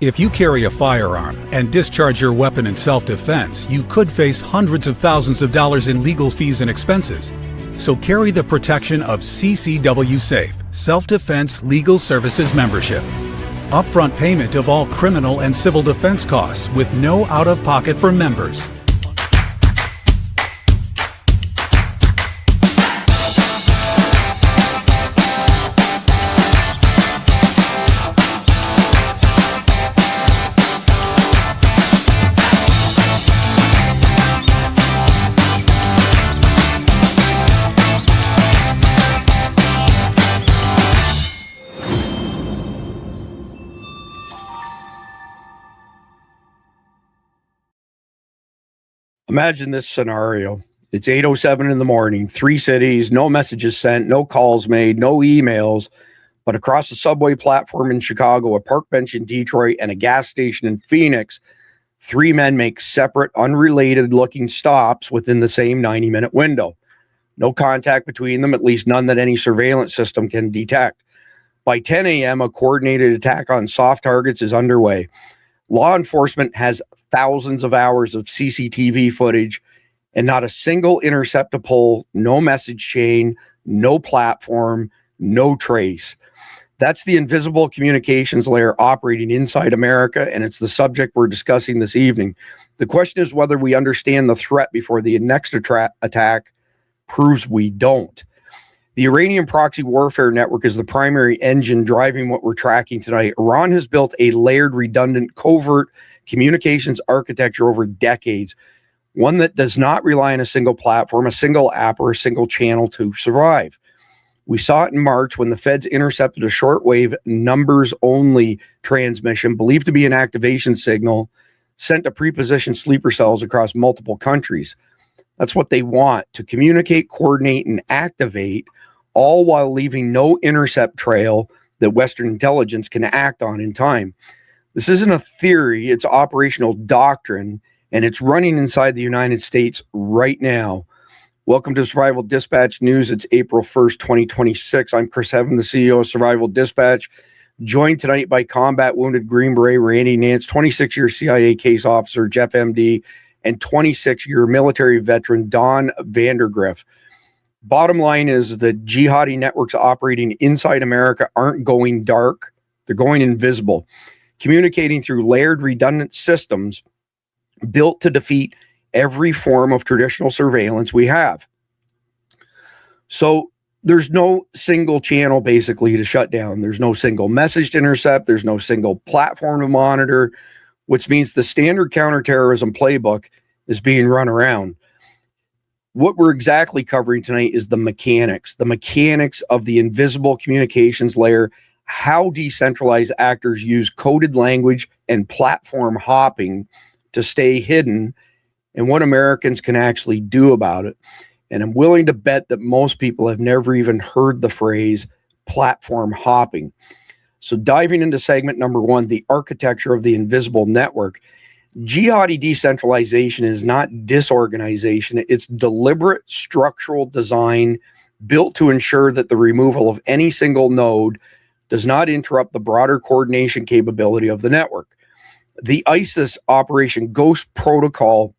If you carry a firearm and discharge your weapon in self-defense, you could face hundreds of thousands of dollars in legal fees and expenses. So carry the protection of CCW Safe, Self-Defense Legal Services membership. Upfront payment of all criminal and civil defense costs with no out-of-pocket for members. Imagine this scenario. It's 8:07 in the morning, 3 cities, no messages sent, no calls made, no emails, but across a subway platform in Chicago, a park bench in Detroit, and a gas station in Phoenix, 3 men make separate, unrelated-looking stops within the same 90-minute window. No contact between them, at least none that any surveillance system can detect. By 10 a.m., a coordinated attack on soft targets is underway. Law enforcement has thousands of hours of CCTV footage and not a single intercept to pull, no message chain, no platform, no trace. That's the invisible communications layer operating inside America, and it's the subject we're discussing this evening. The question is whether we understand the threat before the next attack proves we don't. The Iranian proxy warfare network is the primary engine driving what we're tracking tonight. Iran has built a layered, redundant, covert communications architecture over decades, one that does not rely on a single platform, a single app, or a single channel to survive. We saw it in March when the feds intercepted a shortwave numbers-only transmission believed to be an activation signal sent to prepositioned sleeper cells across multiple countries. That's what they want, to communicate, coordinate, and activate, all while leaving no intercept trail that Western intelligence can act on in time. This isn't a theory, it's operational doctrine, and it's running inside the United States right now. Welcome to Survival Dispatch News. It's April 1st, 2026. I'm Chris Heaven, the CEO of Survival Dispatch, joined tonight by combat wounded Green Beret Randy Nance, 26-year CIA case officer Jeff MD, and 26-year military veteran Don Vandergriff. Bottom line is that Jihadi networks operating inside America aren't going dark, they're going invisible, communicating through layered, redundant systems built to defeat every form of traditional surveillance we have. So there's no single channel basically to shut down. There's no single message to intercept. There's no single platform to monitor, which means the standard counterterrorism playbook is being run around. What we're exactly covering tonight is the mechanics of the invisible communications layer, how decentralized actors use coded language and platform hopping to stay hidden, and what Americans can actually do about it. And I'm willing to bet that most people have never even heard the phrase platform hopping. So diving into segment number 1, the architecture of the invisible network. Jihadi decentralization is not disorganization. It's deliberate structural design built to ensure that the removal of any single node does not interrupt the broader coordination capability of the network. The ISIS Operation Ghost Protocol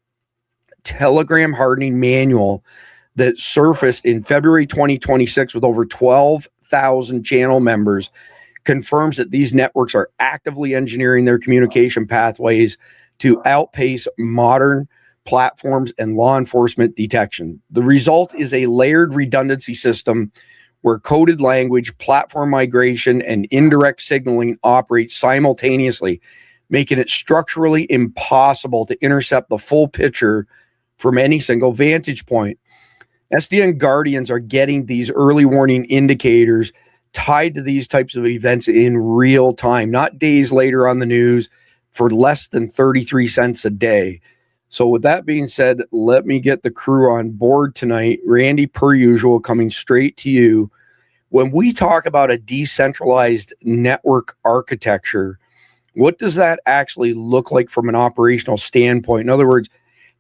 Telegram hardening manual that surfaced in February 2026 with over 12,000 channel members confirms that these networks are actively engineering their communication pathways to outpace modern platforms and law enforcement detection. The result is a layered redundancy system where coded language, platform migration, and indirect signaling operate simultaneously, making it structurally impossible to intercept the full picture from any single vantage point. SDN Guardians are getting these early warning indicators tied to these types of events in real time, not days later on the news, for less than 33 cents a day. So with that being said, let me get the crew on board tonight. Randy, per usual, coming straight to you. When we talk about a decentralized network architecture, what does that actually look like from an operational standpoint? In other words,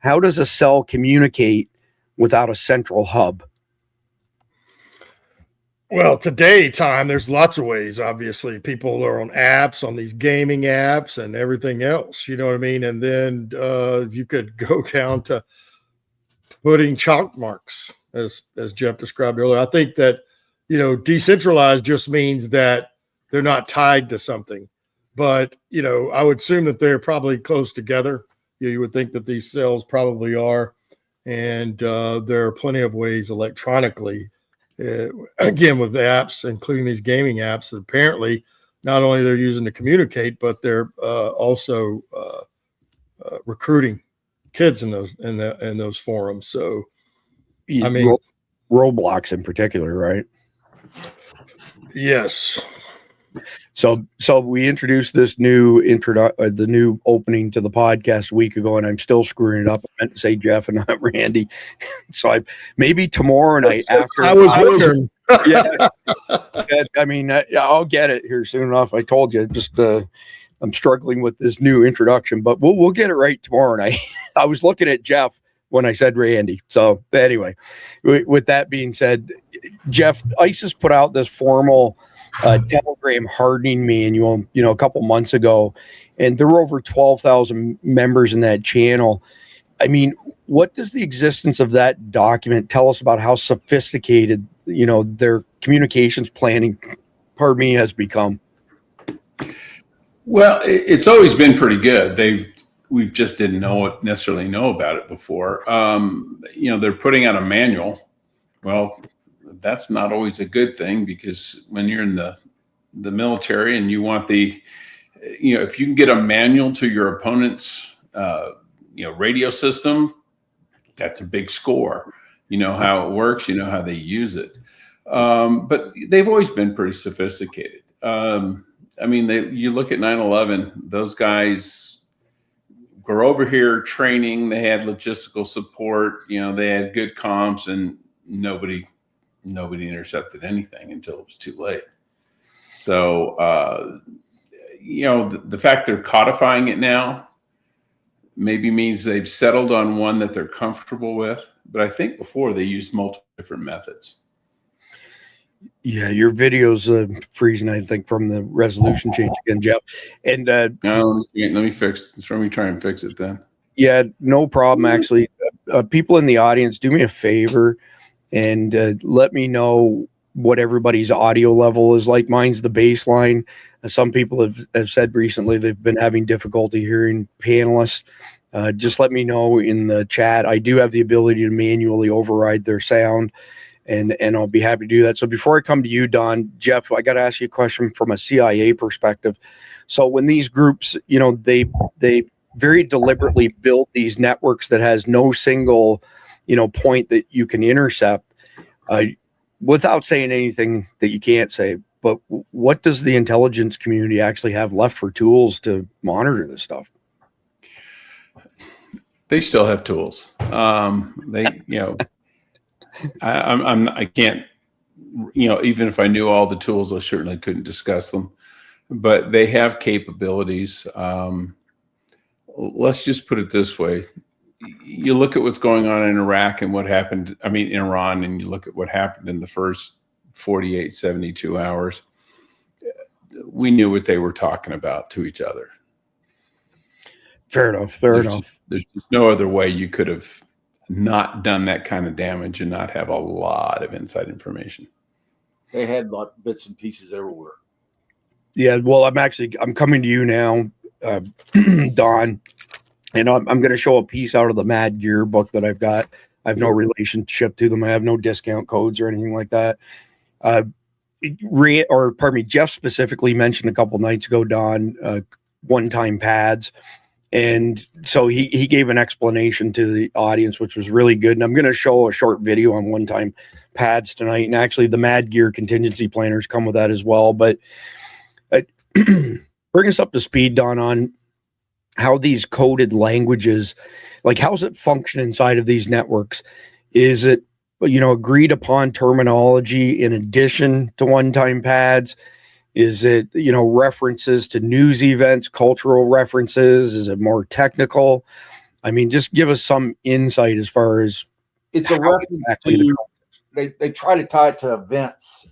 how does a cell communicate without a central hub? Well, today time, there's lots of ways. Obviously, people are on apps, on these gaming apps and everything else, you know what I mean? And then you could go down to putting chalk marks, as Jeff described earlier. I think that, decentralized just means that they're not tied to something. But, I would assume that they're probably close together. You would think that these cells probably are. And there are plenty of ways electronically, again, with the apps, including these gaming apps, that apparently not only they're using to communicate, but they're also recruiting kids in those forums. So, I mean, Roblox in particular, right? Yes. So we introduced this new the new opening to the podcast a week ago, and I'm still screwing it up. I meant to say Jeff and not Randy. So maybe tomorrow night after. I was wondering. Yeah, I mean, I'll get it here soon enough. I told you, just I'm struggling with this new introduction, but we'll get it right tomorrow night. I was looking at Jeff when I said Randy. So anyway, with that being said, Jeff, ISIS put out this formal Telegram hardening manual, a couple months ago, and there were over 12,000 members in that channel. I mean, what does the existence of that document tell us about how sophisticated, their communications planning, has become? Well, it's always been pretty good. We've just didn't necessarily know about it before. They're putting out a manual. Well, that's not always a good thing, because when you're in the military and you want if you can get a manual to your opponent's, radio system, that's a big score. You know how it works, you know how they use it. But they've always been pretty sophisticated. You look at 9/11, those guys were over here training, they had logistical support, they had good comms, and nobody intercepted anything until it was too late. So, the fact they're codifying it now maybe means they've settled on one that they're comfortable with. But I think before they used multiple different methods. Yeah, your video's freezing, I think, from the resolution change again, Jeff. And no, let me try and fix it then. Yeah, no problem. Actually, people in the audience, do me a favor and let me know what everybody's audio level is like. Mine's the baseline. Some people have said recently they've been having difficulty hearing panelists. Just let me know in the chat. I do have the ability to manually override their sound, and I'll be happy to do that. So before I come to you, Don, Jeff, I got to ask you a question from a CIA perspective. So when these groups, they very deliberately build these networks that has no single, point that you can intercept, without saying anything that you can't say. But what does the intelligence community actually have left for tools to monitor this stuff? They still have tools. I can't, even if I knew all the tools, I certainly couldn't discuss them. But they have capabilities. Let's just put it this way. You look at what's going on in Iraq and in Iran, and you look at what happened in the first 48, 72 hours. We knew what they were talking about to each other. Fair enough. There's just no other way you could have not done that kind of damage and not have a lot of inside information. They had bits and pieces everywhere. Yeah, well, I'm coming to you now, Don, and I'm going to show a piece out of the Mad Gear book that I've got. I have no relationship to them. I have no discount codes or anything like that. Jeff specifically mentioned a couple nights ago, Don, one-time pads. And so he gave an explanation to the audience, which was really good. And I'm going to show a short video on one-time pads tonight. And actually, the Mad Gear contingency planners come with that as well. But bring us up to speed, Don, on how these coded languages, like how's it function inside of these networks? Is it, agreed upon terminology in addition to one-time pads? Is it, references to news events, cultural references? Is it more technical? I mean, just give us some insight as far as it's a reference to, they try to tie it to events.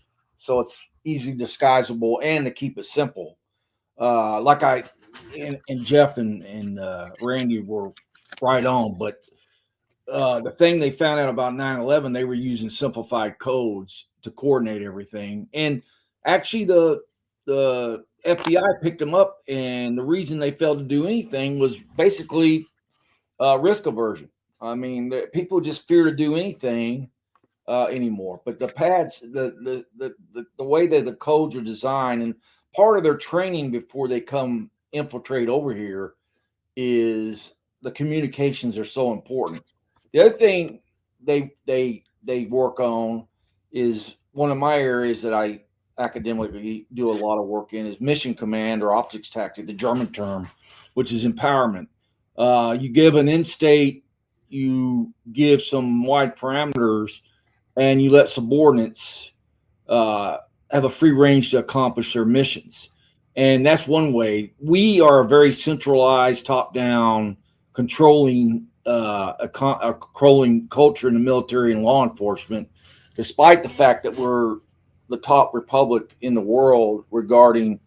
so it's easy disguisable and to keep it simple. Like and Jeff and Randy were right on, but the thing they found out about 9/11, they were using simplified codes to coordinate everything. And actually the FBI picked them up, and the reason they failed to do anything was basically risk aversion. I mean, people just fear to do anything anymore. But the pads, the way that the codes are designed, and part of their training before they come infiltrate over here is the communications are so important. The other thing they work on is one of my areas that I academically do a lot of work in is mission command or optics tactic, the German term, which is empowerment. You give an end state, you give some wide parameters, and you let subordinates have a free range to accomplish their missions. And that's one way. We are a very centralized, top-down, controlling culture in the military and law enforcement, despite the fact that we're the top republic in the world regarding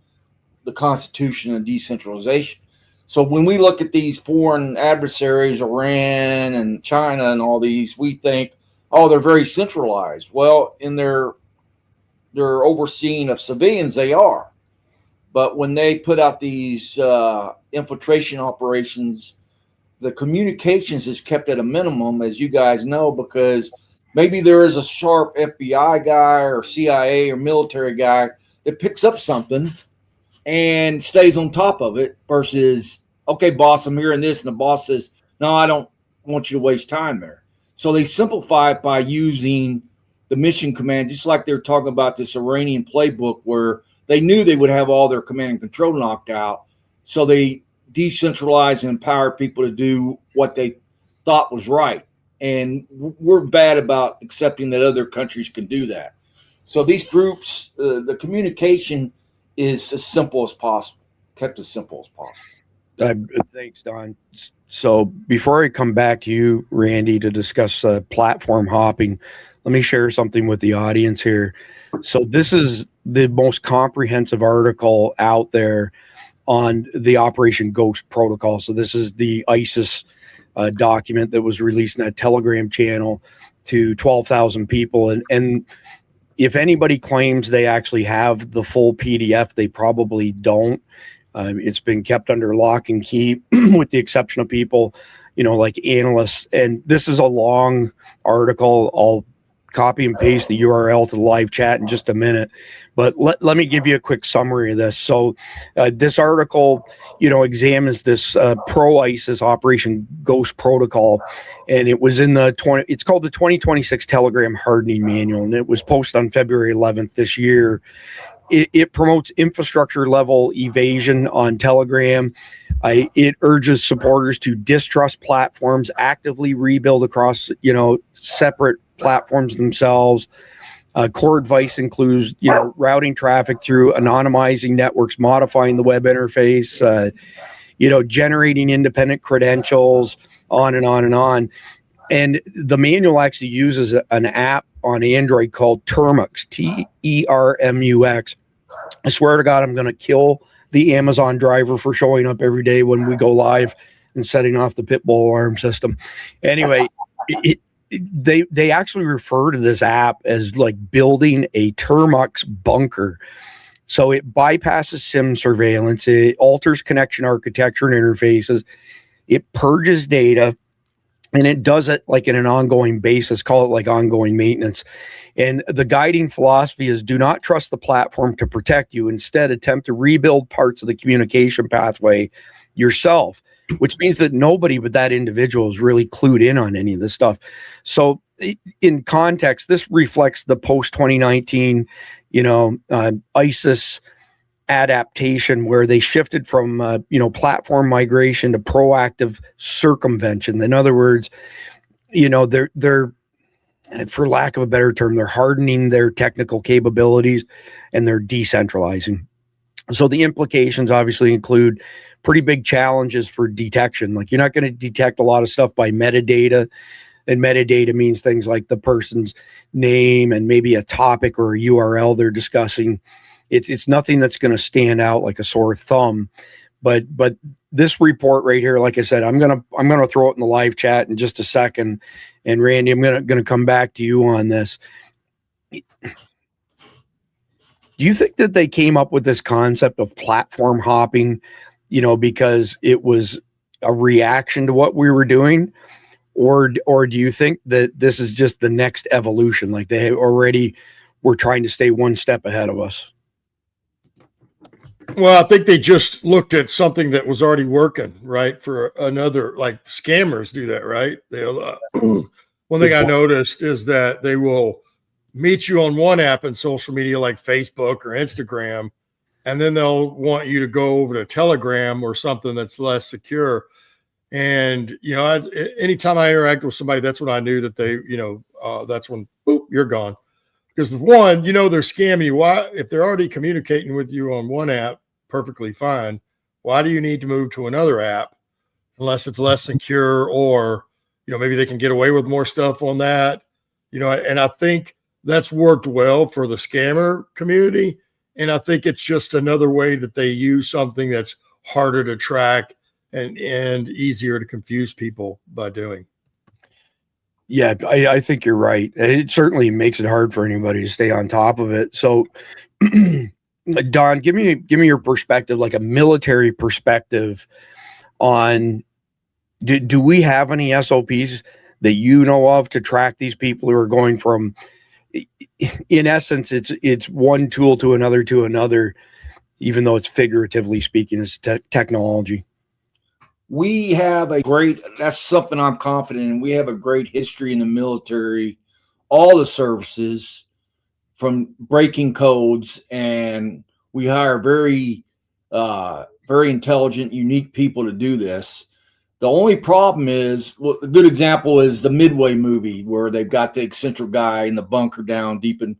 the Constitution and decentralization. So when we look at these foreign adversaries, Iran and China and all these, we think, oh, they're very centralized. Well, in their overseeing of civilians, they are. But when they put out these infiltration operations, the communications is kept at a minimum, as you guys know, because maybe there is a sharp FBI guy or CIA or military guy that picks up something and stays on top of it versus, okay, boss, I'm hearing this. And the boss says, no, I don't want you to waste time there. So they simplify it by using the mission command, just like they're talking about this Iranian playbook where they knew they would have all their command and control knocked out. So they decentralize and empower people to do what they thought was right. And we're bad about accepting that other countries can do that. So these groups, the communication is as simple as possible, kept as simple as possible. Thanks, Don. So before I come back to you, Randy, to discuss platform hopping, let me share something with the audience here. So this is the most comprehensive article out there on the Operation Ghost protocol. So this is the ISIS document that was released in that Telegram channel to 12,000 people. And if anybody claims they actually have the full PDF, they probably don't. It's been kept under lock and key with the exception of people, like analysts. And this is a long article. I'll copy and paste the URL to the live chat in just a minute, but let me give you a quick summary of this. So this article, examines this pro-ISIS Operation Ghost protocol, and it was in it's called the 2026 Telegram Hardening Manual, and it was posted on February 11th this year. It promotes infrastructure level evasion on Telegram. It urges supporters to distrust platforms, actively rebuild across, separate platforms themselves. Core advice includes, routing traffic through anonymizing networks, modifying the web interface, generating independent credentials, on and on and on. And the manual actually uses an app on Android called Termux, Termux. I swear to God, I'm going to kill the Amazon driver for showing up every day when we go live and setting off the pit bull alarm system. Anyway, they actually refer to this app as like building a Termux bunker. So it bypasses SIM surveillance. It alters connection architecture and interfaces. It purges data. And it does it like in an ongoing basis, call it like ongoing maintenance. And the guiding philosophy is do not trust the platform to protect you. Instead, attempt to rebuild parts of the communication pathway yourself, which means that nobody but that individual is really clued in on any of this stuff. So in context, this reflects the post-2019, ISIS adaptation where they shifted from platform migration to proactive circumvention. In other words, they're for lack of a better term, they're hardening their technical capabilities and they're decentralizing. So the implications obviously include pretty big challenges for detection. Like you're not going to detect a lot of stuff by metadata. And metadata means things like the person's name and maybe a topic or a URL they're discussing. It's nothing that's going to stand out like a sore thumb. But this report right here, like I said, I'm gonna throw it in the live chat in just a second. And Randy, I'm gonna come back to you on this. Do you think that they came up with this concept of platform hopping, because it was a reaction to what we were doing? Or do you think that this is just the next evolution? Like they already were trying to stay one step ahead of us? Well, I think they just looked at something that was already working, right? For another, like scammers do that, right? They'll, one thing I noticed is that they will meet you on one app in social media like Facebook or Instagram, and then they'll want you to go over to Telegram or something that's less secure. And, anytime I interact with somebody, that's when I knew that they, that's when, boop, you're gone. Because one, they're scamming you. Why, if they're already communicating with you on one app, perfectly fine, why do you need to move to another app unless it's less secure, or, maybe they can get away with more stuff on that, and I think that's worked well for the scammer community. And I think it's just another way that they use something that's harder to track and easier to confuse people by doing. Yeah, I think you're right. It certainly makes it hard for anybody to stay on top of it. So, Don, give me your perspective, like a military perspective on, do we have any SOPs that you know of to track these people who are going from, in essence, it's one tool to another, even though it's figuratively speaking, it's technology. We have that's something I'm confident in. We have a great history in the military, all the services, from breaking codes, and we hire very intelligent, unique people to do this. The only problem is, a good example is the Midway movie, where they've got the eccentric guy in the bunker down deep in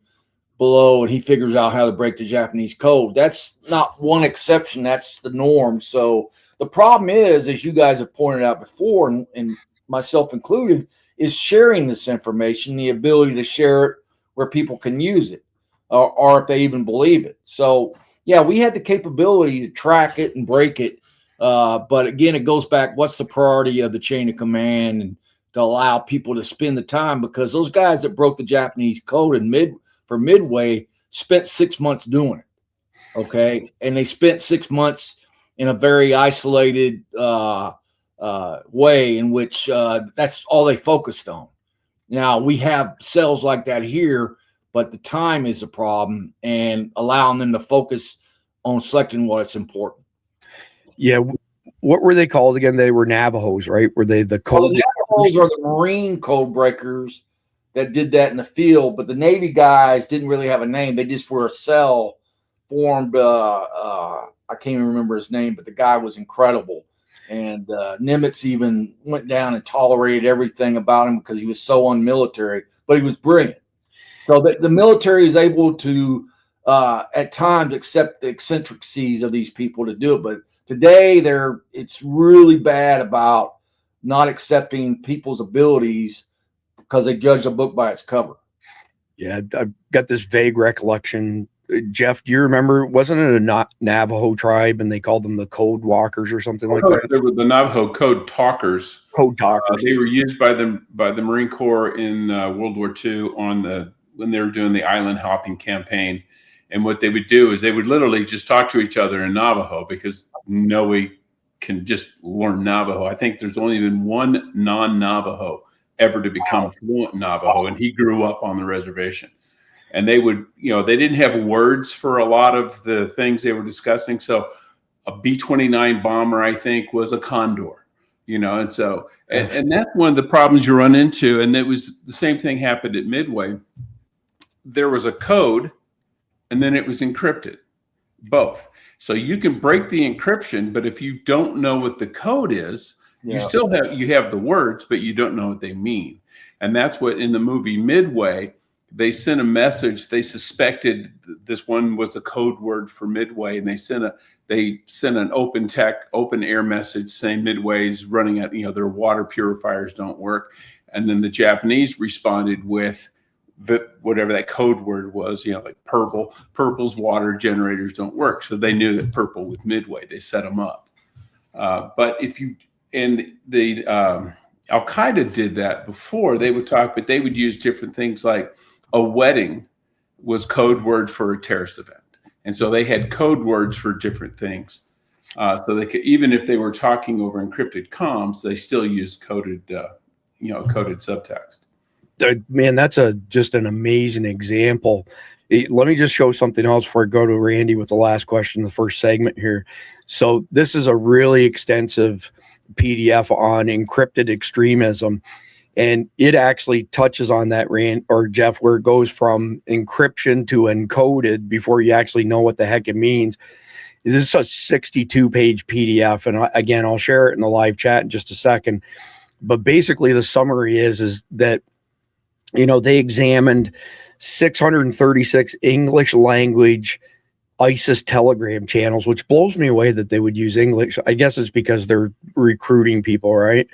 below, and he figures out how to break the Japanese code. That's not one exception. That's the norm. So the problem is, as you guys have pointed out before, and myself included, is sharing this information, the ability to share it where people can use it, or if they even believe it. So, yeah, we had the capability to track it and break it. But again, it goes back, what's the priority of the chain of command, and to allow people to spend the time, because those guys that broke the Japanese code for Midway spent 6 months doing it. Okay. And they spent 6 months in a very isolated way in which that's all they focused on. Now, we have cells like that here, but the time is a problem, and allowing them to focus on selecting what's important. Yeah. What were they called again? They were Navajos, right? Were they the code? Well, the Navajos are the Marine code breakers that did that in the field, but the Navy guys didn't really have a name. They just were a cell formed. I can't even remember his name, but the guy was incredible. And Nimitz even went down and tolerated everything about him because he was so unmilitary, but he was brilliant. So the military is able to, at times, accept the eccentricities of these people to do it. But today, it's really bad about not accepting people's abilities because they judge a book by its cover. Yeah, I've got this vague recollection. Jeff, do you remember? Wasn't it a Navajo tribe, and they called them the Code Walkers or something like that? They were the Navajo Code Talkers. Code Talkers. They were used by the Marine Corps in World War II when they were doing the island hopping campaign. And what they would do is they would literally just talk to each other in Navajo, because nobody can just learn Navajo. I think there's only been one non-Navajo ever to become fluent Navajo, and he grew up on the reservation. And they would, they didn't have words for a lot of the things they were discussing. So a B-29 bomber, I think, was a condor, and so, and that's one of the problems you run into. And it was the same thing happened at Midway. There was a code, and then it was encrypted, both. So you can break the encryption, but if you don't know what the code is, you still have the words, but you don't know what they mean. And that's what, in the movie Midway, they sent a message. They suspected this one was a code word for Midway, and they sent an open air message saying Midway's running out, their water purifiers don't work. And then the Japanese responded with whatever that code word was, like purple. Purple's water generators don't work. So they knew that purple was Midway. They set them up. But the Al-Qaeda did that before. They would talk, but they would use different things, like a wedding was code word for a terrorist event. And so they had code words for different things. So they could, even if they were talking over encrypted comms, they still used coded subtext. Man, that's just an amazing example. Let me just show something else before I go to Randy with the last question, the first segment here. So this is a really extensive PDF on encrypted extremism, and it actually touches on that, Jeff, where it goes from encryption to encoded before you actually know what the heck it means. This is a 62-page PDF, and again, I'll share it in the live chat in just a second. But basically, the summary is that they examined 636 English language ISIS Telegram channels, which blows me away that they would use English. I guess it's because they're recruiting people, right?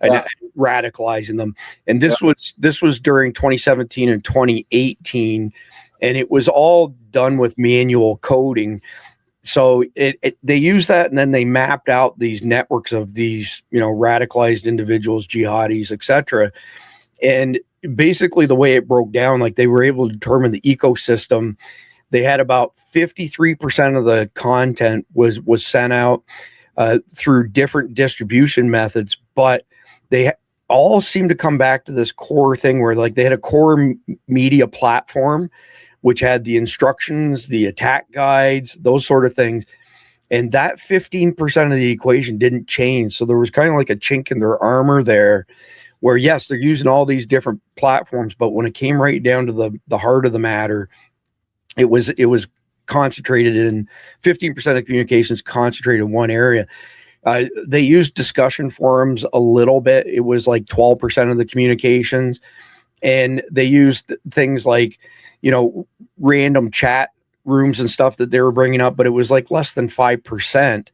And radicalizing them. And this was during 2017 and 2018, and it was all done with manual coding. So they used that, and then they mapped out these networks of these, radicalized individuals, jihadis, etc. And basically the way it broke down, like they were able to determine the ecosystem. They had about 53% of the content was sent out through different distribution methods, but they all seemed to come back to this core thing where, like, they had a core media platform, which had the instructions, the attack guides, those sort of things. And that 15% of the equation didn't change. So there was kind of like a chink in their armor there, where yes, they're using all these different platforms, but when it came right down to the heart of the matter, it was concentrated in 15% of communications concentrated in one area. They used discussion forums a little bit. It was like 12% of the communications, and they used things like, random chat rooms and stuff that they were bringing up, but it was like less than 5%. Are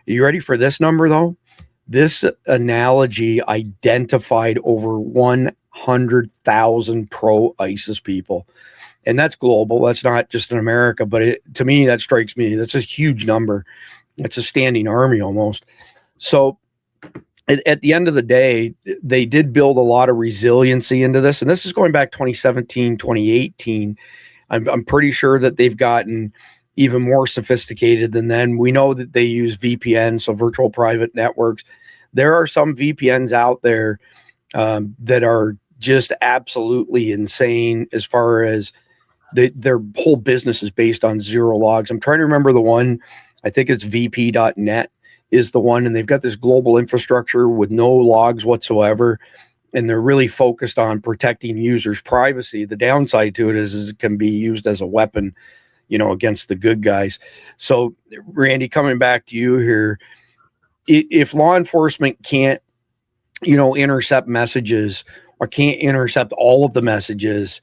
you ready for this number though? This analogy identified over 100,000 pro-ISIS people. And that's global. That's not just in America, but to me, that strikes me. That's a huge number. It's a standing army almost. So at the end of the day, they did build a lot of resiliency into this. And this is going back 2017, 2018. I'm pretty sure that they've gotten even more sophisticated than then. We know that they use VPN, so virtual private networks. There are some VPNs out there that are just absolutely insane as far as their whole business is based on zero logs. I'm trying to remember the one. I think it's vp.net is the one, and they've got this global infrastructure with no logs whatsoever, and they're really focused on protecting users' privacy. The downside to it is it can be used as a weapon, against the good guys. So, Randy, coming back to you here, if law enforcement can't, intercept messages or can't intercept all of the messages,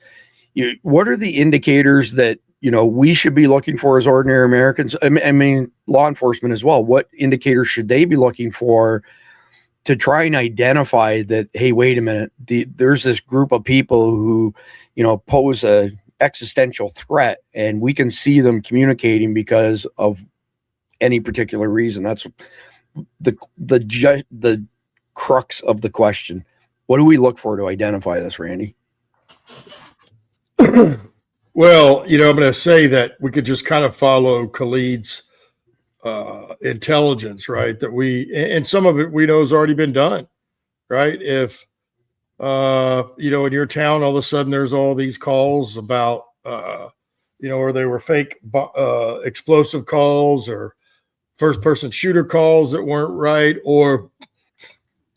what are the indicators that, we should be looking for as ordinary Americans? I mean, law enforcement as well. What indicators should they be looking for to try and identify that, hey, wait a minute, there's this group of people who, pose a existential threat, and we can see them communicating because of any particular reason? That's the crux of the question. What do we look for to identify this, Randy? Well, I'm going to say that we could just kind of follow Khalid's intelligence, right? And some of it we know has already been done, right? If, in your town, all of a sudden there's all these calls about, where they were fake explosive calls or first person shooter calls that weren't right, or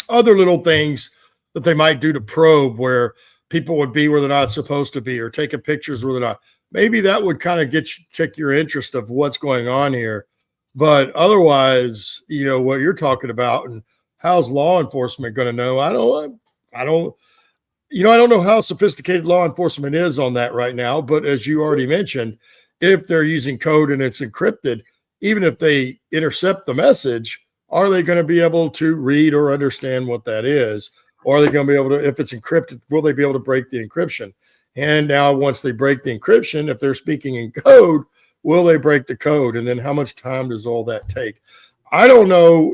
other little things that they might do to probe where people would be where they're not supposed to be, or taking pictures where they're not. Maybe that would kind of check your interest of what's going on here. But otherwise, what you're talking about, and how's law enforcement going to know? I don't know how sophisticated law enforcement is on that right now. But as you already mentioned, if they're using code and it's encrypted, even if they intercept the message, are they going to be able to read or understand what that is? Or are they going to be able to, if it's encrypted, will they be able to break the encryption? And now once they break the encryption, if they're speaking in code, will they break the code? And then how much time does all that take? I don't know,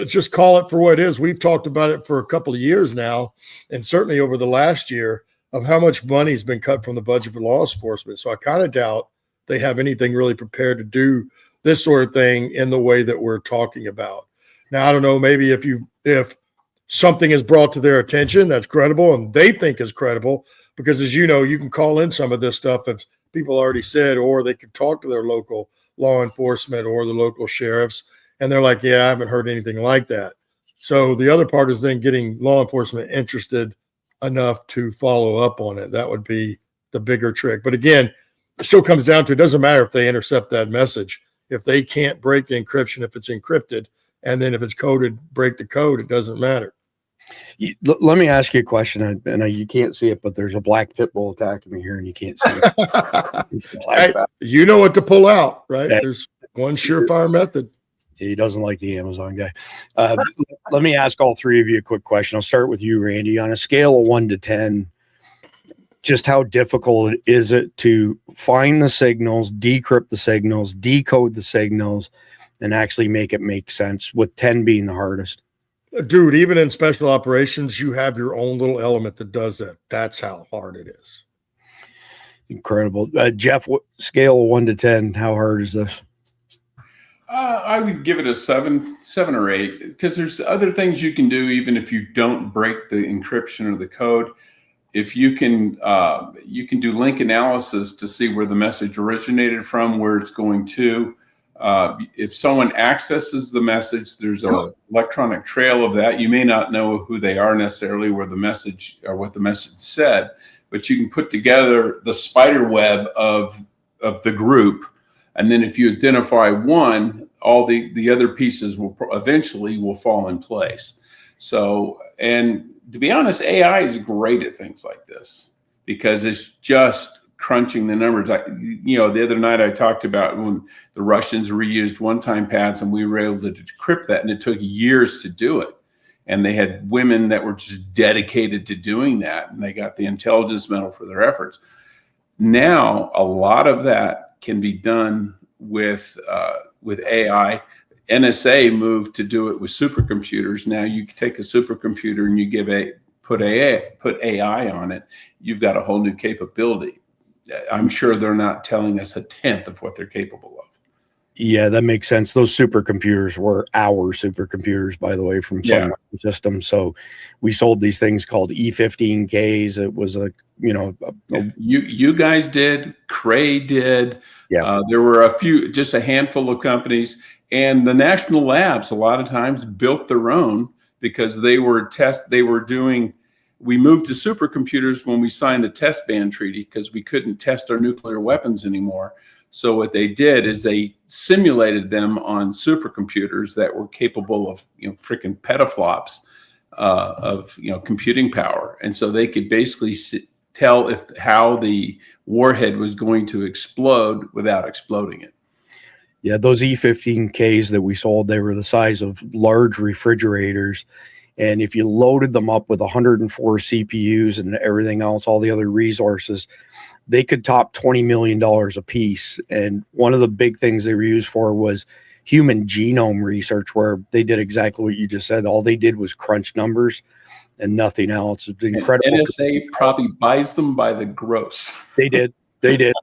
just call it for what it is. We've talked about it for a couple of years now, and certainly over the last year, of how much money has been cut from the budget for law enforcement. So I kind of doubt they have anything really prepared to do this sort of thing in the way that we're talking about. Now, I don't know, maybe if something is brought to their attention that's credible and they think is credible, because as you know, you can call in some of this stuff if people already said, or they could talk to their local law enforcement or the local sheriffs, and they're like, yeah, I haven't heard anything like that. So the other part is then getting law enforcement interested enough to follow up on it. That would be the bigger trick. But again, it still comes down to, it doesn't matter if they intercept that message. If they can't break the encryption, if it's encrypted, and then if it's coded, break the code, it doesn't matter. Let me ask you a question. And you can't see it, but there's a black pit bull attacking me here, and you can't see it. It's the black bat. You know what to pull out, right? Yeah. There's one surefire method. He doesn't like the Amazon guy. Let me ask all three of you a quick question. I'll start with you, Randy. On a scale of 1 to 10, just how difficult is it to find the signals, decrypt the signals, decode the signals, and actually make it make sense, with 10 being the hardest? Dude, even in special operations, you have your own little element that does that. That's how hard it is. Incredible. Jeff, scale of 1 to 10, how hard is this? I would give it a 7 or 8, because there's other things you can do even if you don't break the encryption or the code. If you can do link analysis to see where the message originated from, where it's going to. If someone accesses the message, there's an electronic trail of that. You may not know who they are necessarily, where the message or what the message said, but you can put together the spider web of the group. And then if you identify one, all the other pieces will eventually fall in place. So, and to be honest, AI is great at things like this, because it's just crunching the numbers. The other night I talked about when the Russians reused one-time pads, and we were able to decrypt that, and it took years to do it. And they had women that were just dedicated to doing that, and they got the intelligence medal for their efforts. Now, a lot of that can be done with AI. NSA moved to do it with supercomputers. Now you take a supercomputer and you put AI on it. You've got a whole new capability. I'm sure they're not telling us 1/10 of what they're capable of. Yeah, that makes sense. Those supercomputers were our supercomputers, by the way, from some systems. So we sold these things called E15Ks. It was you guys did, Cray did. Yeah, there were just a handful of companies, and the national labs a lot of times built their own, because we moved to supercomputers when we signed the test ban treaty, because we couldn't test our nuclear weapons anymore. So what they did is they simulated them on supercomputers that were capable of freaking petaflops of computing power, and so they could basically tell how the warhead was going to explode without exploding it. Yeah, those E15Ks that we sold, they were the size of large refrigerators. And if you loaded them up with 104 CPUs and everything else, all the other resources, they could top $20 million a piece. And one of the big things they were used for was human genome research, where they did exactly what you just said. All they did was crunch numbers and nothing else. It's incredible. And NSA probably buys them by the gross. They did.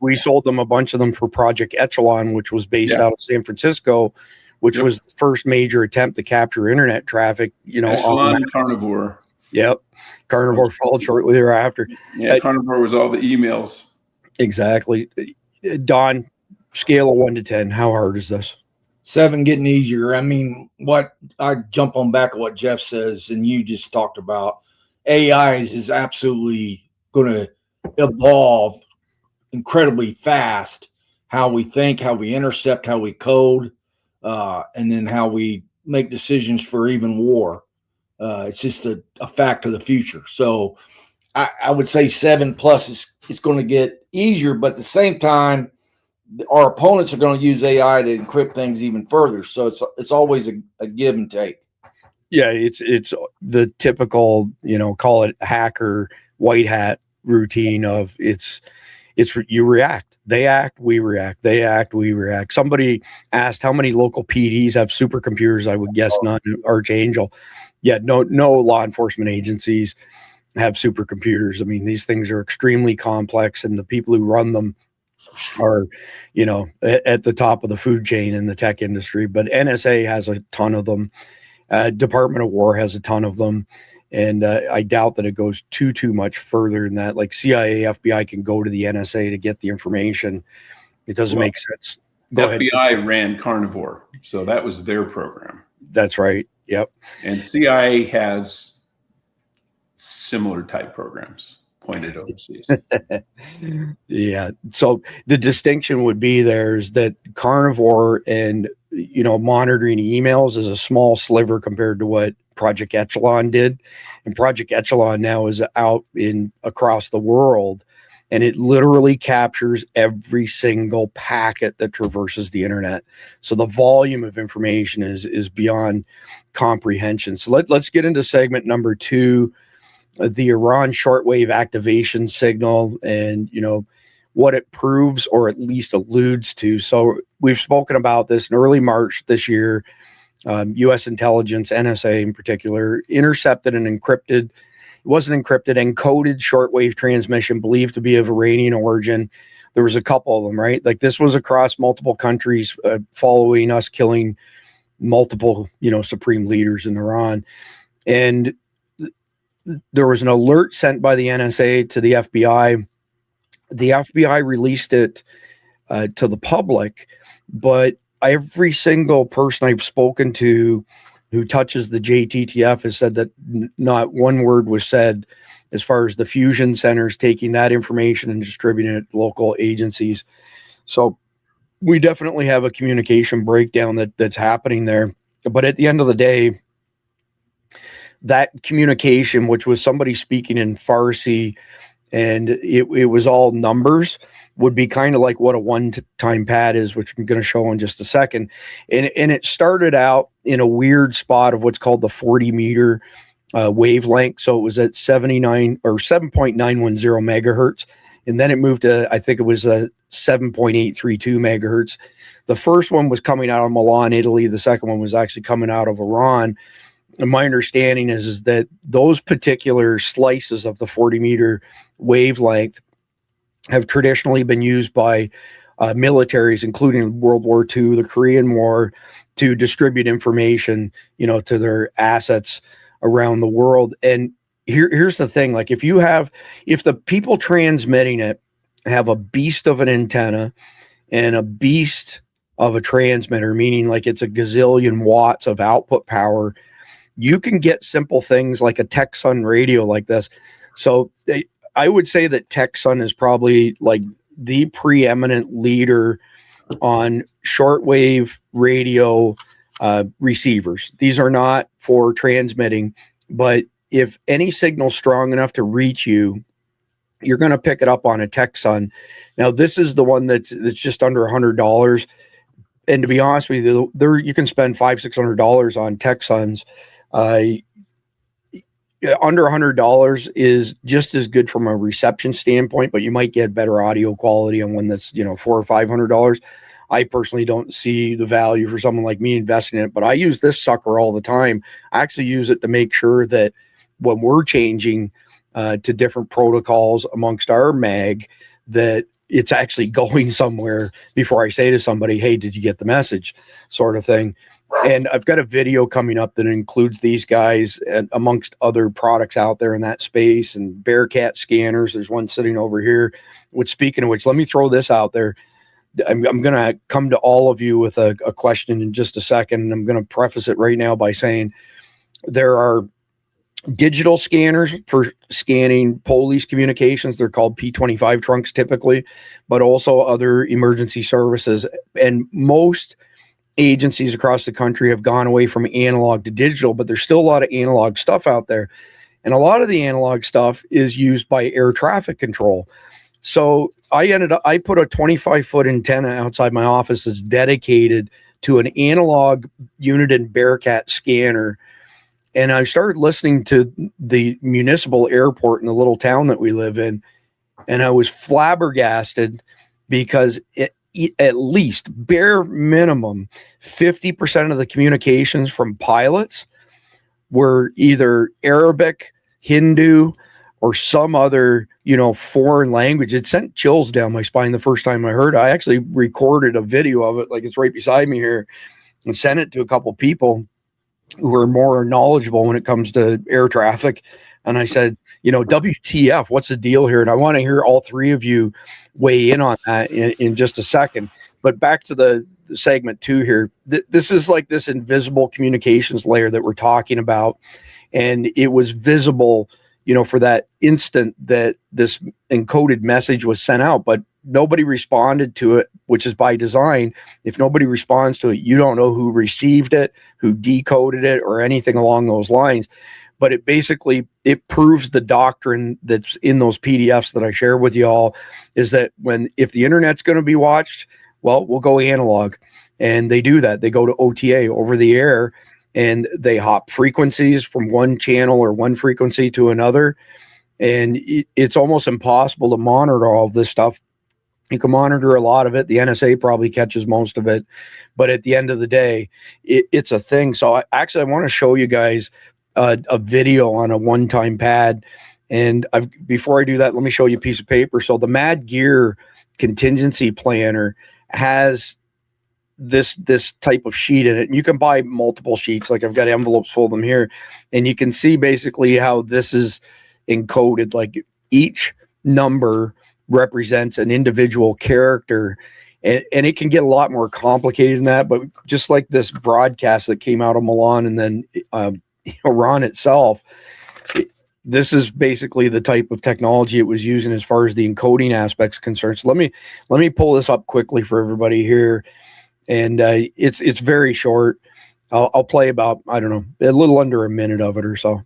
We sold them a bunch of them for Project Echelon, which was based out of San Francisco, which was the first major attempt to capture internet traffic. Echelon, Carnivore. Yep. Carnivore followed shortly thereafter. Yeah, Carnivore was all the emails. Exactly. Don, scale of 1 to 10, how hard is this? 7, getting easier. I mean, I jump on back of what Jeff says, and you just talked about AI is absolutely going to evolve incredibly fast. How we think, how we intercept, how we code, and then how we make decisions for even war. It's just a fact of the future. So I would say 7+ is going to get easier, but at the same time, our opponents are going to use AI to encrypt things even further. So it's always a give and take. Yeah, it's the typical, call it hacker white hat routine of it's you react, they act, we react, they act, we react. Somebody asked how many local PDs have supercomputers. I would guess none. Archangel. Yeah, no law enforcement agencies have supercomputers. I mean, these things are extremely complex, and the people who run them are, at the top of the food chain in the tech industry. But NSA has a ton of them. Department of War has a ton of them. And I doubt that it goes too much further than that. Like CIA, FBI can go to the NSA to get the information. It doesn't make sense. Go ahead. FBI ran Carnivore, so that was their program. That's right. Yep. And CIA has similar type programs pointed overseas. Yeah. So the distinction would be there's that Carnivore and, monitoring emails is a small sliver compared to what Project Echelon did. And Project Echelon now is out across the world, and it literally captures every single packet that traverses the internet. So the volume of information is beyond comprehension. So let's get into segment number 2, the Iran shortwave activation signal, and what it proves or at least alludes to. So we've spoken about this in early March this year. U.S. intelligence, NSA in particular, intercepted and encrypted. It wasn't encrypted, encoded shortwave transmission believed to be of Iranian origin. There was a couple of them, right? Like this was across multiple countries following us killing multiple, supreme leaders in Iran. And there was an alert sent by the NSA to the FBI. The FBI released it to the public, but every single person I've spoken to who touches the JTTF has said that not one word was said as far as the fusion centers taking that information and distributing it to local agencies. So we definitely have a communication breakdown that's happening there. But at the end of the day, that communication, which was somebody speaking in Farsi, and it was all numbers, would be kind of like what a one-time pad is, which I'm going to show in just a second. And it started out in a weird spot of what's called the 40-meter wavelength. So it was at 79 or 7.910 megahertz. And then it moved to, I think it was 7.832 megahertz. The first one was coming out of Milan, Italy. The second one was actually coming out of Iran. And my understanding is that those particular slices of the 40-meter wavelength have traditionally been used by militaries, including World War II, the Korean War, to distribute information, to their assets around the world. And here's the thing: like if the people transmitting it have a beast of an antenna and a beast of a transmitter, meaning like it's a gazillion watts of output power, you can get simple things like a Texan radio like this. So I would say that Texan is probably like the preeminent leader on shortwave radio receivers. These are not for transmitting, but if any signal's strong enough to reach you, you're going to pick it up on a Texan. Now, this is the one that's just under $100. And to be honest with you, you can spend $500-600 on Texans. Under $100 is just as good from a reception standpoint, but you might get better audio quality on one that's, $400 or $500. I personally don't see the value for someone like me investing in it, but I use this sucker all the time. I actually use it to make sure that when we're changing to different protocols amongst our mag, that it's actually going somewhere before I say to somebody, hey, did you get the message, sort of thing. And I've got a video coming up that includes these guys and amongst other products out there in that space, and Bearcat scanners. There's one sitting over here. Which, speaking of which, let me throw this out there. I'm going to come to all of you with a question in just a second. I'm going to preface it right now by saying there are digital scanners for scanning police communications. They're called P25 trunks typically, but also other emergency services. And most agencies across the country have gone away from analog to digital, but there's still a lot of analog stuff out there. And a lot of the analog stuff is used by air traffic control. So I put a 25-foot antenna outside my office that's dedicated to an analog unit and Bearcat scanner. And I started listening to the municipal airport in the little town that we live in, and I was flabbergasted because at least bare minimum 50% of the communications from pilots were either Arabic, Hindu, or some other, foreign language. It sent chills down my spine the first time I heard it. I actually recorded a video of it, like it's right beside me here, and sent it to a couple people who are more knowledgeable when it comes to air traffic. And I said, WTF, what's the deal here? And I want to hear all three of you weigh in on that in just a second. But back to the segment 2 here. This is like this invisible communications layer that we're talking about. And it was visible, for that instant that this encoded message was sent out, but nobody responded to it, which is by design. If nobody responds to it, you don't know who received it, who decoded it, or anything along those lines. But it proves the doctrine that's in those PDFs that I share with you all, is that if the internet's going to be watched, well, we'll go analog. And they do that. They go to OTA, over the air, and they hop frequencies from one channel or one frequency to another. And it's almost impossible to monitor all of this stuff. You can monitor a lot of it. The NSA probably catches most of it. But at the end of the day, it's a thing. So I want to show you guys a video on a one-time pad. And before I do that, let me show you a piece of paper. So the Mad Gear contingency planner has this type of sheet in it. And you can buy multiple sheets. Like I've got envelopes full of them here. And you can see basically how this is encoded. Like each number represents an individual character, and it can get a lot more complicated than that. But just like this broadcast that came out of Milan and then Iran itself, this is basically the type of technology it was using as far as the encoding aspects concerned. So let me pull this up quickly for everybody here, and it's very short. I'll play about, I don't know, a little under a minute of it or so.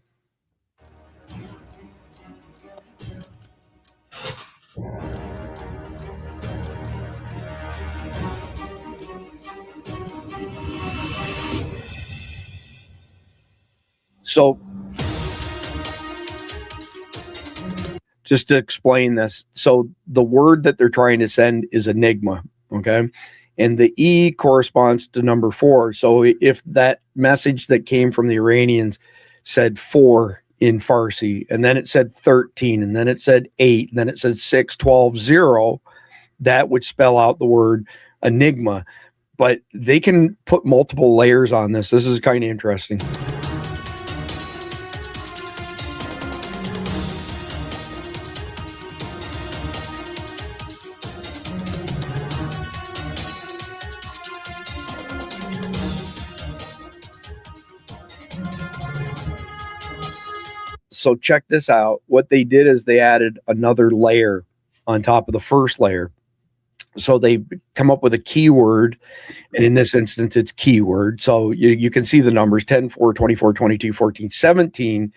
So just to explain this, so the word that they're trying to send is Enigma, okay? And the E corresponds to number 4. So if that message that came from the Iranians said 4 in Farsi, and then it said 13, and then it said 8, and then it said 6, 12, 0, that would spell out the word Enigma. But they can put multiple layers on this. This is kind of interesting. So check this out. What they did is they added another layer on top of the first layer. So they come up with a keyword, and in this instance, it's keyword. So you can see the numbers 10, 4, 24, 22, 14, 17.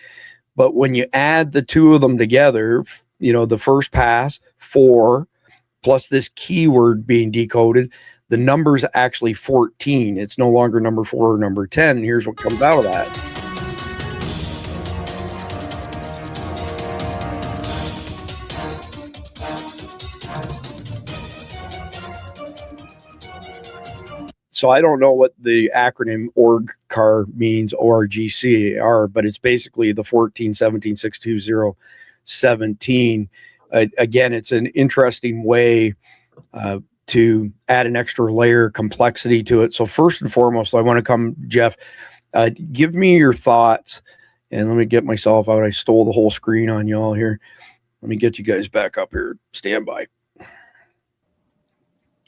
But when you add the two of them together, the first pass, 4, plus this keyword being decoded, the number's actually 14. It's no longer number 4 or number 10. And here's what comes out of that. So I don't know what the acronym ORGCAR means, ORGCAR, but it's basically the 14, 17, 620, 17. Again, it's an interesting way to add an extra layer of complexity to it. So first and foremost, I want to come, Jeff, give me your thoughts. And let me get myself out. I stole the whole screen on y'all here. Let me get you guys back up here. Stand by.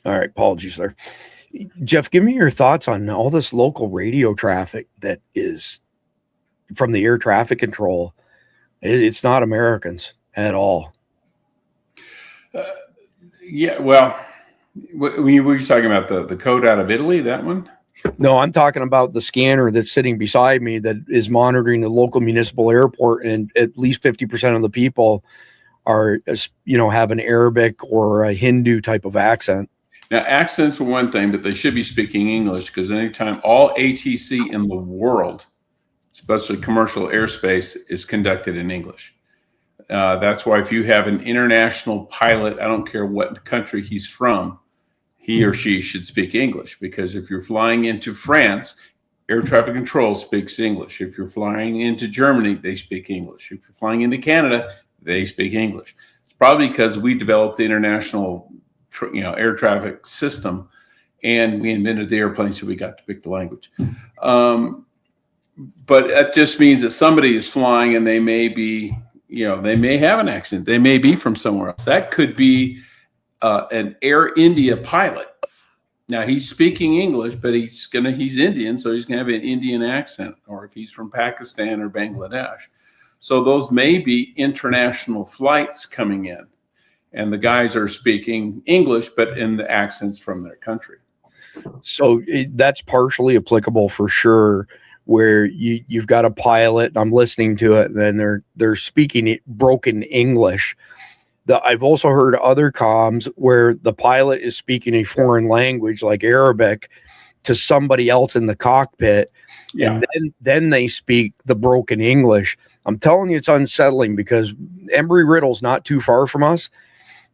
All right. Apologies there. Jeff, give me your thoughts on all this local radio traffic that is from the air traffic control. It's not Americans at all. Yeah, well, were you talking about the code out of Italy, that one? No, I'm talking about the scanner that's sitting beside me that is monitoring the local municipal airport, and at least 50% of the people are, have an Arabic or a Hindu type of accent. Now, accents are one thing, but they should be speaking English, because anytime all ATC in the world especially commercial airspace, is conducted in English. That's why if you have an international pilot, I don't care what country he's from, he or she should speak English, because if you're flying into France, air traffic control speaks English. If you're flying into Germany, they speak English. If you're flying into Canada, they speak English. It's probably because we developed the international air traffic system, and we invented the airplane, so we got to pick the language. But that just means that somebody is flying and they may be, they may have an accent. They may be from somewhere else. That could be an Air India pilot. Now he's speaking English, but he's Indian, so he's gonna have an Indian accent. Or if he's from Pakistan or Bangladesh, so those may be international flights coming in, and the guys are speaking English, but in the accents from their country. So that's partially applicable for sure, where you've got a pilot and I'm listening to it, and then they're speaking broken English. I've also heard other comms where the pilot is speaking a foreign language like Arabic to somebody else in the cockpit, and then they speak the broken English. I'm telling you, it's unsettling, because Embry-Riddle's not too far from us,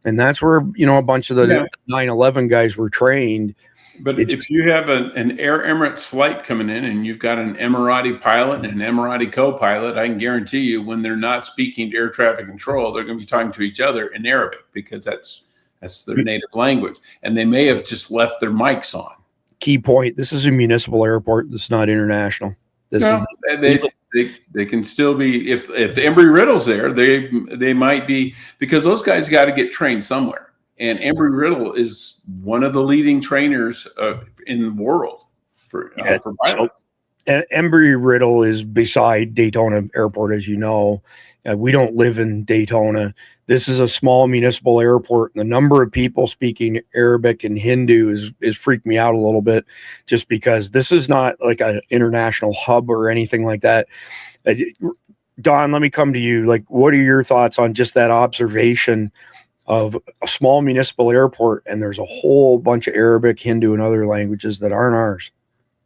and that's where a bunch of the 9/11 guys were trained. But if you have an Air Emirates flight coming in and you've got an Emirati pilot and an Emirati co-pilot, I can guarantee you when they're not speaking to air traffic control, they're going to be talking to each other in Arabic, because that's their native language. And they may have just left their mics on. Key point, this is a municipal airport. This is not international. They can still be, if Embry-Riddle's there, they might be, because those guys got to get trained somewhere. And Embry-Riddle is one of the leading trainers in the world for pilots. Embry-Riddle is beside Daytona Airport, as you know. We don't live in Daytona. This is a small municipal airport, and the number of people speaking Arabic and Hindu is freaked me out a little bit, just because this is not like an international hub or anything like that. Don, let me come to you. Like, what are your thoughts on just that observation of a small municipal airport, and there's a whole bunch of Arabic, Hindu, and other languages that aren't ours?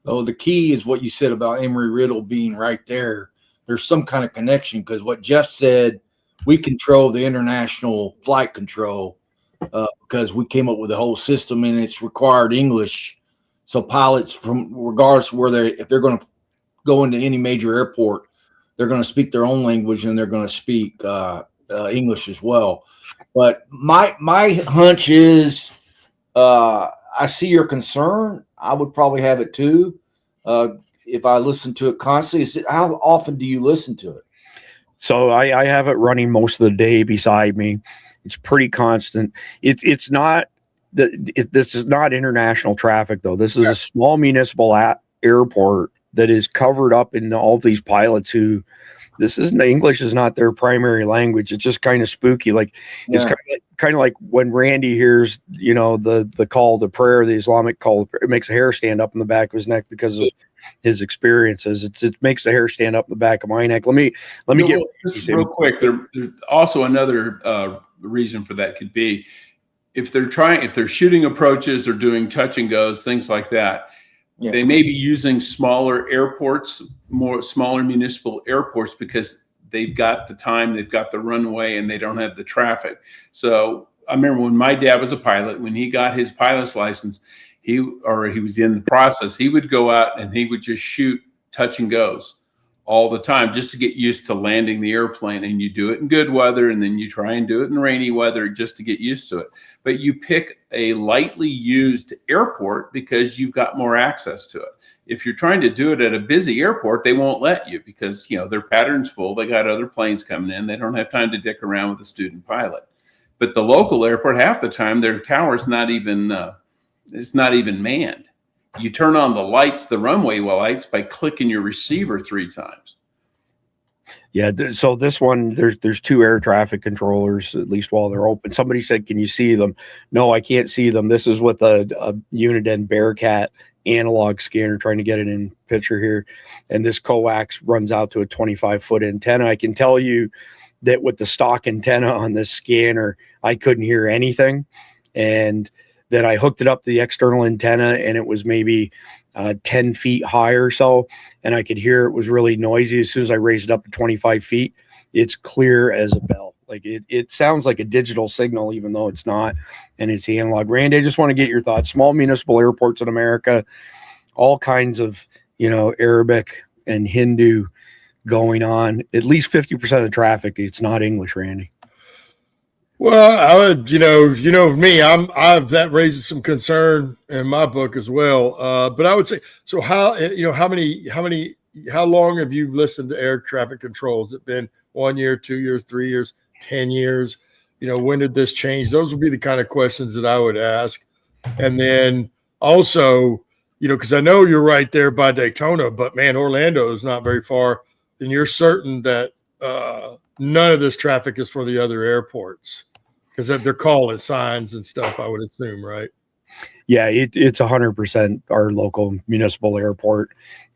Oh, the key is what you said about Embry-Riddle being right there. There's some kind of connection, because what Jeff said, we control the international flight control because we came up with the whole system, and it's required English. So pilots, from regardless of where if they're going to go into any major airport, they're going to speak their own language, and they're going to speak English as well. But my hunch is, I see your concern. I would probably have it too. If I listen to it constantly, how often do you listen to it? So I have it running most of the day beside me. It's pretty constant. It's not this is not international traffic though. This is a small municipal airport that is covered up in all these pilots who. English is not their primary language. It's just kind of spooky. Like it's kind of like when Randy hears, the call to prayer, the Islamic call. It makes a hair stand up in the back of his neck because of his experiences. It makes the hair stand up in the back of my neck. Let me get just real quick. There's also another reason for that could be if they're shooting approaches or doing touch and goes, things like that. Yeah. They may be using smaller airports, smaller municipal airports, because they've got the time, they've got the runway, and they don't have the traffic. So I remember when my dad was a pilot, when he got his pilot's license, he was in the process, he would go out and he would just shoot touch and goes all the time just to get used to landing the airplane. And you do it in good weather, and then you try and do it in rainy weather just to get used to it. But you pick a lightly used airport because you've got more access to it. If you're trying to do it at a busy airport, they won't let you because, their pattern's full. They got other planes coming in. They don't have time to dick around with a student pilot. But the local airport, half the time, their tower's not even, it's not even manned. You turn on the lights, the runway lights, by clicking your receiver 3 times. Yeah. So this one, there's 2 air traffic controllers, at least while they're open. Somebody said, can you see them? No, I can't see them. This is with a Uniden Bearcat analog scanner, trying to get it in picture here. And this coax runs out to a 25-foot antenna. I can tell you that with the stock antenna on this scanner, I couldn't hear anything. And then I hooked it up to the external antenna, and it was maybe 10 feet high or so, and I could hear it was really noisy. As soon as I raised it up to 25 feet, it's clear as a bell. Like it sounds like a digital signal, even though it's not, and it's analog. Randy, I just want to get your thoughts. Small municipal airports in America, all kinds of, Arabic and Hindu going on. At least 50% of the traffic, it's not English, Randy. Well, I would, me, that raises some concern in my book as well. But I would say, so how long have you listened to air traffic control? Has it been 1 year, 2 years, 3 years, 10 years? When did this change? Those would be the kind of questions that I would ask. And then also, because I know you're right there by Daytona, but man, Orlando is not very far. Then you're certain that none of this traffic is for the other airports, because they're calling signs and stuff, I would assume, right? Yeah, it's 100% our local municipal airport.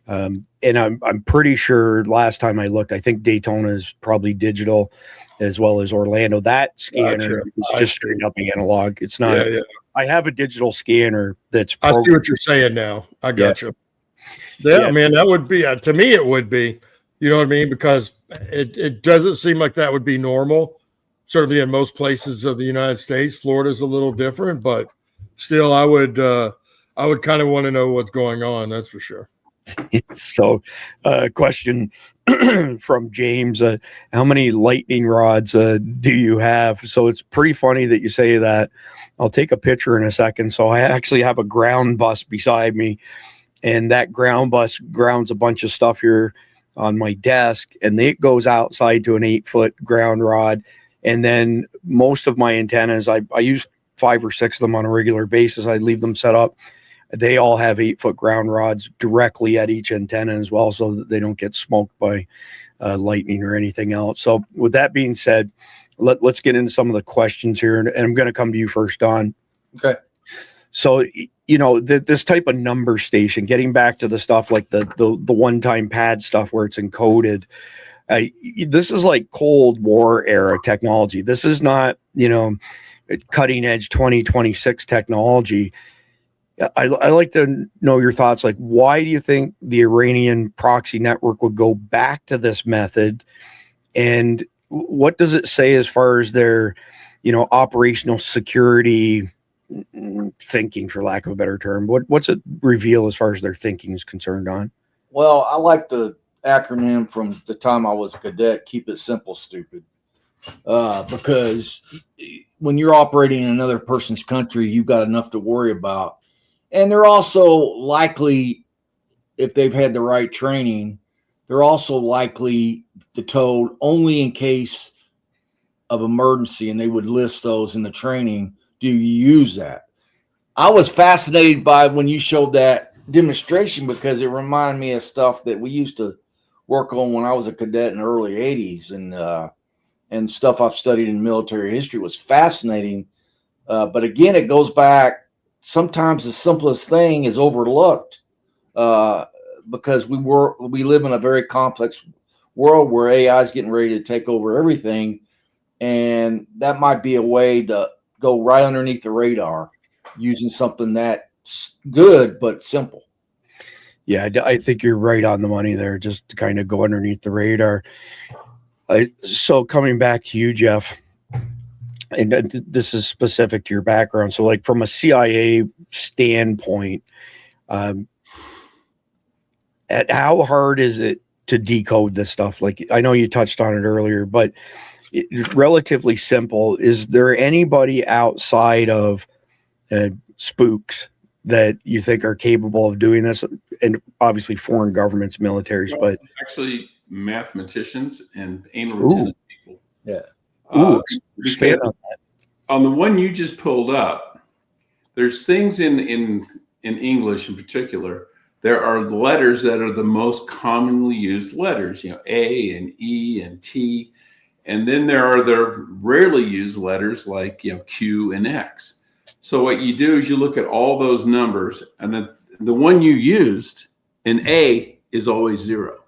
And I'm pretty sure last time I looked, I think Daytona is probably digital as well as Orlando. That scanner is just straight up analog. It's not. Yeah. I have a digital scanner that's. I see what you're saying now. I got you. Yeah, man, that would be to me. It would be. You know what I mean? Because it doesn't seem like that would be normal. Certainly in most places of the United States. Florida's a little different, but still, I would kind of want to know what's going on. That's for sure. So, question from James: how many lightning rods do you have? So it's pretty funny that you say that. I'll take a picture in a second. So I actually have a ground bus beside me, and that ground bus grounds a bunch of stuff here on my desk, and it goes outside to an 8-foot ground rod. And then most of my antennas, I use 5 or 6 of them on a regular basis. I leave them set up. They all have 8-foot ground rods directly at each antenna as well, so that they don't get smoked by lightning or anything else. So with that being said, let's get into some of the questions here. And I'm going to come to you first, Don. Okay. So, this type of number station, getting back to the stuff like the one-time pad stuff where it's encoded, this is like Cold War era technology. This is not, cutting edge 2026 technology. I like to know your thoughts. Like, why do you think the Iranian proxy network would go back to this method? And what does it say as far as their, operational security thinking, for lack of a better term? What's it reveal as far as their thinking is concerned on? Well, I like the acronym from the time I was a cadet, keep it simple, stupid. Because when you're operating in another person's country, you've got enough to worry about. And they're also likely, if they've had the right training, they're also likely to told only in case of emergency, and they would list those in the training. Do you use that? I was fascinated by when you showed that demonstration, because it reminded me of stuff that we used to work on when I was a cadet in the early 80s, and stuff I've studied in military history. Was fascinating. But again, it goes back. Sometimes the simplest thing is overlooked because we live in a very complex world where AI is getting ready to take over everything. And that might be a way to go right underneath the radar using something that's good but simple. Yeah, I think you're right on the money there, just to kind of go underneath the radar. So coming back to you, Jeff, and this is specific to your background. So like from a CIA standpoint, how hard is it to decode this stuff? Like, I know you touched on it earlier, but it's relatively simple. Is there anybody outside of spooks that you think are capable of doing this? And obviously foreign governments, militaries, but actually mathematicians and analytic people. Yeah. Expand on that. On the one you just pulled up, there's things in English in particular. There are letters that are the most commonly used letters, A and E and T. And then there are the rarely used letters like, Q and X. So what you do is you look at all those numbers, and then the one you used, an A, is always 0.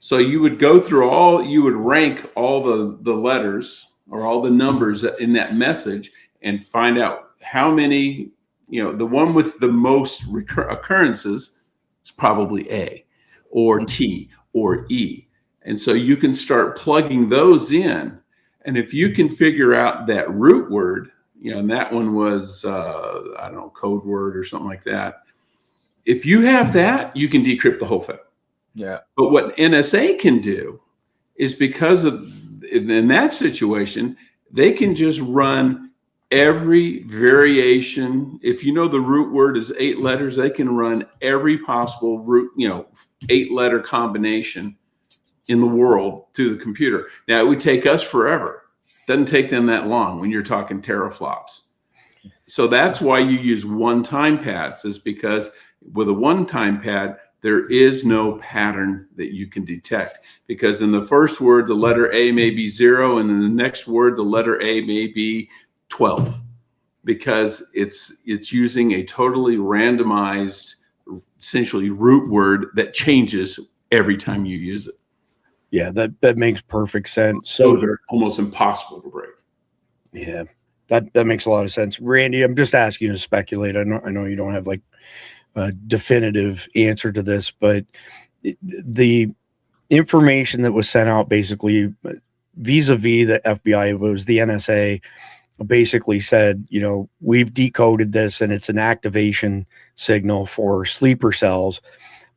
So you would go through you would rank all the letters or all the numbers in that message and find out how many, the one with the most occurrences It's probably A or T or E. And so you can start plugging those in. And if you can figure out that root word, and that one was, I don't know, code word or something like that. If you have that, you can decrypt the whole thing. Yeah. But what NSA can do is, because of, in that situation, they can just run every variation. If the root word is 8 letters, they can run every possible root, 8-letter combination in the world to the computer. Now, it would take us forever. It doesn't take them that long when you're talking teraflops. So that's why you use one-time pads, is because with a one-time pad, there is no pattern that you can detect, because in the first word, the letter A may be 0, and in the next word, the letter A may be 12, because it's using a totally randomized, essentially root word that changes every time you use it. Yeah, that makes perfect sense. So those are almost impossible to break. Yeah, that makes a lot of sense. Randy, I'm just asking you to speculate. I know you don't have like a definitive answer to this, but the information that was sent out basically vis-a-vis the FBI, it was the NSA, basically said, we've decoded this and it's an activation signal for sleeper cells.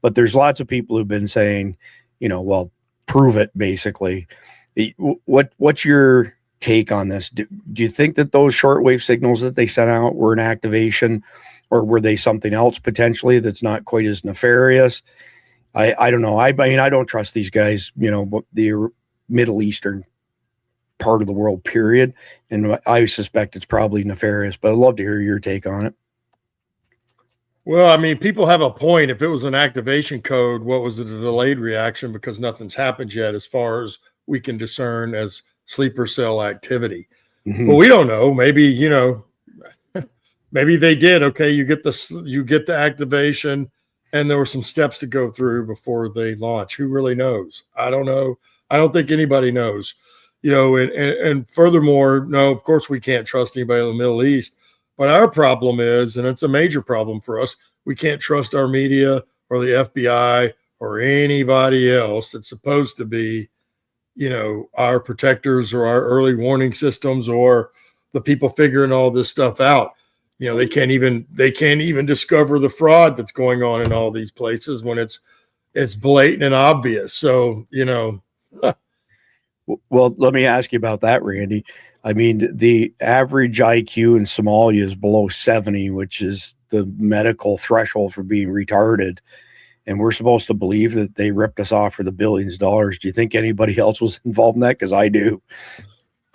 But there's lots of people who've been saying, well, prove it, basically. What's your take on this? Do you think that those shortwave signals that they sent out were an activation, or were they something else potentially that's not quite as nefarious? I don't know. I mean, I don't trust these guys, the Middle Eastern part of the world, period. And I suspect it's probably nefarious, but I'd love to hear your take on it. Well, I mean, people have a point. If it was an activation code, what was the delayed reaction? Because nothing's happened yet as far as we can discern as sleeper cell activity. Mm-hmm. But we don't know. Maybe, maybe they did. Okay, you get the activation, and there were some steps to go through before they launch. Who really knows? I don't know. I don't think anybody knows. And furthermore, no, of course we can't trust anybody in the Middle East. But our problem is, and it's a major problem for us, we can't trust our media or the FBI or anybody else that's supposed to be, our protectors or our early warning systems or the people figuring all this stuff out. They can't even discover the fraud that's going on in all these places when it's blatant and obvious. So, Well, let me ask you about that, Randy. I mean, the average IQ in Somalia is below 70, which is the medical threshold for being retarded. And we're supposed to believe that they ripped us off for the billions of dollars. Do you think anybody else was involved in that? Because I do.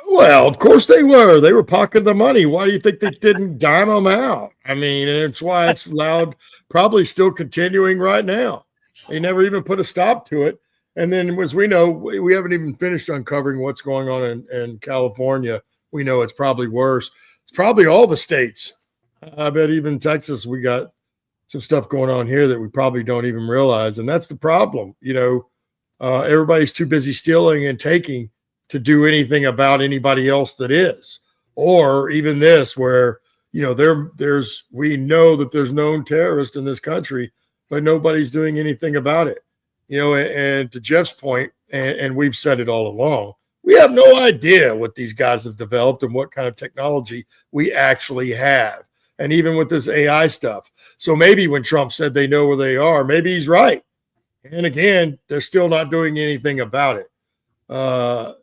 Well, of course they were. They were pocketing the money. Why do you think they didn't dime them out? I mean, and it's why it's loud, probably still continuing right now. They never even put a stop to it. And then, as we know, we haven't even finished uncovering what's going on in California. We know it's probably worse. It's probably all the states. I bet even Texas, we got some stuff going on here that we probably don't even realize. And that's the problem. Everybody's too busy stealing and taking to do anything about anybody else that is. Or even this, where, we know that there's known terrorists in this country, but nobody's doing anything about it. And to Jeff's point, and we've said it all along, we have no idea what these guys have developed and what kind of technology we actually have. And even with this AI stuff. So maybe when Trump said they know where they are, maybe he's right. And again, they're still not doing anything about it. But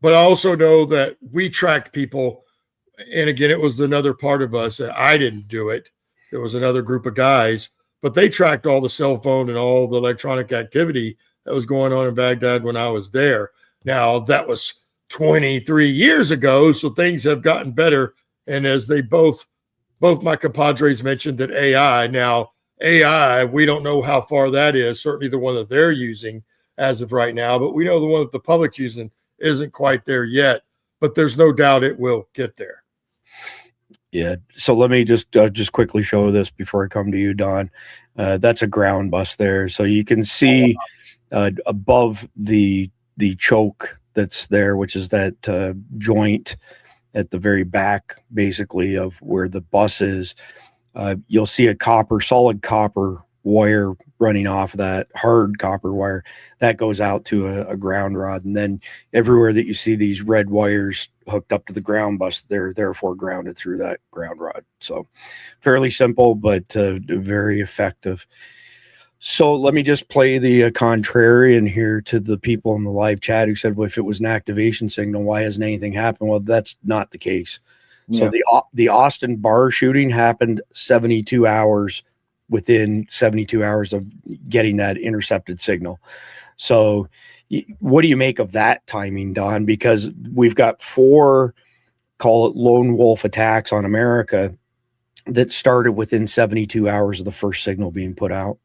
I also know that we tracked people. And again, it was another part of us. I didn't do it. There was another group of guys. But they tracked all the cell phone and all the electronic activity that was going on in Baghdad when I was there. Now, that was 23 years ago, so things have gotten better. And as they both my compadres mentioned that AI, we don't know how far that is, certainly the one that they're using as of right now, but we know the one that the public's using isn't quite there yet, but there's no doubt it will get there. Yeah. So let me just quickly show this before I come to you, Don. That's a ground bus there. So you can see above the choke that's there, which is that joint at the very back, basically, of where the bus is. You'll see a solid copper wire running off of that hard copper wire that goes out to a ground rod. And then everywhere that you see these red wires hooked up to the ground bus, they're therefore grounded through that ground rod. So fairly simple, but very effective. So let me just play the contrarian here to the people in the live chat who said, well, if it was an activation signal, why hasn't anything happened? Well, that's not the case. Yeah. So the Austin bar shooting happened 72 hours within 72 hours of getting that intercepted signal. So what do you make of that timing, Don? Because we've got 4, call it lone wolf attacks on America that started within 72 hours of the first signal being put out.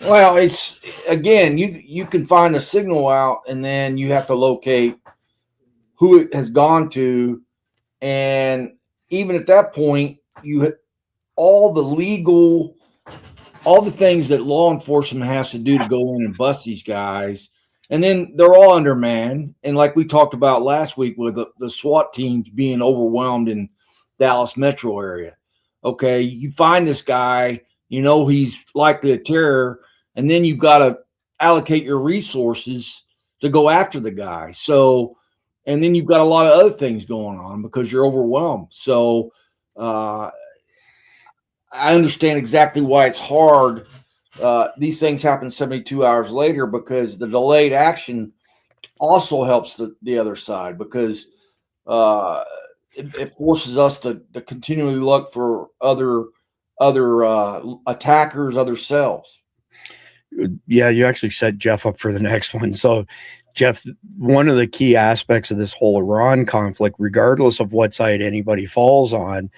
Well, it's, again, you can find the signal out, and then you have to locate who it has gone to. And even at that point, all the things that law enforcement has to do to go in and bust these guys. And then they're all undermanned. And like we talked about last week with the SWAT teams being overwhelmed in Dallas metro area. Okay, you find this guy, you know he's likely a terror, and then you've got to allocate your resources to go after the guy. So, and then you've got a lot of other things going on because you're overwhelmed. So I understand exactly why it's hard. These things happen 72 hours later because the delayed action also helps the other side, because it forces us to continually look for other attackers, other cells. Yeah, you actually set Jeff up for the next one. So, Jeff, one of the key aspects of this whole Iran conflict, regardless of what side anybody falls on,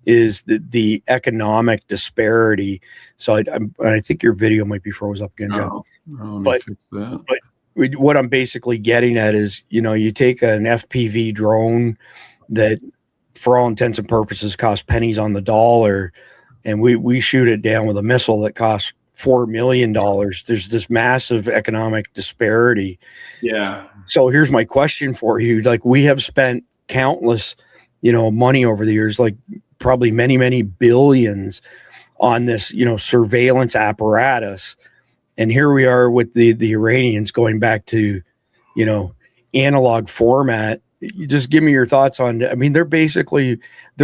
is the economic disparity. So I think your video might be froze up again, Jeff. But what I'm basically getting at is, you take an FPV drone that, for all intents and purposes, costs pennies on the dollar, and we shoot it down with a missile that costs $4 million. There's this massive economic disparity. Yeah. So here's my question for you. Like, we have spent countless, money over the years, like probably many, many billions on this, surveillance apparatus. And here we are with the Iranians going back to, analog format. You just give me your thoughts on, they're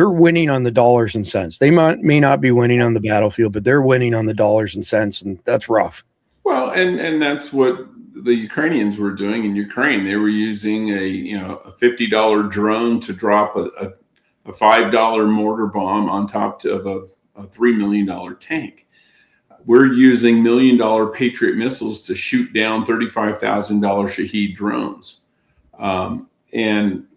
winning on the dollars and cents. They may not be winning on the battlefield, but they're winning on the dollars and cents, and that's rough. Well, and that's what the Ukrainians were doing in Ukraine. They were using a $50 drone to drop a $5 mortar bomb on top of a $3 million tank. We're using $1 million Patriot missiles to shoot down $35,000 Shahed drones. And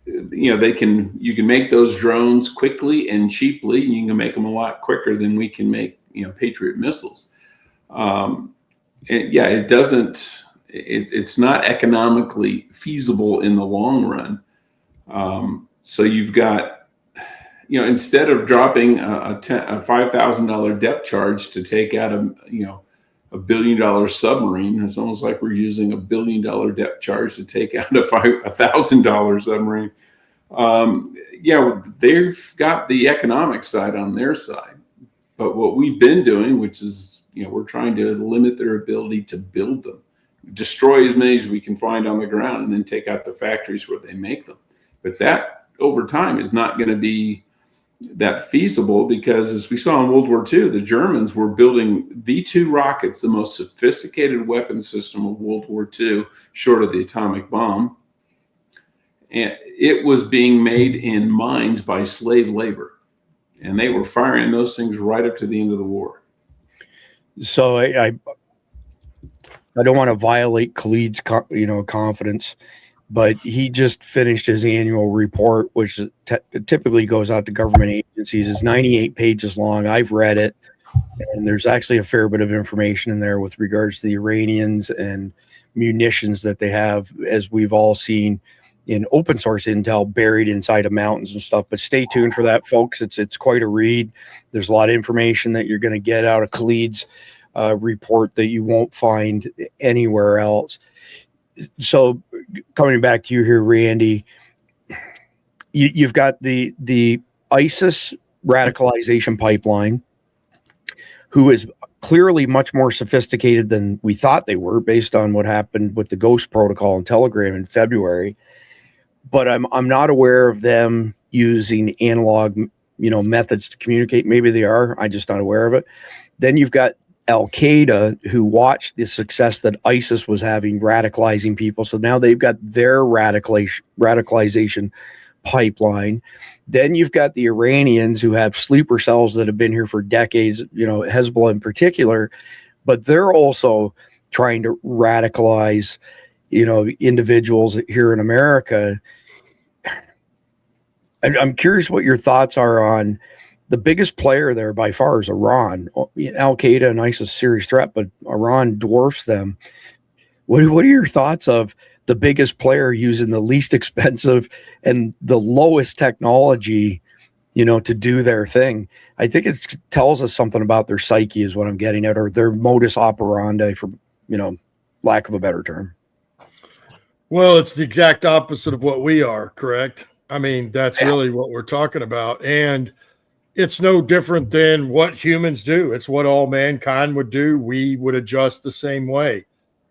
you can make those drones quickly and cheaply. You can make them a lot quicker than we can make Patriot missiles. And yeah, it's not economically feasible in the long run. So you've got, instead of dropping a $5,000 depth charge to take out a $1 billion submarine, it's almost like we're using a $1 billion depth charge to take out a $1,000 submarine. Yeah, they've got the economic side on their side, but what we've been doing, which is, we're trying to limit their ability to build them, destroy as many as we can find on the ground, and then take out the factories where they make them. But that over time is not going to be that feasible, because as we saw in World War II, the Germans were building V-2 rockets, the most sophisticated weapon system of World War II, short of the atomic bomb. And it was being made in mines by slave labor, and they were firing those things right up to the end of the war. So I don't want to violate Khalid's confidence, but he just finished his annual report, which typically goes out to government agencies. It's 98 pages long. I've read it, and there's actually a fair bit of information in there with regards to the Iranians and munitions that they have, as we've all seen in open source intel buried inside of mountains and stuff. But stay tuned for that, folks. It's quite a read. There's a lot of information that you're going to get out of Khalid's report that you won't find anywhere else. So coming back to you here, Randy, you've got the ISIS radicalization pipeline, who is clearly much more sophisticated than we thought they were based on what happened with the Ghost protocol and Telegram in February. But I'm not aware of them using analog, methods to communicate. Maybe they are. I'm just not aware of it. Then you've got Al-Qaeda, who watched the success that ISIS was having radicalizing people. So now they've got their radicalization pipeline. Then you've got the Iranians, who have sleeper cells that have been here for decades, Hezbollah in particular, but they're also trying to radicalize, individuals here in America. I'm curious what your thoughts are on the biggest player there by far is Iran. Al-Qaeda and ISIS serious threat, but Iran dwarfs them. What are your thoughts of the biggest player using the least expensive and the lowest technology, to do their thing? I think it tells us something about their psyche is what I'm getting at, or their modus operandi, for, lack of a better term. Well, it's the exact opposite of what we are, correct? I mean, that's really what we're talking about. And it's no different than what humans do. It's what all mankind would do. We would adjust the same way.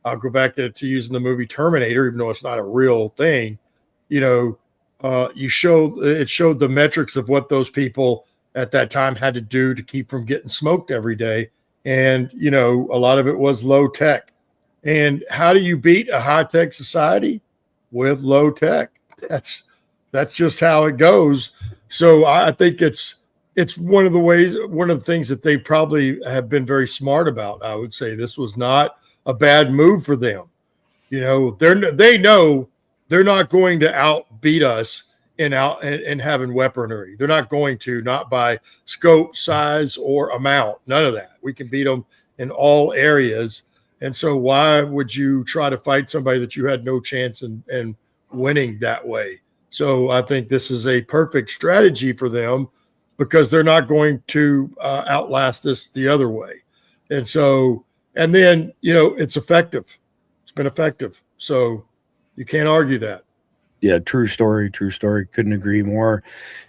I'll go back to using the movie Terminator, even though it's not a real thing. It showed the metrics of what those people at that time had to do to keep from getting smoked every day. And, a lot of it was low tech. And how do you beat a high tech society? With low tech. That's just how it goes. So I think it's one of the things that they probably have been very smart about. I would say this was not a bad move for them. They know they're not going to outbeat us in having weaponry. They're not going to, not by scope, size, or amount. None of that. We can beat them in all areas. And so why would you try to fight somebody that you had no chance in winning that way? So I think this is a perfect strategy for them, because they're not going to outlast us the other way. And then, it's effective. It's been effective. So you can't argue that. Yeah, true story. Couldn't agree more.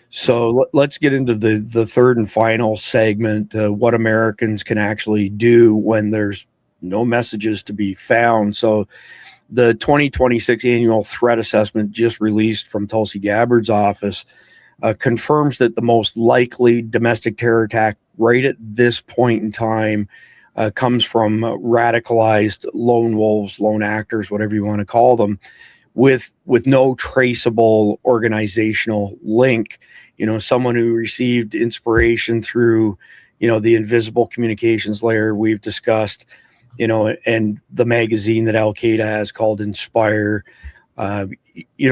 So let's get into the third and final segment, what Americans can actually do when there's no messages to be found. So the 2026 annual threat assessment, just released from Tulsi Gabbard's office, confirms that the most likely domestic terror attack right at this point in time comes from radicalized lone wolves, lone actors, whatever you want to call them, with no traceable organizational link. Someone who received inspiration through, the invisible communications layer we've discussed, and the magazine that Al-Qaeda has called Inspire.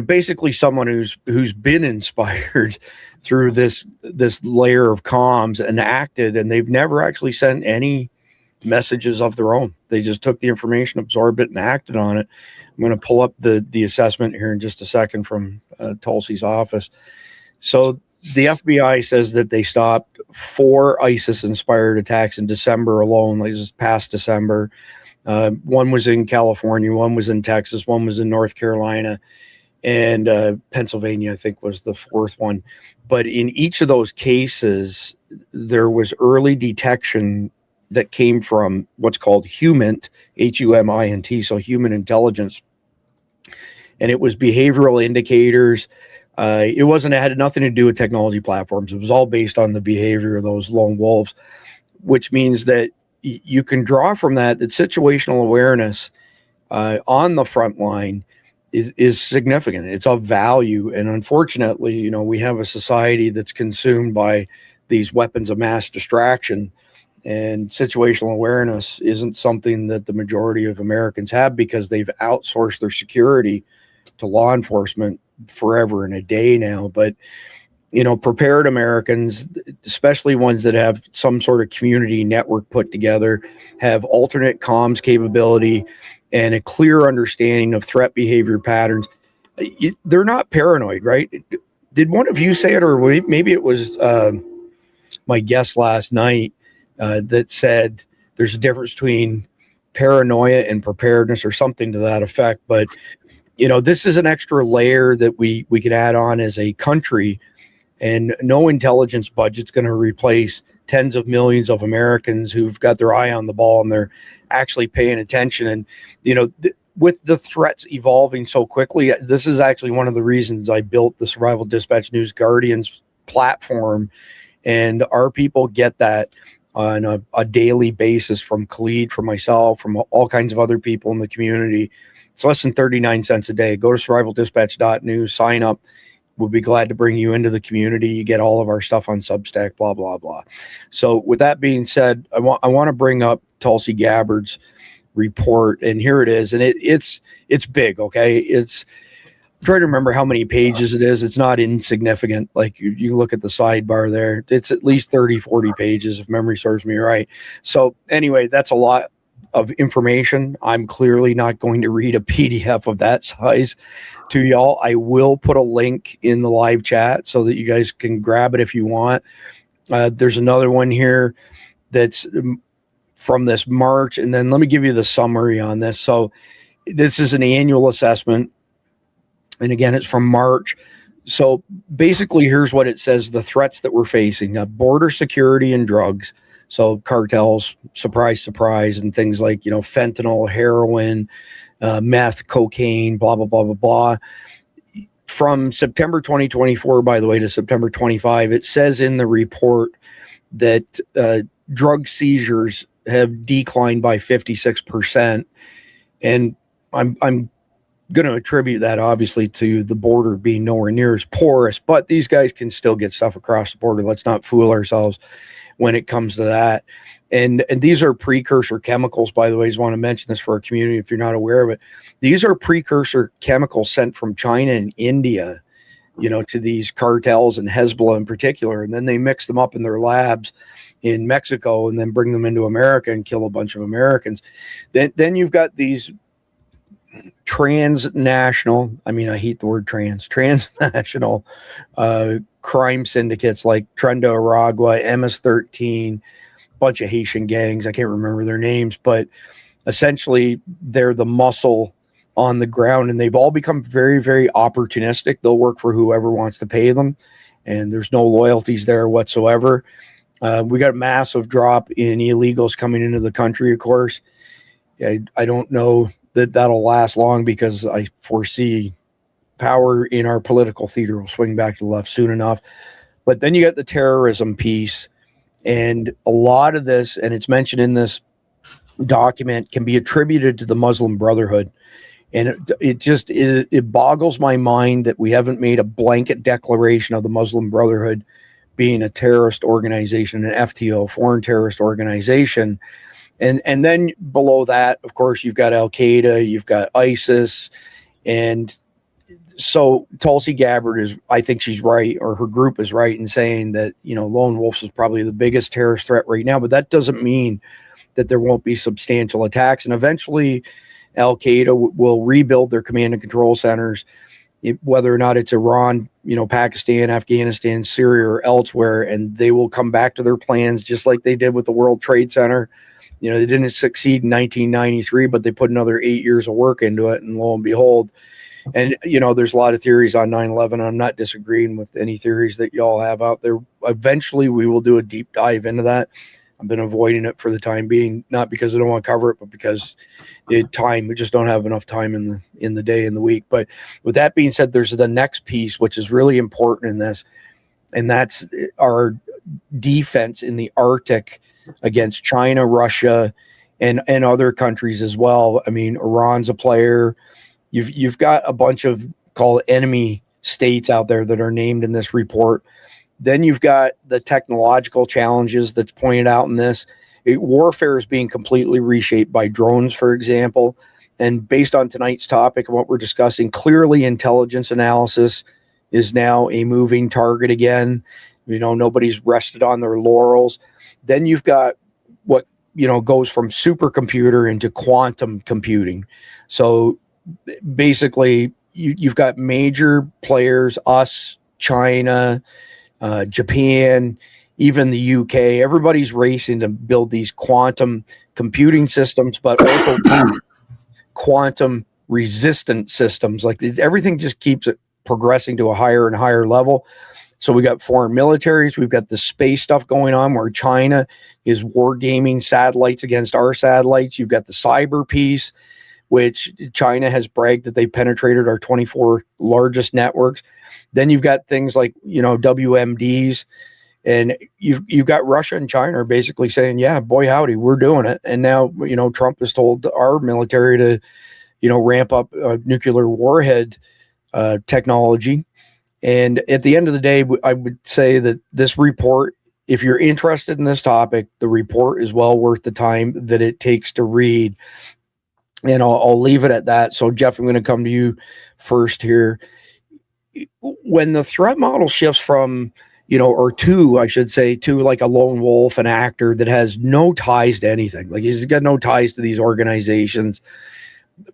Basically someone who's been inspired through this layer of comms and acted, and they've never actually sent any messages of their own. They just took the information, absorbed it, and acted on it. I'm going to pull up the assessment here in just a second from Tulsi's office. So the FBI says that they stopped 4 ISIS-inspired attacks in December alone, like this past December. One was in California, one was in Texas, one was in North Carolina, and Pennsylvania, I think, was the 4th one. But in each of those cases, there was early detection that came from what's called HUMINT, HUMINT, so human intelligence. And it was behavioral indicators. It had nothing to do with technology platforms. It was all based on the behavior of those lone wolves, which means that you can draw from that situational awareness on the front line is significant. It's of value. And unfortunately, we have a society that's consumed by these weapons of mass distraction, and situational awareness isn't something that the majority of Americans have, because they've outsourced their security to law enforcement forever and a day now. But prepared Americans, especially ones that have some sort of community network put together, have alternate comms capability and a clear understanding of threat behavior patterns. They're not paranoid, right? Did one of you say it, or maybe it was my guest last night that said there's a difference between paranoia and preparedness, or something to that effect? But this is an extra layer that we could add on as a country, and no intelligence budget's going to replace tens of millions of Americans who've got their eye on the ball and they're actually paying attention. And, with the threats evolving so quickly, this is actually one of the reasons I built the Survival Dispatch News Guardians platform. And our people get that on a daily basis from Khalid, from myself, from all kinds of other people in the community. It's less than 39 cents a day. Go to survivaldispatch.news, sign up. We'll be glad to bring you into the community. You get all of our stuff on Substack, blah, blah, blah. So with that being said, I want to bring up Tulsi Gabbard's report, and here it is. And it's big, okay? I'm trying to remember how many pages it is. It's not insignificant. Like you look at the sidebar there. It's at least 30, 40 pages if memory serves me right. So anyway, that's a lot of information. I'm clearly not going to read a PDF of that size to y'all. I will put a link in the live chat so that you guys can grab it if you want. There's another one here that's from this March. And then let me give you the summary on this. So this is an annual assessment. And again, it's from March. So basically, here's what it says: the threats that we're facing: border security and drugs. So cartels, surprise, surprise, and things like, fentanyl, heroin, meth, cocaine, blah, blah, blah, blah, blah. From September 2024, by the way, to September 25, it says in the report that drug seizures have declined by 56%. And I'm going to attribute that obviously to the border being nowhere near as porous, but these guys can still get stuff across the border. Let's not fool ourselves when it comes to that. And these are precursor chemicals, by the way. I just want to mention this for our community if you're not aware of it. These are precursor chemicals sent from China and India, to these cartels and Hezbollah in particular. And then they mix them up in their labs in Mexico and then bring them into America and kill a bunch of Americans. Then you've got these transnational, I hate the word transnational crime syndicates like Trenda Aragua, MS-13, bunch of Haitian gangs. I can't remember their names, but essentially they're the muscle on the ground, and they've all become very, very opportunistic. They'll work for whoever wants to pay them, and there's no loyalties there whatsoever. We got a massive drop in illegals coming into the country, of course. I don't know that'll last long because I foresee power in our political theater will swing back to the left soon enough. But then you got the terrorism piece, and a lot of this, and it's mentioned in this document, can be attributed to the Muslim Brotherhood. And it boggles my mind that we haven't made a blanket declaration of the Muslim Brotherhood being a terrorist organization, an FTO, foreign terrorist organization. And then below that, of course, you've got Al-Qaeda, you've got ISIS. And so Tulsi Gabbard I think she's right, or her group is right in saying that, Lone Wolves is probably the biggest terrorist threat right now, but that doesn't mean that there won't be substantial attacks. And eventually Al-Qaeda will rebuild their command and control centers, whether or not it's Iran, Pakistan, Afghanistan, Syria, or elsewhere, and they will come back to their plans just like they did with the World Trade Center. They didn't succeed in 1993, but they put another 8 years of work into it, and lo and behold. And, there's a lot of theories on 9/11. I'm not disagreeing with any theories that y'all have out there. Eventually, we will do a deep dive into that. I've been avoiding it for the time being, not because I don't want to cover it, but because we just don't have enough time in the day and the week. But with that being said, there's the next piece, which is really important in this, and that's our defense in the Arctic against China, Russia, and other countries as well. Iran's a player. You've got a bunch of called enemy states out there that are named in this report. Then you've got the technological challenges that's pointed out in this. Warfare is being completely reshaped by drones, for example. And based on tonight's topic and what we're discussing, clearly intelligence analysis is now a moving target again. Nobody's rested on their laurels. Then you've got what, goes from supercomputer into quantum computing. So basically, you've got major players, us, China, Japan, even the UK. Everybody's racing to build these quantum computing systems, but also quantum resistant systems. Like everything just keeps it progressing to a higher and higher level. So we got foreign militaries. We've got the space stuff going on where China is wargaming satellites against our satellites. You've got the cyber piece, which China has bragged that they penetrated our 24 largest networks. Then you've got things like, WMDs, and you've got Russia and China basically saying, yeah, boy, howdy, we're doing it. And now, Trump has told our military to, ramp up nuclear warhead technology. And at the end of the day, I would say that this report, if you're interested in this topic, the report is well worth the time that it takes to read. And I'll leave it at that. So, Jeff, I'm going to come to you first here. When the threat model shifts from, to like a lone wolf, an actor that has no ties to anything, like he's got no ties to these organizations.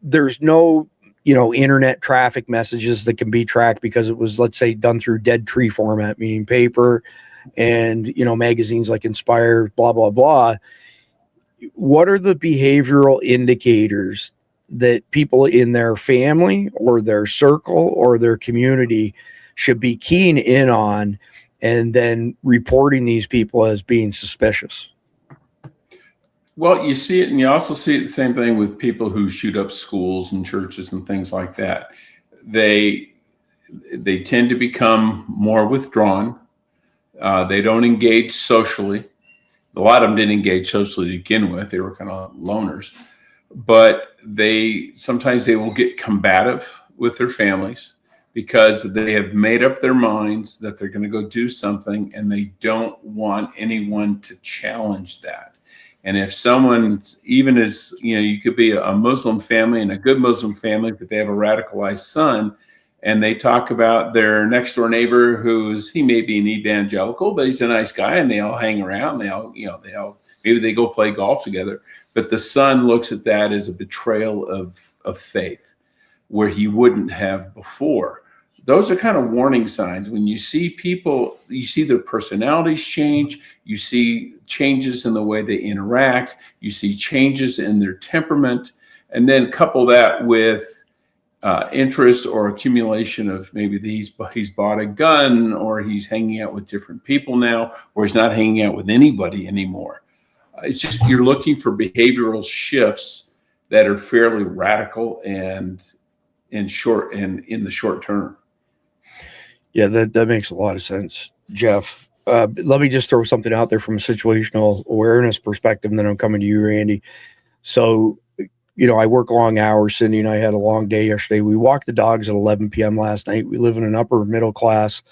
There's no, internet traffic messages that can be tracked because it was, let's say, done through dead tree format, meaning paper and, magazines like Inspire, blah, blah, blah. What are the behavioral indicators that people in their family or their circle or their community should be keying in on and then reporting these people as being suspicious? Well, you see it, and you also see it the same thing with people who shoot up schools and churches and things like that. They tend to become more withdrawn. They don't engage socially. A lot of them didn't engage socially to begin with. They were kind of loners. But sometimes they will get combative with their families because they have made up their minds that they're going to go do something, and they don't want anyone to challenge that. And if someone's, even as, you could be a Muslim family and a good Muslim family, but they have a radicalized son, and they talk about their next door neighbor he may be an evangelical, but he's a nice guy, and they all hang around. Maybe they go play golf together. But the son looks at that as a betrayal of faith, where he wouldn't have before. Those are kind of warning signs. When you see people, you see their personalities change, you see changes in the way they interact, you see changes in their temperament, and then couple that with interest or accumulation of maybe he's bought a gun, or he's hanging out with different people now, or he's not hanging out with anybody anymore. It's just, you're looking for behavioral shifts that are fairly radical and in the short term. Yeah, that makes a lot of sense, Jeff. Let me just throw something out there from a situational awareness perspective, and then I'm coming to you, Randy. So, I work long hours. Cindy and I had a long day yesterday. We walked the dogs at 11 p.m. last night. We live in an upper middle class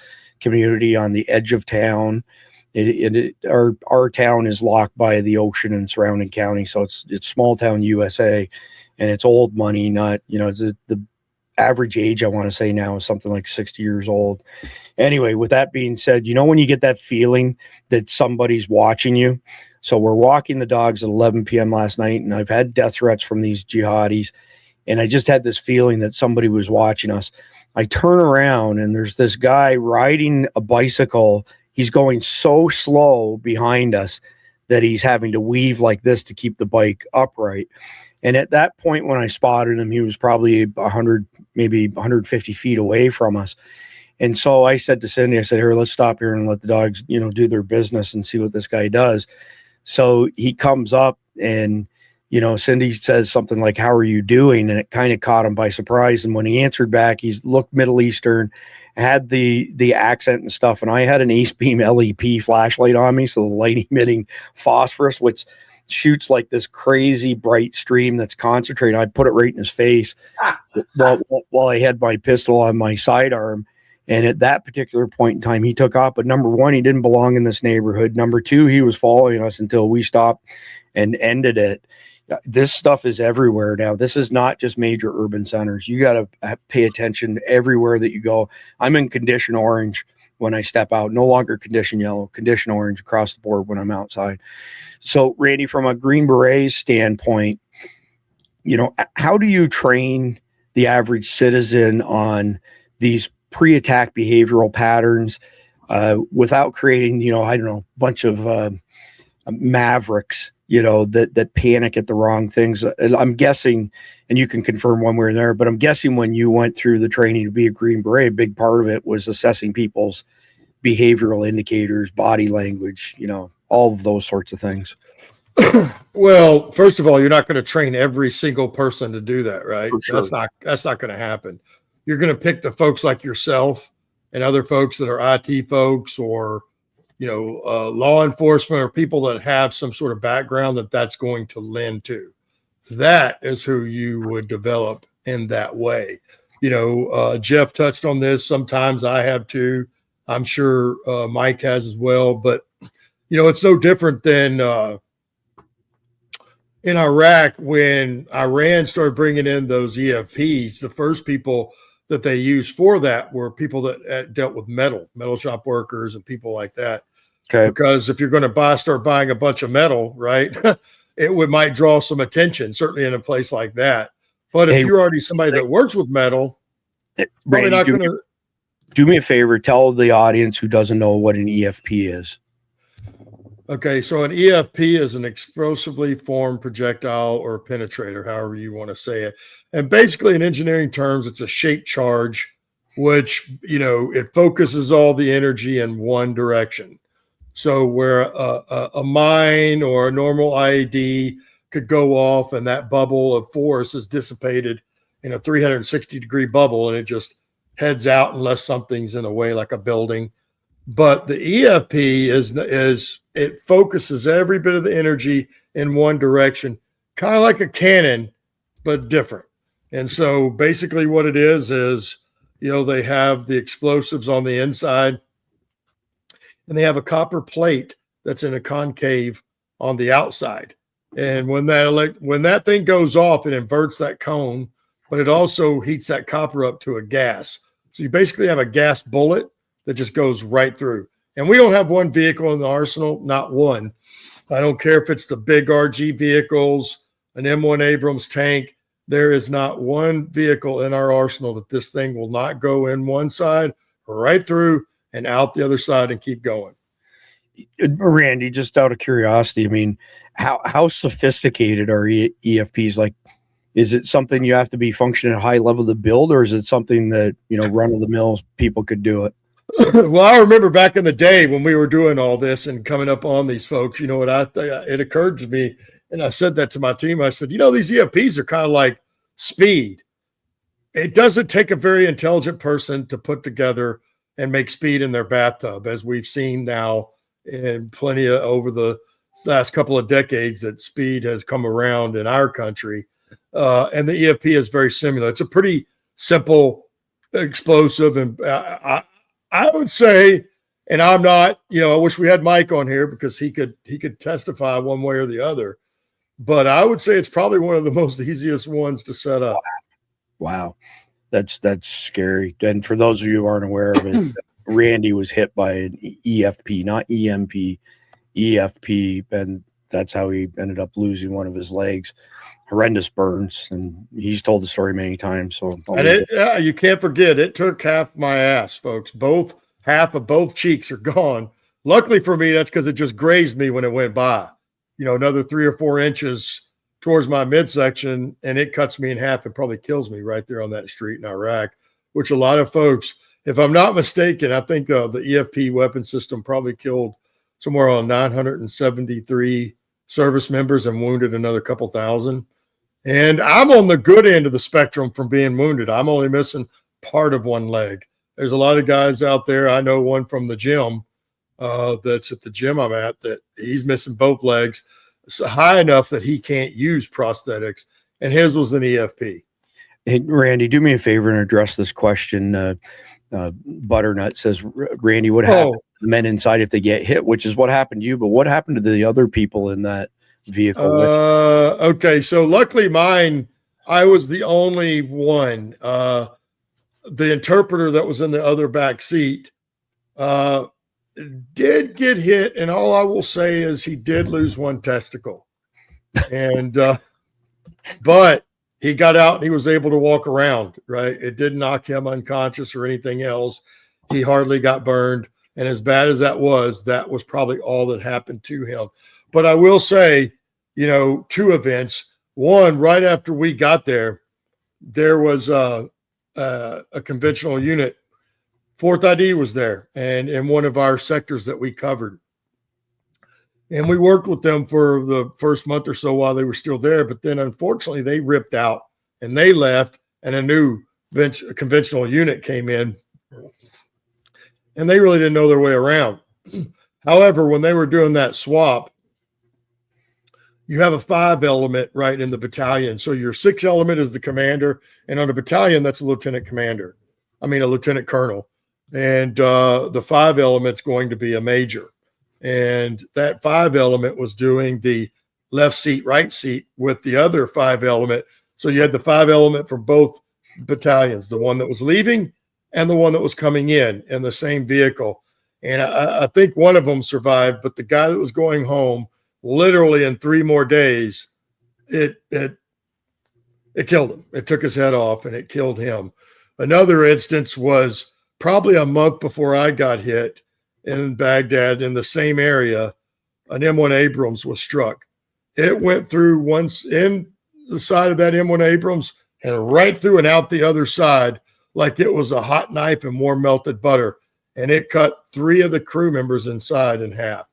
community on the edge of town. Our town is locked by the ocean and surrounding county, so it's small town USA, and it's old money. Not the average age, I want to say now, is something like 60 years old. Anyway, with that being said, when you get that feeling that somebody's watching you. So we're walking the dogs at 11 p.m. last night, and I've had death threats from these jihadis, and I just had this feeling that somebody was watching us. I turn around, and there's this guy riding a bicycle. He's going so slow behind us that he's having to weave like this to keep the bike upright. And at that point, when I spotted him, he was probably 100, maybe 150 feet away from us. And so I said to Cindy, I said, here, let's stop here and let the dogs, do their business and see what this guy does. So he comes up, and, Cindy says something like, how are you doing? And it kind of caught him by surprise. And when he answered back, he looked Middle Eastern, had the accent and stuff. And I had an Ace Beam LEP flashlight on me, so the light emitting phosphorus, which shoots like this crazy bright stream that's concentrated. I put it right in his face while I had my pistol on my sidearm. And at that particular point in time, he took off. But number one, he didn't belong in this neighborhood. Number two, he was following us until we stopped and ended it. This stuff is everywhere now. This is not just major urban centers. You got to pay attention everywhere that you go. I'm in condition orange when I step out, no longer condition yellow, condition orange across the board when I'm outside. So, Randy, from a Green Beret standpoint, how do you train the average citizen on these pre-attack behavioral patterns without creating, a bunch of mavericks, that panic at the wrong things? I'm guessing, and you can confirm one way or another, but I'm guessing when you went through the training to be a Green Beret, a big part of it was assessing people's behavioral indicators, body language, all of those sorts of things. Well, first of all, you're not going to train every single person to do that, right? For sure. That's not going to happen. You're going to pick the folks like yourself and other folks that are IT folks or, law enforcement or people that have some sort of background that's going to lend to. That is who you would develop in that way. Jeff touched on this. Sometimes I have too. I'm sure Mike has as well. But, it's no different than in Iraq when Iran started bringing in those EFPs. The first people that they used for that were people that dealt with metal shop workers and people like that. Okay. Because if you're going to start buying a bunch of metal, right, might draw some attention, certainly in a place like that. But if you're already somebody that works with metal, Randy, not going to do me a favor. Tell the audience who doesn't know what an EFP is. Okay, so an EFP is an explosively formed projectile or penetrator, however you want to say it. And basically, in engineering terms, it's a shaped charge, which, it focuses all the energy in one direction. So where a mine or a normal IED could go off and that bubble of force is dissipated in a 360-degree bubble, and it just heads out unless something's in the way, like a building. But the EFP is it focuses every bit of the energy in one direction, kind of like a cannon, but different. And so basically what it is, they have the explosives on the inside and they have a copper plate that's in a concave on the outside. And when that thing goes off, it inverts that cone, but it also heats that copper up to a gas. So you basically have a gas bullet that just goes right through. And we don't have one vehicle in the arsenal, not one. I don't care if it's the big RG vehicles, an M1 Abrams tank. There is not one vehicle in our arsenal that this thing will not go in one side, right through and out the other side and keep going. Randy, just out of curiosity, I mean, how sophisticated are EFPs? Like, is it something you have to be functioning at a high level to build, or is it something that, run of the mill people could do it? Well, I remember back in the day when we were doing all this and coming up on these folks, it occurred to me, and I said that to my team. I said, these EFPs are kind of like speed. It doesn't take a very intelligent person to put together and make speed in their bathtub, as we've seen now in plenty of over the last couple of decades that speed has come around in our country. And the EFP is very similar. It's a pretty simple explosive. And I would say, and I'm not, I wish we had Mike on here because he could testify one way or the other, but I would say it's probably one of the most easiest ones to set up. Wow. That's scary. And for those of you who aren't aware of it, Randy was hit by an EFP, not EMP, EFP. And that's how he ended up losing one of his legs. Horrendous burns. And he's told the story many times. So you can't forget, it took half my ass, folks. Half of both cheeks are gone. Luckily for me, that's because it just grazed me when it went by. Another 3 or 4 inches towards my midsection, and it cuts me in half and probably kills me right there on that street in Iraq, which a lot of folks, if I'm not mistaken, I think the EFP weapon system probably killed somewhere around 973 service members and wounded another couple thousand. And I'm on the good end of the spectrum from being wounded. I'm only missing part of one leg. There's a lot of guys out there. I know one from the gym that's at the gym I'm at that he's missing both legs. It's high enough that he can't use prosthetics, and his was an EFP. Hey, Randy, do me a favor and address this question. Butternut says, Randy, what happened to the men inside if they get hit, which is what happened to you, but what happened to the other people in that vehicle? Okay, so luckily mine, I was the only one. The interpreter that was in the other back seat did get hit, and all I will say is he did lose one testicle. And but he got out and he was able to walk around, right? It didn't knock him unconscious or anything else. He hardly got burned. And as bad as that was probably all that happened to him. But I will say, 2 events. One, right after we got there, there was a conventional unit Fourth ID was there, and in one of our sectors that we covered. And we worked with them for the first month or so while they were still there. But then, unfortunately, they ripped out and they left, and a new conventional unit came in, and they really didn't know their way around. However, when they were doing that swap, you have a 5 element right in the battalion. So your 6 element is the commander, and on the battalion, that's a lieutenant colonel. And the 5 element's going to be a major. And that 5 element was doing the left seat, right seat with the other 5 element. So you had the 5 element from both battalions, the one that was leaving and the one that was coming in the same vehicle. And I think one of them survived, but the guy that was going home, literally in 3 more days, it killed him. It took his head off and it killed him. Another instance was probably a month before I got hit in Baghdad, in the same area. An M1 Abrams was struck. It went through once in the side of that M1 Abrams and right through and out the other side like it was a hot knife and warm melted butter. And it cut 3 of the crew members inside in half.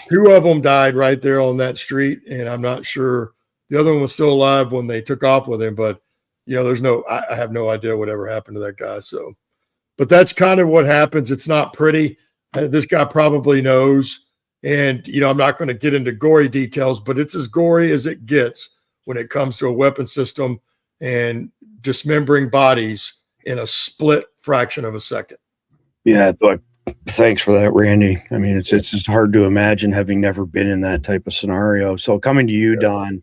2 of them died right there on that street, and I'm not sure the other one was still alive when they took off with him. But I have no idea whatever happened to that guy. So, but that's kind of what happens. It's not pretty. This guy probably knows, and I'm not going to get into gory details, but it's as gory as it gets when it comes to a weapon system and dismembering bodies in a split fraction of a second. Yeah, but thanks for that, Randy. I mean, it's just hard to imagine having never been in that type of scenario. So coming to you, Don,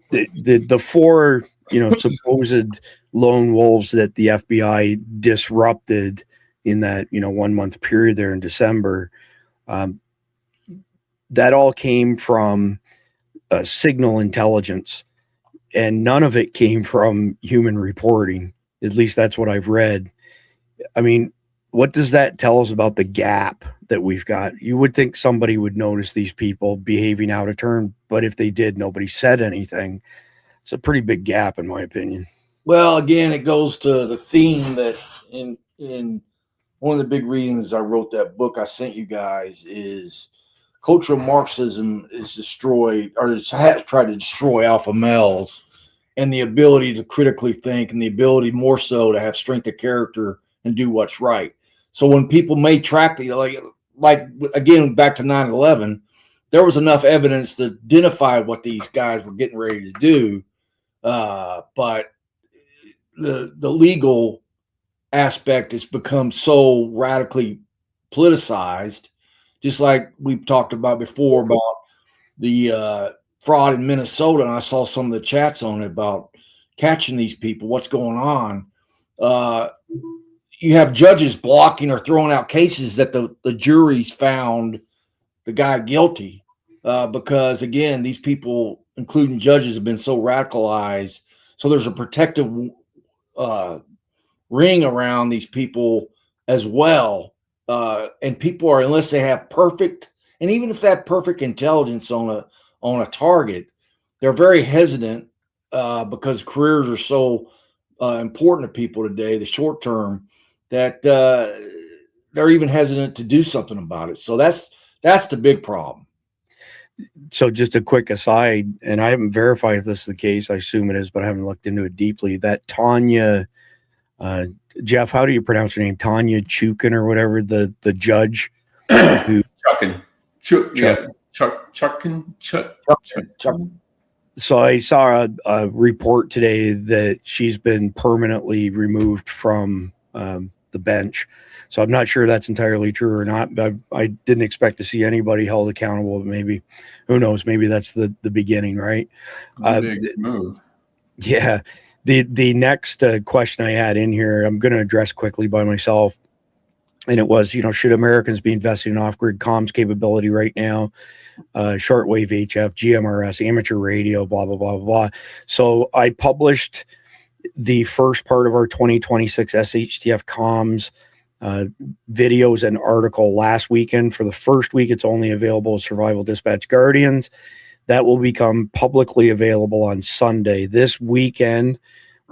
the 4 supposed lone wolves that the FBI disrupted in that 1 month period there in December, that all came from signal intelligence, and none of it came from human reporting. At least that's what I've read. I mean, what does that tell us about the gap that we've got? You would think somebody would notice these people behaving out of turn, but if they did, nobody said anything. It's a pretty big gap, in my opinion. Well, again, it goes to the theme that in one of the big readings I wrote that book I sent you guys is cultural Marxism is destroyed, or has tried to destroy alpha males and the ability to critically think and the ability more so to have strength of character and do what's right. So when people made track, like again, back to 9/11, there was enough evidence to identify what these guys were getting ready to do. But the legal aspect has become so radically politicized, just like we've talked about before about the fraud in Minnesota. And I saw some of the chats on it about catching these people, what's going on. You have judges blocking or throwing out cases that the juries found the guy guilty because, again, these people, including judges, have been so radicalized. So there's a protective ring around these people as well. And people are, unless they have perfect, and even if they have perfect intelligence on a target, they're very hesitant because careers are so important to people today, the short term, that they're even hesitant to do something about it. So that's the big problem. So just a quick aside, and I haven't verified if this is the case. I assume it is, but I haven't looked into it deeply. That Tanya, Jeff, how do you pronounce her name? Tanya Chukin or whatever, the judge who Chukin. So I saw a report today that she's been permanently removed from the bench. So I'm not sure that's entirely true or not, but I didn't expect to see anybody held accountable. But maybe, who knows, maybe that's the beginning, right? Big move. Yeah. The next question I had in here, I'm going to address quickly by myself. And it was, should Americans be investing in off-grid comms capability right now? Shortwave HF, GMRS, amateur radio, blah, blah, blah, blah. So I published the first part of our 2026 SHTF comms videos and article last weekend. For the first week, it's only available as Survival Dispatch Guardians. That will become publicly available on Sunday. This weekend,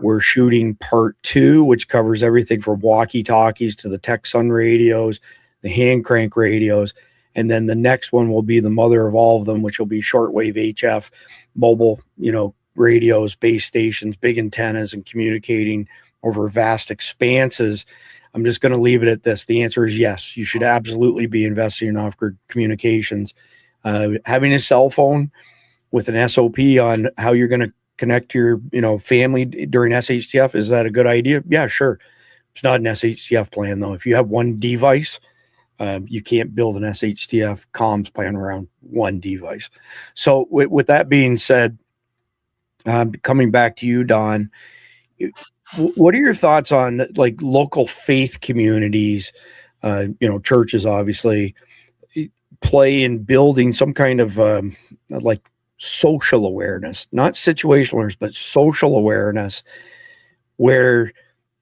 We're shooting part 2, which covers everything from walkie-talkies to the Texan radios, the hand crank radios. And then the next one will be the mother of all of them, which will be shortwave HF, mobile, radios, base stations, big antennas, and communicating over vast expanses. I'm just going to leave it at this. The answer is yes. You should absolutely be investing in off-grid communications. Having a cell phone with an SOP on how you're going to connect to your, family during SHTF, is that a good idea? Yeah, sure. It's not an SHTF plan, though. If you have one device, you can't build an SHTF comms plan around one device. So with that being said, coming back to you, Don, what are your thoughts on like local faith communities, churches obviously play in building some kind of like social awareness, not situational awareness, but social awareness, where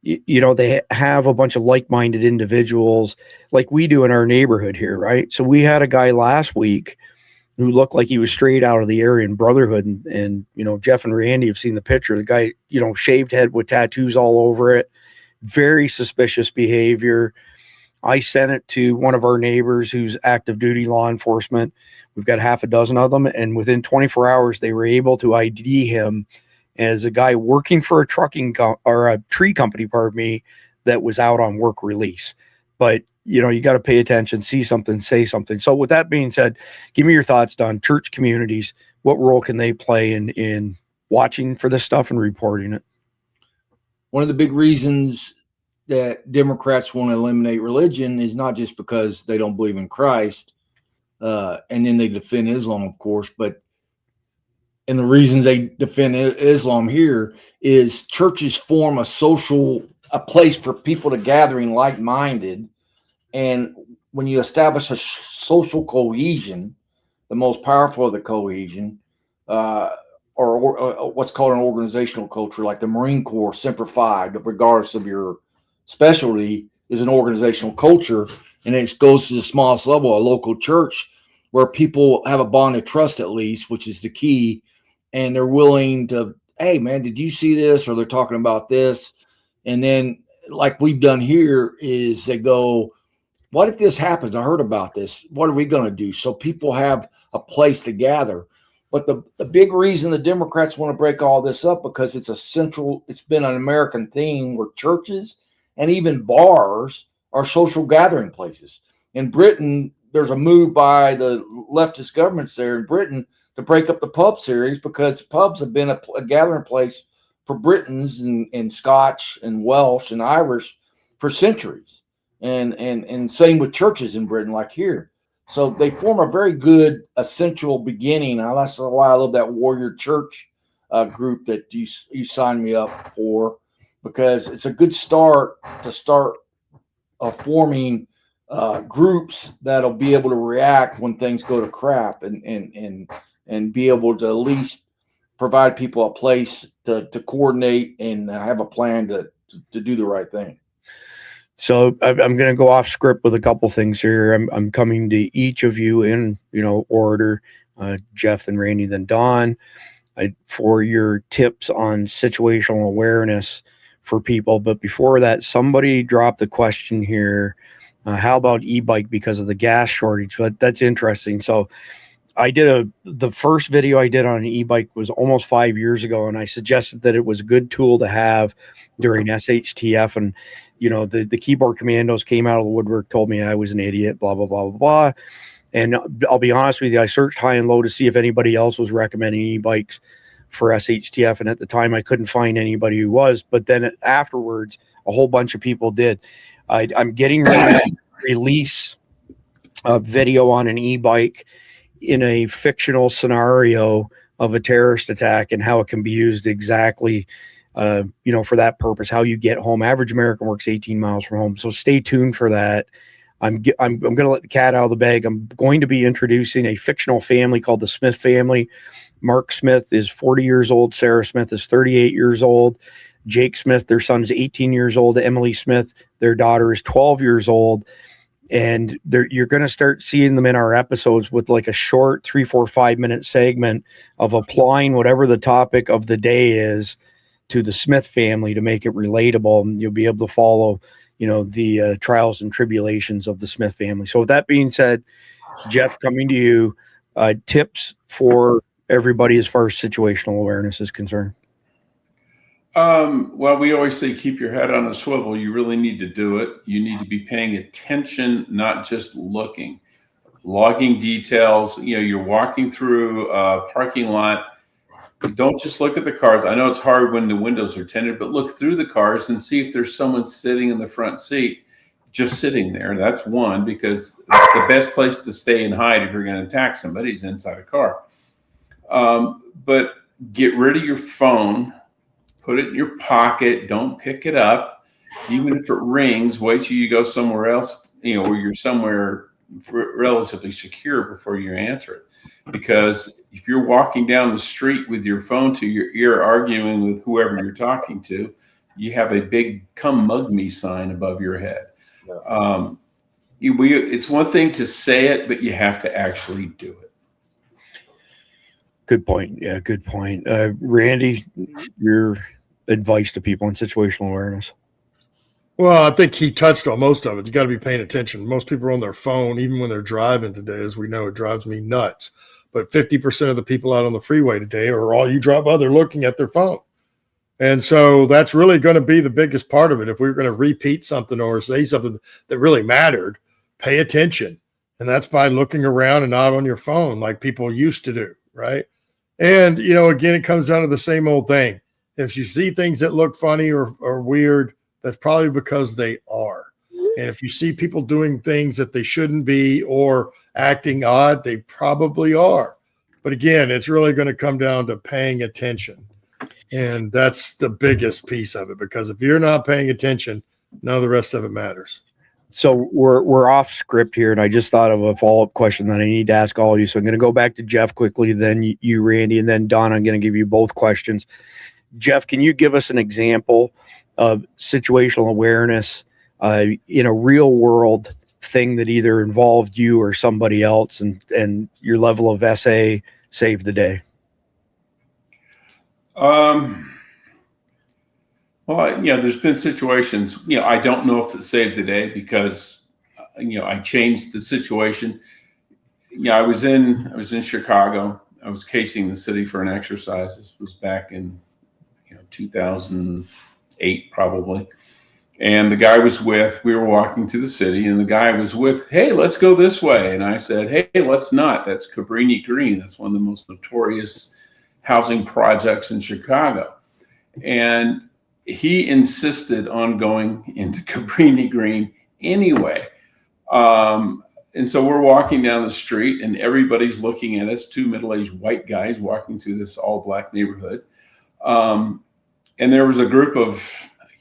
they have a bunch of like-minded individuals like we do in our neighborhood here, right? So we had a guy last week who looked like he was straight out of the Aryan Brotherhood, and Jeff and Randy have seen the picture. The guy, shaved head with tattoos all over it, very suspicious behavior. I sent it to one of our neighbors who's active duty law enforcement. We've got half a dozen of them, and within 24 hours, they were able to ID him as a guy working for a tree company, that was out on work release. But you got to pay attention, see something, say something. So with that being said, give me your thoughts, Don. Church communities, what role can they play in watching for this stuff and reporting it? One of the big reasons that Democrats want to eliminate religion is not just because they don't believe in Christ, and then they defend Islam, of course, and the reason they defend Islam here is churches form a place for people to gathering like-minded. And when you establish a social cohesion, the most powerful of the cohesion, or what's called an organizational culture, like the Marine Corps simplified, regardless of your specialty, is an organizational culture. And it goes to the smallest level, a local church, where people have a bond of trust, at least, which is the key. And they're willing to, hey, man, did you see this? Or they're talking about this. And then, like we've done here, is they go, what if this happens? I heard about this. What are we going to do? So people have a place to gather. But the big reason the Democrats want to break all this up, because it's been an American theme where churches and even bars are social gathering places. In Britain, there's a move by the leftist governments there in Britain to break up the pub series, because pubs have been a gathering place for Britons and Scotch and Welsh and Irish for centuries. And same with churches in Britain, like here. So they form a very good essential beginning. That's why I love that Warrior Church group that you signed me up for, because it's a good start to start forming groups that'll be able to react when things go to crap, and be able to at least provide people a place to coordinate and have a plan to do the right thing. So I'm going to go off script with a couple things here. I'm coming to each of you in order, Jeff and Randy, then Don, for your tips on situational awareness for people. But before that, somebody dropped a question here. How about e-bike because of the gas shortage? But that's interesting. So I did the first video I did on an e-bike was almost 5 years ago, and I suggested that it was a good tool to have during SHTF. And the keyboard commandos came out of the woodwork, told me I was an idiot, blah, blah, blah, blah, blah. And I'll be honest with you, I searched high and low to see if anybody else was recommending e-bikes for SHTF. And at the time, I couldn't find anybody who was. But then afterwards, a whole bunch of people did. I'm getting ready to release a video on an e-bike in a fictional scenario of a terrorist attack and how it can be used exactly for that purpose, how you get home. Average American works 18 miles from home. So stay tuned for that. I'm going to let the cat out of the bag. I'm going to be introducing a fictional family called the Smith family. Mark Smith is 40 years old. Sarah Smith is 38 years old. Jake Smith, their son, is 18 years old. Emily Smith, their daughter, is 12 years old. And you're going to start seeing them in our episodes with like a short 3, 4, 5 minute segment of applying whatever the topic of the day is to the Smith family to make it relatable, and you'll be able to follow, the trials and tribulations of the Smith family. So with that being said, Jeff, coming to you, tips for everybody as far as situational awareness is concerned. Well, we always say keep your head on a swivel. You really need to do it. You need to be paying attention, not just looking. Logging details. You're walking through a parking lot. Don't just look at the cars. I know it's hard when the windows are tinted, but look through the cars and see if there's someone sitting in the front seat, just sitting there. That's one, because it's the best place to stay and hide if you're going to attack somebody is inside a car. But get rid of your phone. Put it in your pocket. Don't pick it up. Even if it rings, wait till you go somewhere else, where you're somewhere relatively secure before you answer it. Because if you're walking down the street with your phone to your ear, arguing with whoever you're talking to, you have a big "come mug me" sign above your head. It's one thing to say it, but you have to actually do it. Good point. Yeah, good point. Randy, your advice to people on situational awareness? Well, I think he touched on most of it. You got to be paying attention. Most people are on their phone, even when they're driving today. As we know, it drives me nuts. But 50% of the people out on the freeway today are all you drive by, they're looking at their phone. And so that's really going to be the biggest part of it. If we're going to repeat something or say something that really mattered, pay attention. And that's by looking around and not on your phone like people used to do, right? And, again, it comes down to the same old thing. If you see things that look funny or weird, that's probably because they are. And if you see people doing things that they shouldn't be or acting odd, they probably are. But again, it's really going to come down to paying attention. And that's the biggest piece of it, because if you're not paying attention, none of the rest of it matters. So we're off script here, and I just thought of a follow-up question that I need to ask all of you. So I'm going to go back to Jeff quickly, then you, Randy, and then Don, I'm going to give you both questions. Jeff, can you give us an example of situational awareness in a real world thing that either involved you or somebody else, and your level of SA saved the day? Well, there's been situations, I don't know if it saved the day because, I changed the situation. I was in Chicago. I was casing the city for an exercise. This was back in, 2008 probably. And the guy we were walking to the city, and the guy was with, "Hey, let's go this way." And I said, "Hey, let's not. That's Cabrini Green. That's one of the most notorious housing projects in Chicago." And he insisted on going into Cabrini Green anyway. And so we're walking down the street, and everybody's looking at us, two middle-aged white guys walking through this all-black neighborhood. And there was a group of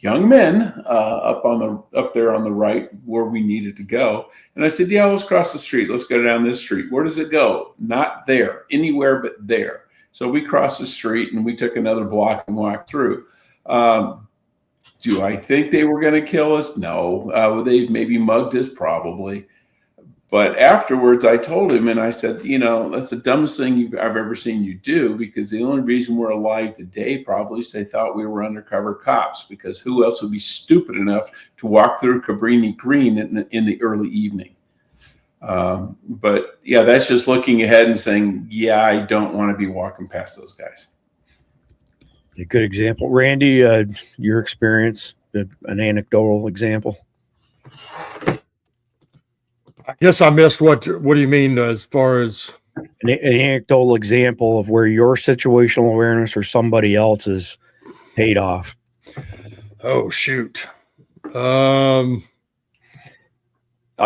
young men up there on the right where we needed to go. And I said, "Yeah, let's cross the street. Let's go down this street." "Where does it go?" "Not there, anywhere but there." So we crossed the street, and we took another block and walked through. Do I think they were going to kill us? No. They maybe mugged us, probably. But afterwards, I told him, and I said, "That's the dumbest thing I've ever seen you do, because the only reason we're alive today probably is they thought we were undercover cops, because who else would be stupid enough to walk through Cabrini Green in the early evening?" But yeah, that's just looking ahead and saying, yeah, I don't want to be walking past those guys. A good example. Randy, your experience, an anecdotal example. I guess I missed what do you mean as far as an anecdotal example of where your situational awareness or somebody else's paid off? Oh, shoot. I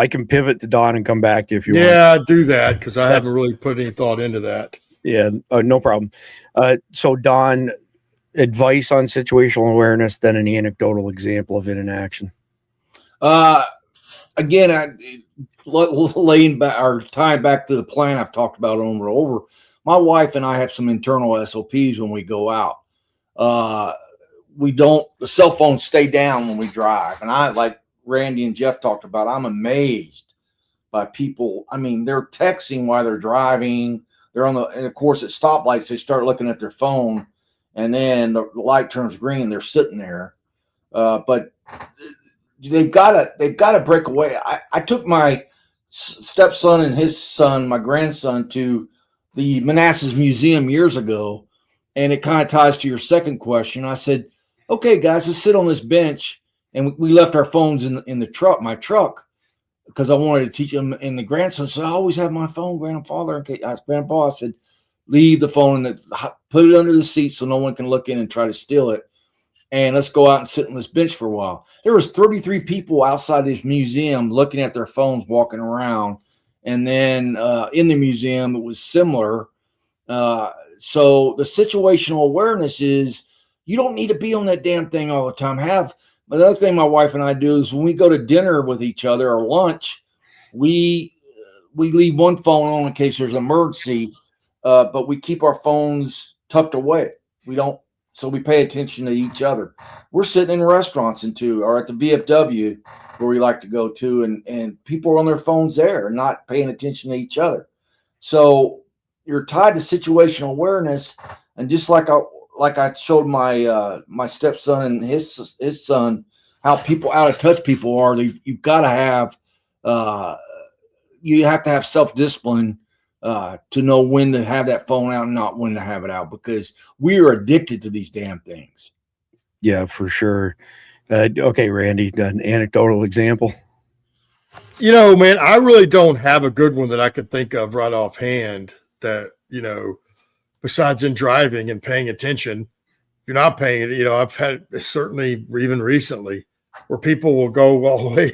can pivot to Don and come back to you if you want. Yeah, do that, because I haven't really put any thought into that. Yeah, no problem. So Don, advice on situational awareness, then an anecdotal example of it in action. Again, laying back or tying back to the plan I've talked about over and over. My wife and I have some internal SOPs when we go out. The cell phones stay down when we drive. And I, like Randy and Jeff talked about, I'm amazed by people. I mean, they're texting while they're driving. They're and of course at stoplights, they start looking at their phone. and then the light turns green. They're sitting there, but they've got to break away. I took my stepson and his son, my grandson, to the Manassas Museum years ago, and it kind of ties to your second question. I said, "Okay, guys, let's sit on this bench," and we left our phones in the truck, my truck, because I wanted to teach him. And the grandson said, "I always have my phone, grandfather." Okay, Grandpa, I said, "Leave the phone and put it under the seat so no one can look in and try to steal it. And let's go out and sit on this bench for a while." There was 33 people outside this museum looking at their phones, walking around. And then in the museum, it was similar. So the situational awareness is you don't need to be on that damn thing all the time. Another thing my wife and I do is when we go to dinner with each other or lunch, we leave one phone on in case there's an emergency, but we keep our phones tucked away. So we pay attention to each other. We're sitting in restaurants or at the VFW where we like to go to, and people are on their phones there and not paying attention to each other. So you're tied to situational awareness, and just like I showed my stepson and his son how people out of touch people are. You've got to have self-discipline to know when to have that phone out and not when to have it out, because we are addicted to these damn things. Yeah, for sure. Okay, Randy, an anecdotal example. Man, I really don't have a good one that I could think of right offhand that, besides in driving and paying attention. If you're not paying it, I've had certainly even recently where people will go all the way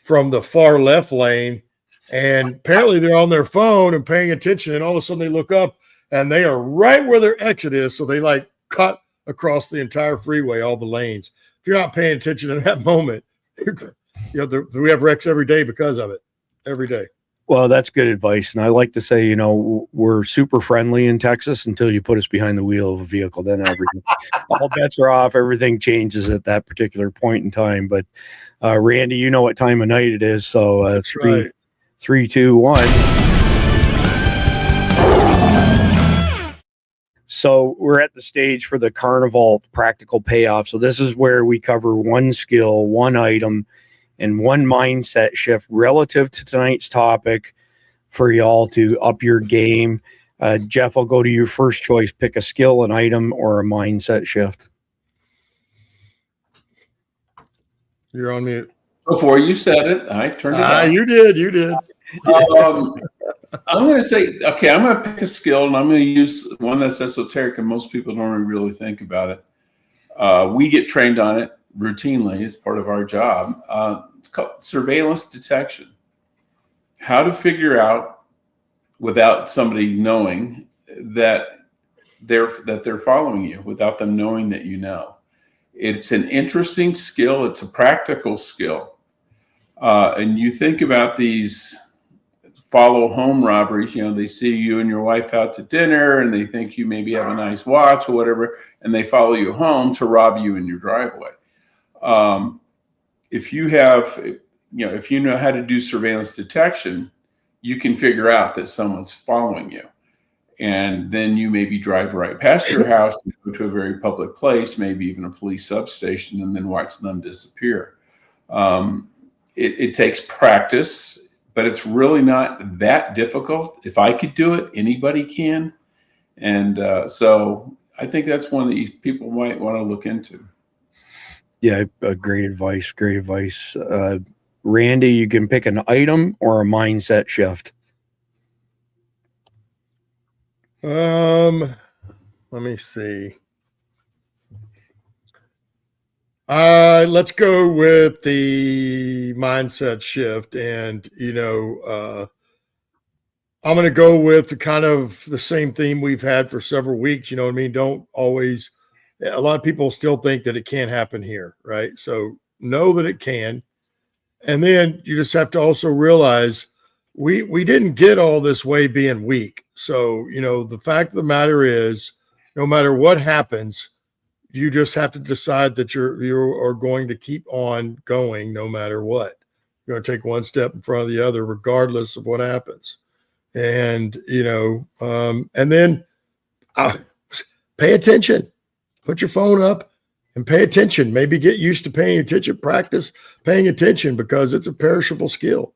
from the far left lane, and apparently they're on their phone and paying attention, and all of a sudden they look up and they are right where their exit is. So they like cut across the entire freeway, all the lanes. If you're not paying attention in that moment, we have wrecks every day because of it, every day. Well, that's good advice. And I like to say, we're super friendly in Texas until you put us behind the wheel of a vehicle. Then all bets are off. Everything changes at that particular point in time. But Randy, you know what time of night it is. So that's right. 3, 2, 1. So we're at the stage for the Carnival practical payoff. So this is where we cover one skill, one item, and one mindset shift relative to tonight's topic for y'all to up your game. Jeff, I'll go to you first choice. Pick a skill, an item, or a mindset shift. You're on mute. Before you said it, I turned it on. You did. I'm going to say, okay, I'm going to pick a skill, and I'm going to use one that's esoteric and most people don't really think about it. We get trained on it routinely as part of our job. It's called surveillance detection. How to figure out, without somebody knowing, that they're following you, without them knowing that you know. It's an interesting skill. It's a practical skill. And you think about these follow home robberies. They see you and your wife out to dinner and they think you maybe have a nice watch or whatever, and they follow you home to rob you in your driveway. If you know how to do surveillance detection, you can figure out that someone's following you. And then you maybe drive right past your house and go to a very public place, maybe even a police substation, and then watch them disappear. It takes practice, but it's really not that difficult. If I could do it, anybody can. And so I think that's one that people might want to look into. Yeah, great advice. Great advice. Randy, you can pick an item or a mindset shift. Let me see. Let's go with the mindset shift, and I'm going to go with the same theme we've had for several weeks. You know what I mean? Don't always. A lot of people still think that it can't happen here, right? So know that it can, and then you just have to also realize we didn't get all this way being weak. So the fact of the matter is, no matter what happens, you just have to decide that you are going to keep on going no matter what. You're going to take one step in front of the other, regardless of what happens. And, and then pay attention. put your phone up and pay attention. Maybe get used to paying attention, practice paying attention, because it's a perishable skill.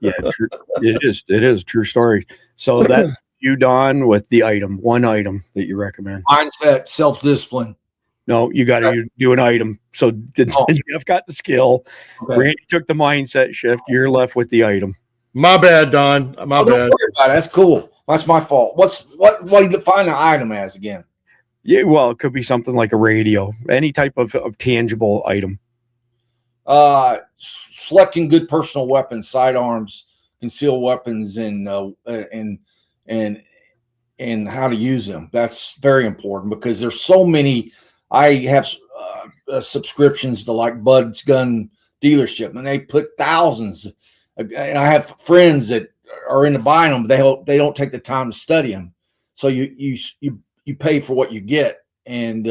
Yeah, true. It is true story. So that you Don with the one item that you recommend. Mindset, self-discipline. No, you got to do an item. So Jeff got the skill. Okay. Randy took the mindset shift. You're left with the item. My bad, Don. My Don't bad. worry about it. That's cool. That's my fault. What do you define an item as again? Yeah, well, it could be something like a radio, any type of tangible item. Selecting good personal weapons, sidearms, concealed weapons, and how to use them. That's very important because there's so many. I have subscriptions to like Bud's Gun Dealership, and they put thousands. And I have friends that are into buying them. They don't take the time to study them. So you pay for what you get, and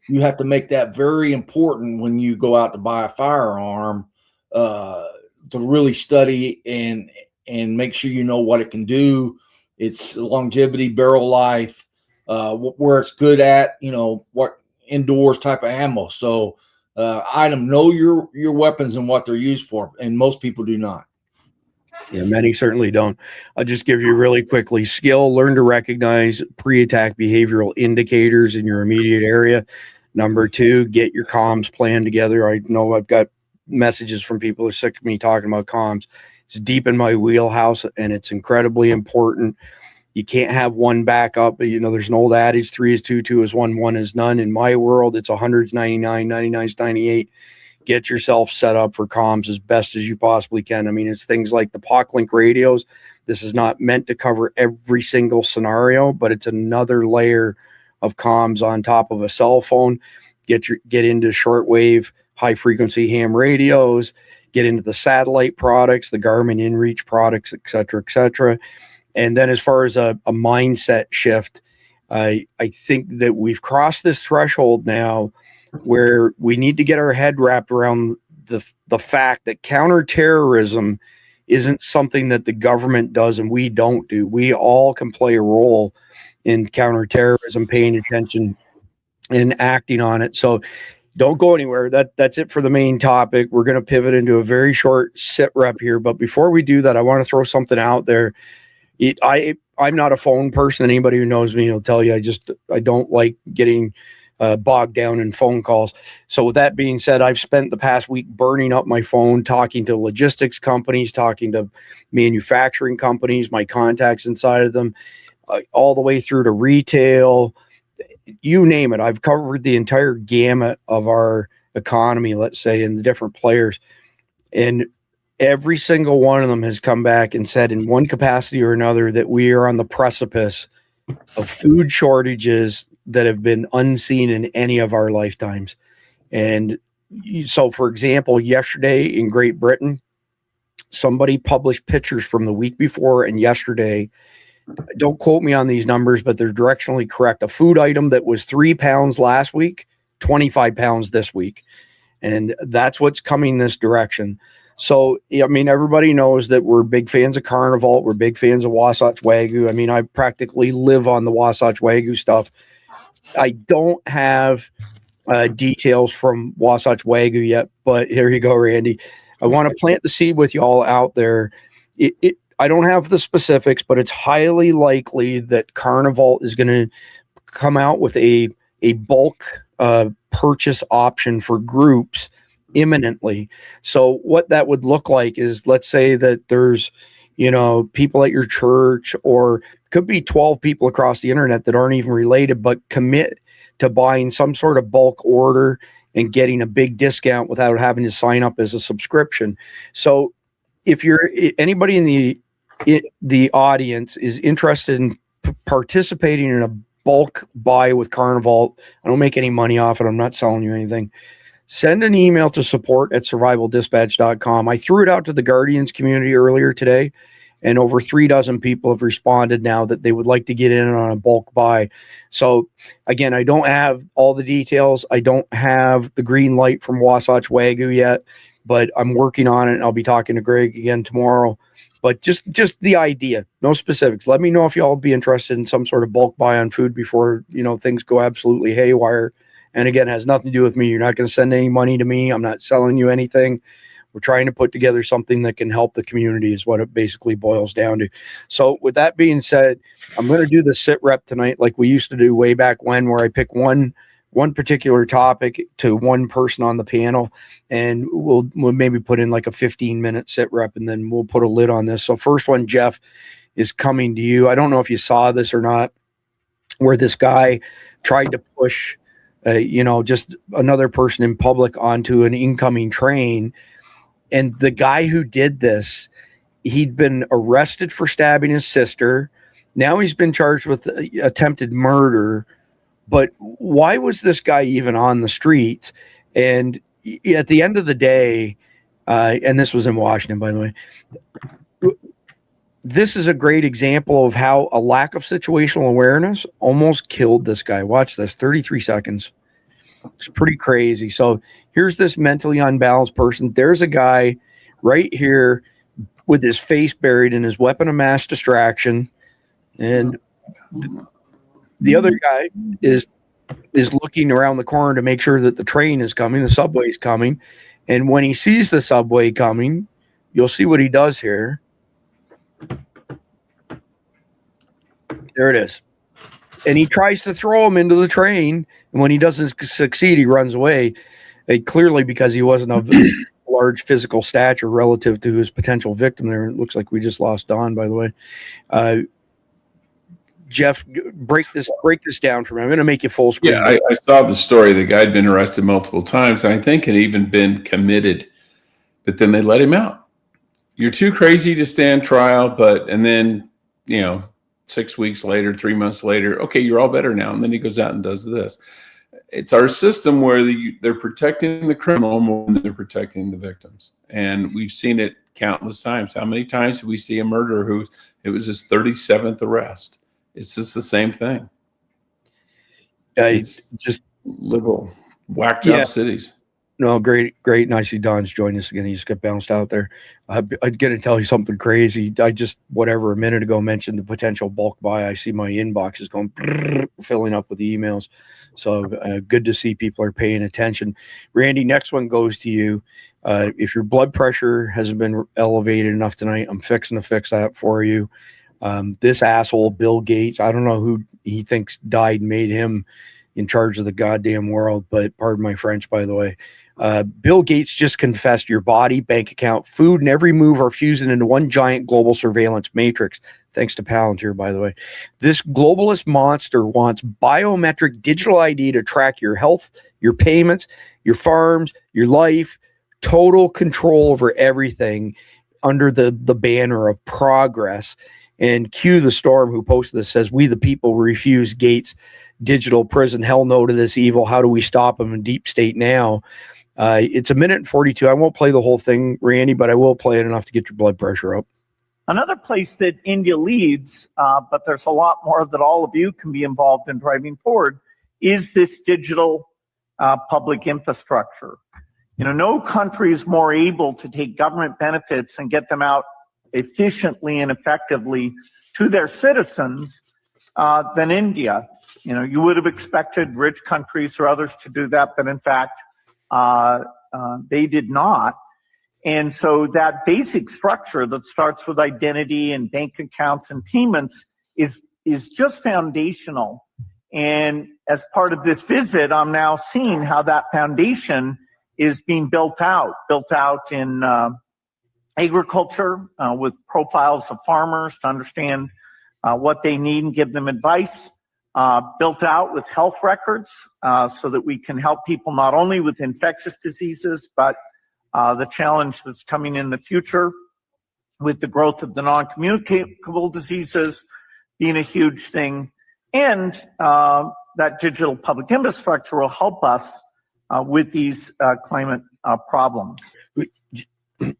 you have to make that very important when you go out to buy a firearm, to really study and make sure you know what it can do, its longevity, barrel life, where it's good at, what indoors type of ammo. So item, know your weapons and what they're used for, and most people do not. Yeah, many certainly don't. I'll just give you really quickly. Skill, learn to recognize pre-attack behavioral indicators in your immediate area. Number 2, get your comms plan together. I know I've got messages from people who are sick of me talking about comms. It's deep in my wheelhouse, and it's incredibly important. You can't have one backup. There's an old adage, 3 is 2, 2 is 1, 1 is none. In my world, it's 100's 99, 99's 98. Get yourself set up for comms as best as you possibly can. I mean, it's things like the POC-Link radios. This is not meant to cover every single scenario, but it's another layer of comms on top of a cell phone. Get into shortwave, high frequency ham radios, get into the satellite products, the Garmin InReach products, et cetera. And then as far as a mindset shift, I think that we've crossed this threshold now where we need to get our head wrapped around the fact that counterterrorism isn't something that the government does and we don't do. We all can play a role in counterterrorism, paying attention and acting on it. So don't go anywhere. That's it for the main topic. We're going to pivot into a very short sit rep here. But before we do that, I want to throw something out there. I'm not a phone person. Anybody who knows me will tell you I don't like getting bogged down in phone calls. So with that being said, I've spent the past week burning up my phone, talking to logistics companies, talking to manufacturing companies, my contacts inside of them, all the way through to retail, you name it. I've covered the entire gamut of our economy, let's say, and the different players. And every single one of them has come back and said in one capacity or another that we are on the precipice of food shortages that have been unseen in any of our lifetimes. And so, for example, yesterday in Great Britain, somebody published pictures from the week before and yesterday. Don't quote me on these numbers, but they're directionally correct. A food item that was 3 pounds last week, 25 pounds this week. And that's what's coming this direction. So, I mean, everybody knows that we're big fans of Carnival. We're big fans of Wasatch Wagyu. I mean, I practically live on the Wasatch Wagyu stuff. I don't have details from Wasatch Wagyu yet, but here you go, Randy. I want to plant the seed with you all out there. I don't have the specifics, but it's highly likely that Carnival is going to come out with a bulk purchase option for groups imminently. So what that would look like is, let's say that there's, people at your church, or could be 12 people across the internet that aren't even related, but commit to buying some sort of bulk order and getting a big discount without having to sign up as a subscription. So if you're anybody in the audience is interested in participating in a bulk buy with Carnival, I don't make any money off it. I'm not selling you anything. Send an email to support@survivaldispatch.com. I threw it out to the Guardians community earlier today, and over 36 people have responded now that they would like to get in on a bulk buy. So again, I don't have all the details. I don't have the green light from Wasatch Wagyu yet, but I'm working on it, and I'll be talking to Greg again tomorrow. But just the idea, no specifics. Let me know if y'all be interested in some sort of bulk buy on food before, things go absolutely haywire. And again, it has nothing to do with me. You're not going to send any money to me. I'm not selling you anything. We're trying to put together something that can help the community is what it basically boils down to. So with that being said, I'm going to do the sit rep tonight like we used to do way back when, where I pick one particular topic to one person on the panel, and we'll maybe put in like a 15-minute sit rep, and then we'll put a lid on this. So first one, Jeff, is coming to you. I don't know if you saw this or not, where this guy tried to push just another person in public onto an incoming train. And the guy who did this, he'd been arrested for stabbing his sister. Now he's been charged with attempted murder. But why was this guy even on the streets? And at the end of the day, and this was in Washington, by the way, this is a great example of how a lack of situational awareness almost killed this guy. Watch this, 33 seconds. It's pretty crazy. So here's this mentally unbalanced person. There's a guy right here with his face buried in his weapon of mass distraction. And the other guy is looking around the corner to make sure that the train is coming, the subway is coming. And when he sees the subway coming, you'll see what he does here. There it is. And he tries to throw him into the train. And when he doesn't succeed, he runs away. Clearly because he wasn't of large physical stature relative to his potential victim there. It looks like we just lost Don, by the way. Jeff, break this down for me. I'm going to make you full screen. Yeah, I saw the story. The guy had been arrested multiple times, and I think had even been committed, but then they let him out. You're too crazy to stand trial, and then 6 weeks later, 3 months later, okay, you're all better now, and then he goes out and does this. It's our system where they're protecting the criminal more than they're protecting the victims, and we've seen it countless times. How many times do we see a murderer who it was his 37th arrest? It's just the same thing. It's just liberal, whack job cities. No, great. And I see Don's joined us again. He just got bounced out there. I'm going to tell you something crazy. I just, a minute ago mentioned the potential bulk buy. I see my inbox is going filling up with emails. So good to see people are paying attention. Randy, next one goes to you. If your blood pressure hasn't been elevated enough tonight, I'm fixing to fix that for you. This asshole, Bill Gates, I don't know who he thinks died and made him in charge of the goddamn world, but pardon my French, by the way. Bill Gates just confessed your body, bank account, food, and every move are fusing into one giant global surveillance matrix. Thanks to Palantir, by the way. This globalist monster wants biometric digital ID to track your health, your payments, your farms, your life, total control over everything under the banner of progress. And Q the Storm, who posted this, says, "We the people refuse Gates' digital prison. Hell no to this evil. How do we stop him in deep state now?" It's 1:42. I won't play the whole thing, Randy, but I will play it enough to get your blood pressure up. Another place that India leads, but there's a lot more that all of you can be involved in driving forward, is this digital public infrastructure. No country is more able to take government benefits and get them out efficiently and effectively to their citizens than India. You would have expected rich countries or others to do that, but in fact, they did not. And so that basic structure that starts with identity and bank accounts and payments is just foundational. And as part of this visit, I'm now seeing how that foundation is being built out in agriculture with profiles of farmers to understand what they need and give them advice, built out with health records so that we can help people not only with infectious diseases, but the challenge that's coming in the future with the growth of the non-communicable diseases being a huge thing. And that digital public infrastructure will help us with these climate problems.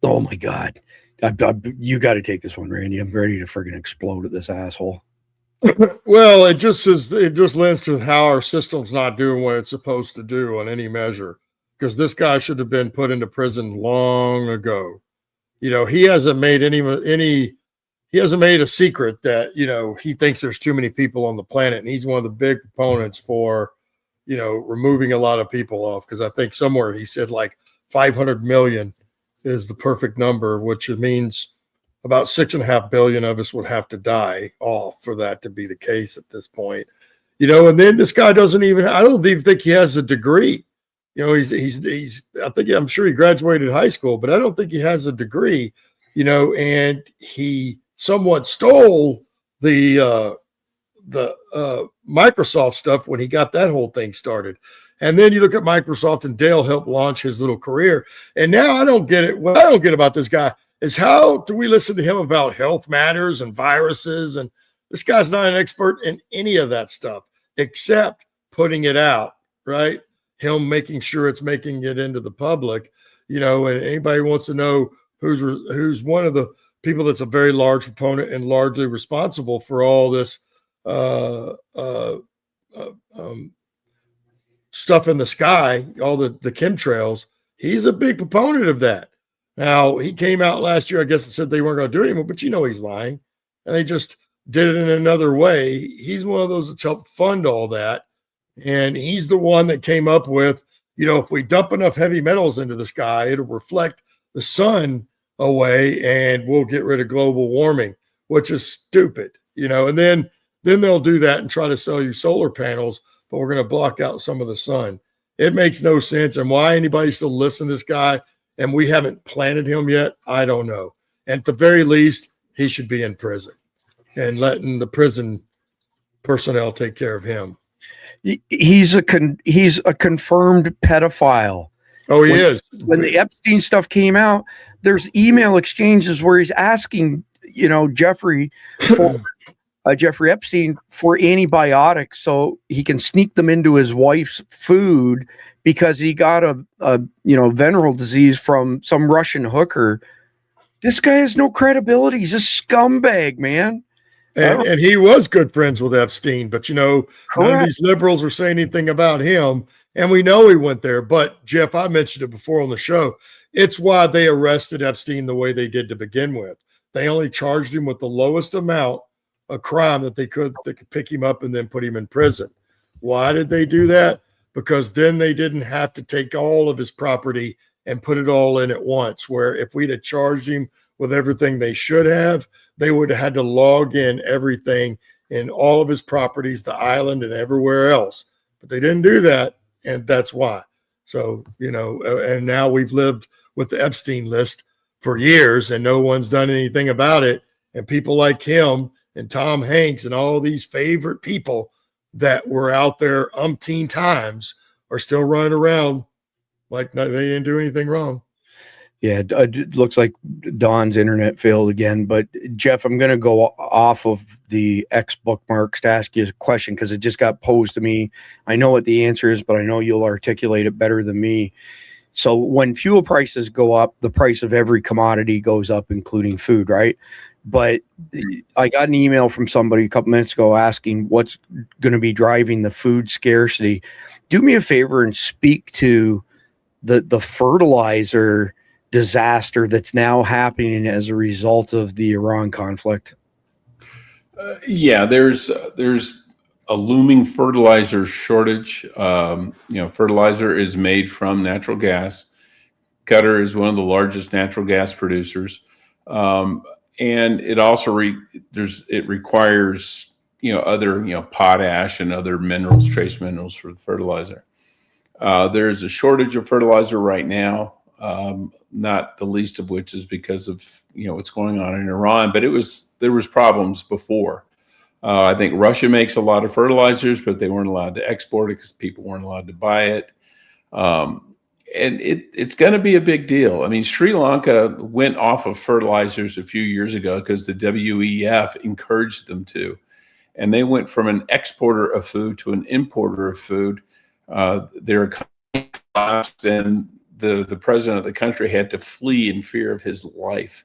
Oh my God. You got to take this one, Randy. I'm ready to friggin' explode at this asshole. Well, it just lends to how our system's not doing what it's supposed to do on any measure, because this guy should have been put into prison long ago. he hasn't made he hasn't made a secret that, he thinks there's too many people on the planet. And he's one of the big proponents for, removing a lot of people off. Because I think somewhere he said like 500 million is the perfect number, which means about 6.5 billion of us would have to die off for that to be the case at this point. And then this guy I don't even think he has a degree. I'm sure he graduated high school, but I don't think he has a degree, and he somewhat stole the Microsoft stuff when he got that whole thing started. And then you look at Microsoft, and Dale helped launch his little career. And now I don't get it. What I don't get about this guy is how do we listen to him about health matters and viruses? And this guy's not an expert in any of that stuff, except putting it out, right? Him making sure it's making it into the public, and anybody wants to know who's one of the people that's a very large proponent and largely responsible for all this stuff in the sky, all the chemtrails. He's a big proponent of that. Now, he came out last year, I guess, and said they weren't going to do it anymore, but he's lying. And they just did it in another way. He's one of those that's helped fund all that. And he's the one that came up with, if we dump enough heavy metals into the sky, it'll reflect the sun away and we'll get rid of global warming, which is stupid, and then they'll do that and try to sell you solar panels, but we're going to block out some of the sun. It makes no sense. And why anybody still listen to this guy and we haven't planted him yet, I don't know. And at the very least, he should be in prison and letting the prison personnel take care of him. He's a confirmed pedophile. Oh, he is. When the Epstein stuff came out, there's email exchanges where he's asking, Jeffrey Epstein for antibiotics so he can sneak them into his wife's food because he got a venereal disease from some Russian hooker. This guy has no credibility. He's a scumbag, man. And he was good friends with Epstein, but none of these liberals are saying anything about him. And we know he went there. But Jeff, I mentioned it before on the show. It's why they arrested Epstein the way they did to begin with. They only charged him with the lowest amount of crime that they could pick him up and then put him in prison. Why did they do that? Because then they didn't have to take all of his property and put it all in at once, where if we'd have charged him with everything they should have, they would have had to log in everything in all of his properties, the island and everywhere else. But they didn't do that, and that's why. So, and now we've lived with the Epstein list for years, and no one's done anything about it. And people like him and Tom Hanks and all these favorite people that were out there umpteen times are still running around like they didn't do anything wrong. Yeah, it looks like Don's internet failed again. But Jeff, I'm going to go off of the X bookmarks to ask you a question because it just got posed to me. I know what the answer is, but I know you'll articulate it better than me. So when fuel prices go up, the price of every commodity goes up, including food, right? But I got an email from somebody a couple minutes ago asking what's going to be driving the food scarcity. Do me a favor and speak to the fertilizer disaster that's now happening as a result of the Iran conflict. Yeah, there's a looming fertilizer shortage. Fertilizer is made from natural gas. Qatar is one of the largest natural gas producers, and it also it requires other potash and other minerals, trace minerals for the fertilizer. There's a shortage of fertilizer right now. Not the least of which is because of what's going on in Iran, but there was problems before. I think Russia makes a lot of fertilizers, but they weren't allowed to export it because people weren't allowed to buy it. And it's going to be a big deal. I mean, Sri Lanka went off of fertilizers a few years ago because the WEF encouraged them to, and they went from an exporter of food to an importer of food. Their economy collapsed, and the president of the country had to flee in fear of his life.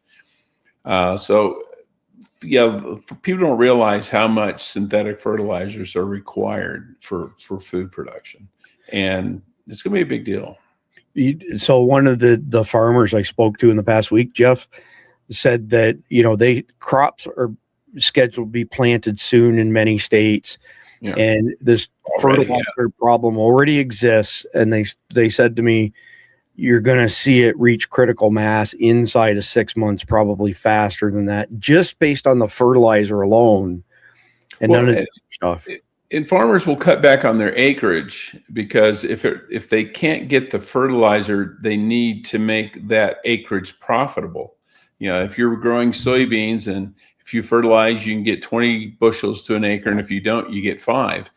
People don't realize how much synthetic fertilizers are required for food production, and it's going to be a big deal. So one of the farmers I spoke to in the past week, Jeff, said that, crops are scheduled to be planted soon in many states. Yeah. And this Already, fertilizer problem already exists. And they said to me, you're going to see it reach critical mass inside of 6 months, probably faster than that, just based on the fertilizer alone. And none of the stuff. And farmers will cut back on their acreage because if they can't get the fertilizer, they need to make that acreage profitable. If you're growing soybeans and if you fertilize, you can get 20 bushels to an acre, and if you don't, you get 5.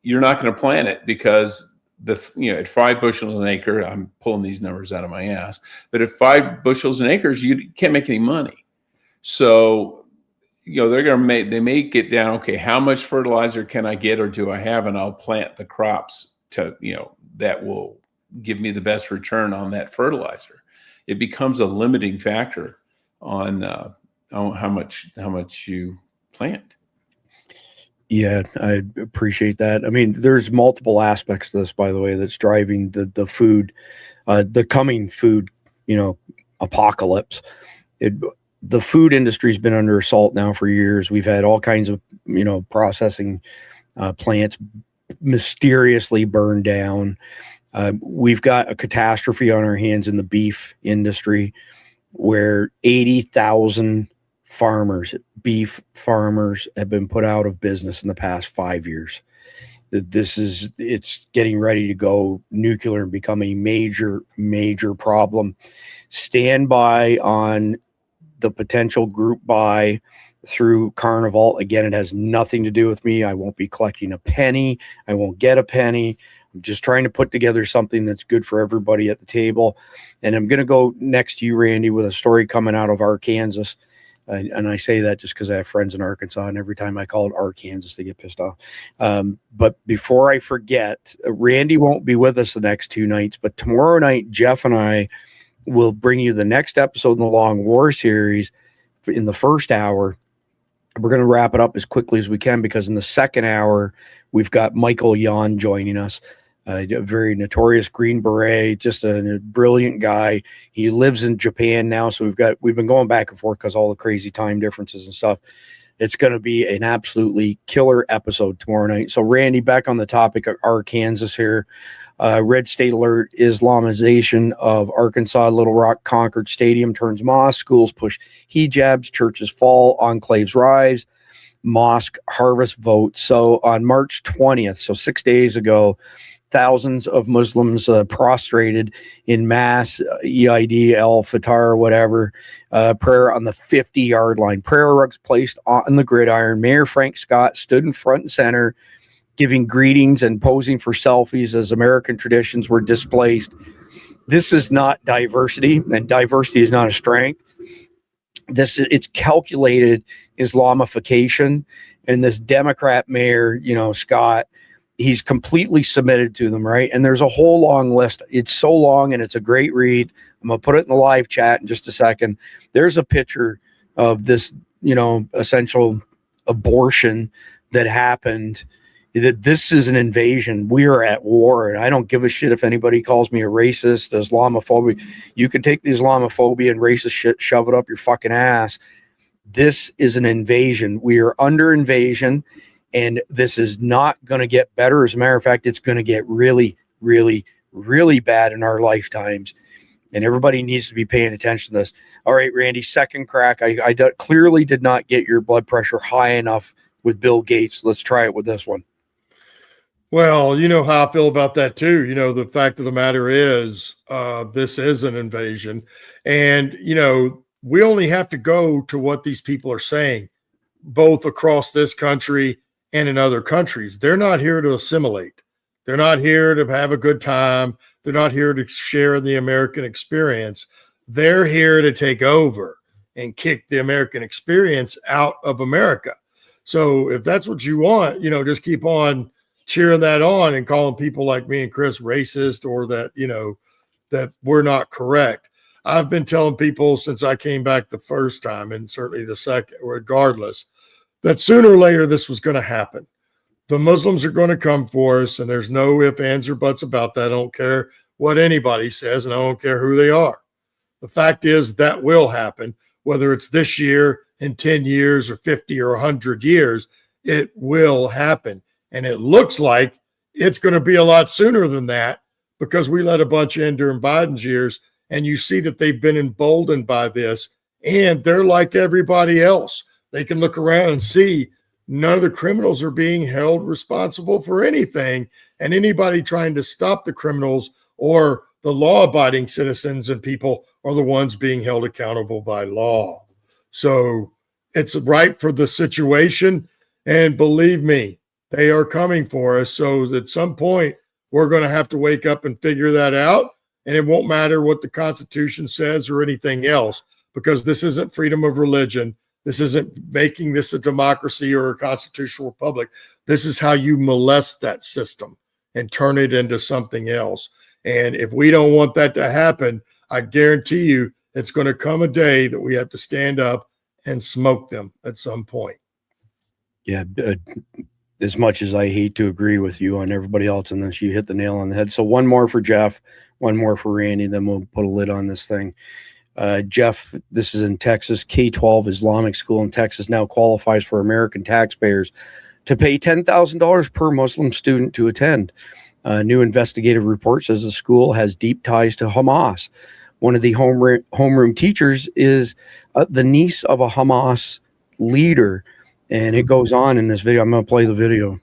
You're not going to plant it because at 5 bushels an acre, I'm pulling these numbers out of my ass, but at 5 bushels an acre, you can't make any money. So they're going to they may get down, okay, how much fertilizer can I get or do I have? And I'll plant the crops to, that will give me the best return on that fertilizer. It becomes a limiting factor on how much you plant. Yeah, I appreciate that. I mean, there's multiple aspects to this, by the way, that's driving the food, the coming food, apocalypse. The food industry has been under assault now for years. We've had all kinds of, processing plants mysteriously burned down. We've got a catastrophe on our hands in the beef industry where 80,000 beef farmers have been put out of business in the past 5 years. It's getting ready to go nuclear and become a major, major problem. Stand by on the potential group buy through Carnival. Again, it has nothing to do with me. I won't be collecting a penny. I won't get a penny. I'm just trying to put together something that's good for everybody at the table. And I'm going to go next to you, Randy, with a story coming out of Arkansas. And I say that just because I have friends in Arkansas, and every time I call it Arkansas, they get pissed off. But before I forget, Randy won't be with us the next 2 nights, but tomorrow night, Jeff and I will bring you the next episode in the Long War series in the first hour. We're going to wrap it up as quickly as we can because in the second hour, we've got Michael Yan joining us, a very notorious Green Beret, just a brilliant guy. He lives in Japan now, so we've been going back and forth because all the crazy time differences and stuff. It's going to be an absolutely killer episode tomorrow night. So, Randy, back on the topic of Arkansas here. Red State Alert, Islamization of Arkansas, Little Rock, Concord Stadium turns mosque, schools push hijabs, churches fall, enclaves rise, mosque harvest vote. So on March 20th, so 6 days ago, thousands of Muslims prostrated in mass, EID, al-Fitr, whatever, prayer on the 50-yard line. Prayer rugs placed on the gridiron. Mayor Frank Scott stood in front and center, giving greetings and posing for selfies as American traditions were displaced. This is not diversity, and diversity is not a strength. It's calculated Islamification, and this Democrat mayor, Scott, he's completely submitted to them, right? And there's a whole long list. It's so long, and it's a great read. I'm going to put it in the live chat in just a second. There's a picture of this, essential abortion that happened. That this is an invasion. We are at war, and I don't give a shit if anybody calls me a racist, Islamophobic. You can take the Islamophobia and racist shit, shove it up your fucking ass. This is an invasion. We are under invasion, and this is not going to get better. As a matter of fact, it's going to get really, really, really bad in our lifetimes, and everybody needs to be paying attention to this. All right, Randy, second crack. I clearly did not get your blood pressure high enough with Bill Gates. Let's try it with this one. Well, you know how I feel about that too. The fact of the matter is, this is an invasion. And, we only have to go to what these people are saying, both across this country and in other countries. They're not here to assimilate. They're not here to have a good time. They're not here to share the American experience. They're here to take over and kick the American experience out of America. So if that's what you want, just keep on cheering that on and calling people like me and Chris racist, or that, that we're not correct. I've been telling people since I came back the first time, and certainly the second, regardless, that sooner or later this was going to happen. The Muslims are going to come for us, and there's no ifs, ands, or buts about that. I don't care what anybody says, and I don't care who they are. The fact is that will happen, whether it's this year, in 10 years, or 50 or 100 years, it will happen. And it looks like it's going to be a lot sooner than that, because we let a bunch in during Biden's years, and you see that they've been emboldened by this, and they're like everybody else. They can look around and see none of the criminals are being held responsible for anything, and anybody trying to stop the criminals or the law-abiding citizens and people are the ones being held accountable by law. So it's right for the situation, and believe me, they are coming for us. So at some point, we're going to have to wake up and figure that out, and it won't matter what the Constitution says or anything else, because this isn't freedom of religion. This isn't making this a democracy or a constitutional republic. This is how you molest that system and turn it into something else. And if we don't want that to happen, I guarantee you it's going to come a day that we have to stand up and smoke them at some point. Yeah. As much as I hate to agree with you on everybody else in this, you hit the nail on the head. So one more for Jeff, one more for Randy, then we'll put a lid on this thing. Jeff, this is in Texas. K-12 Islamic school in Texas now qualifies for American taxpayers to pay $10,000 per Muslim student to attend. A new investigative report says the school has deep ties to Hamas. One of the homeroom teachers is the niece of a Hamas leader. And it goes on in this video. I'm going to play the video.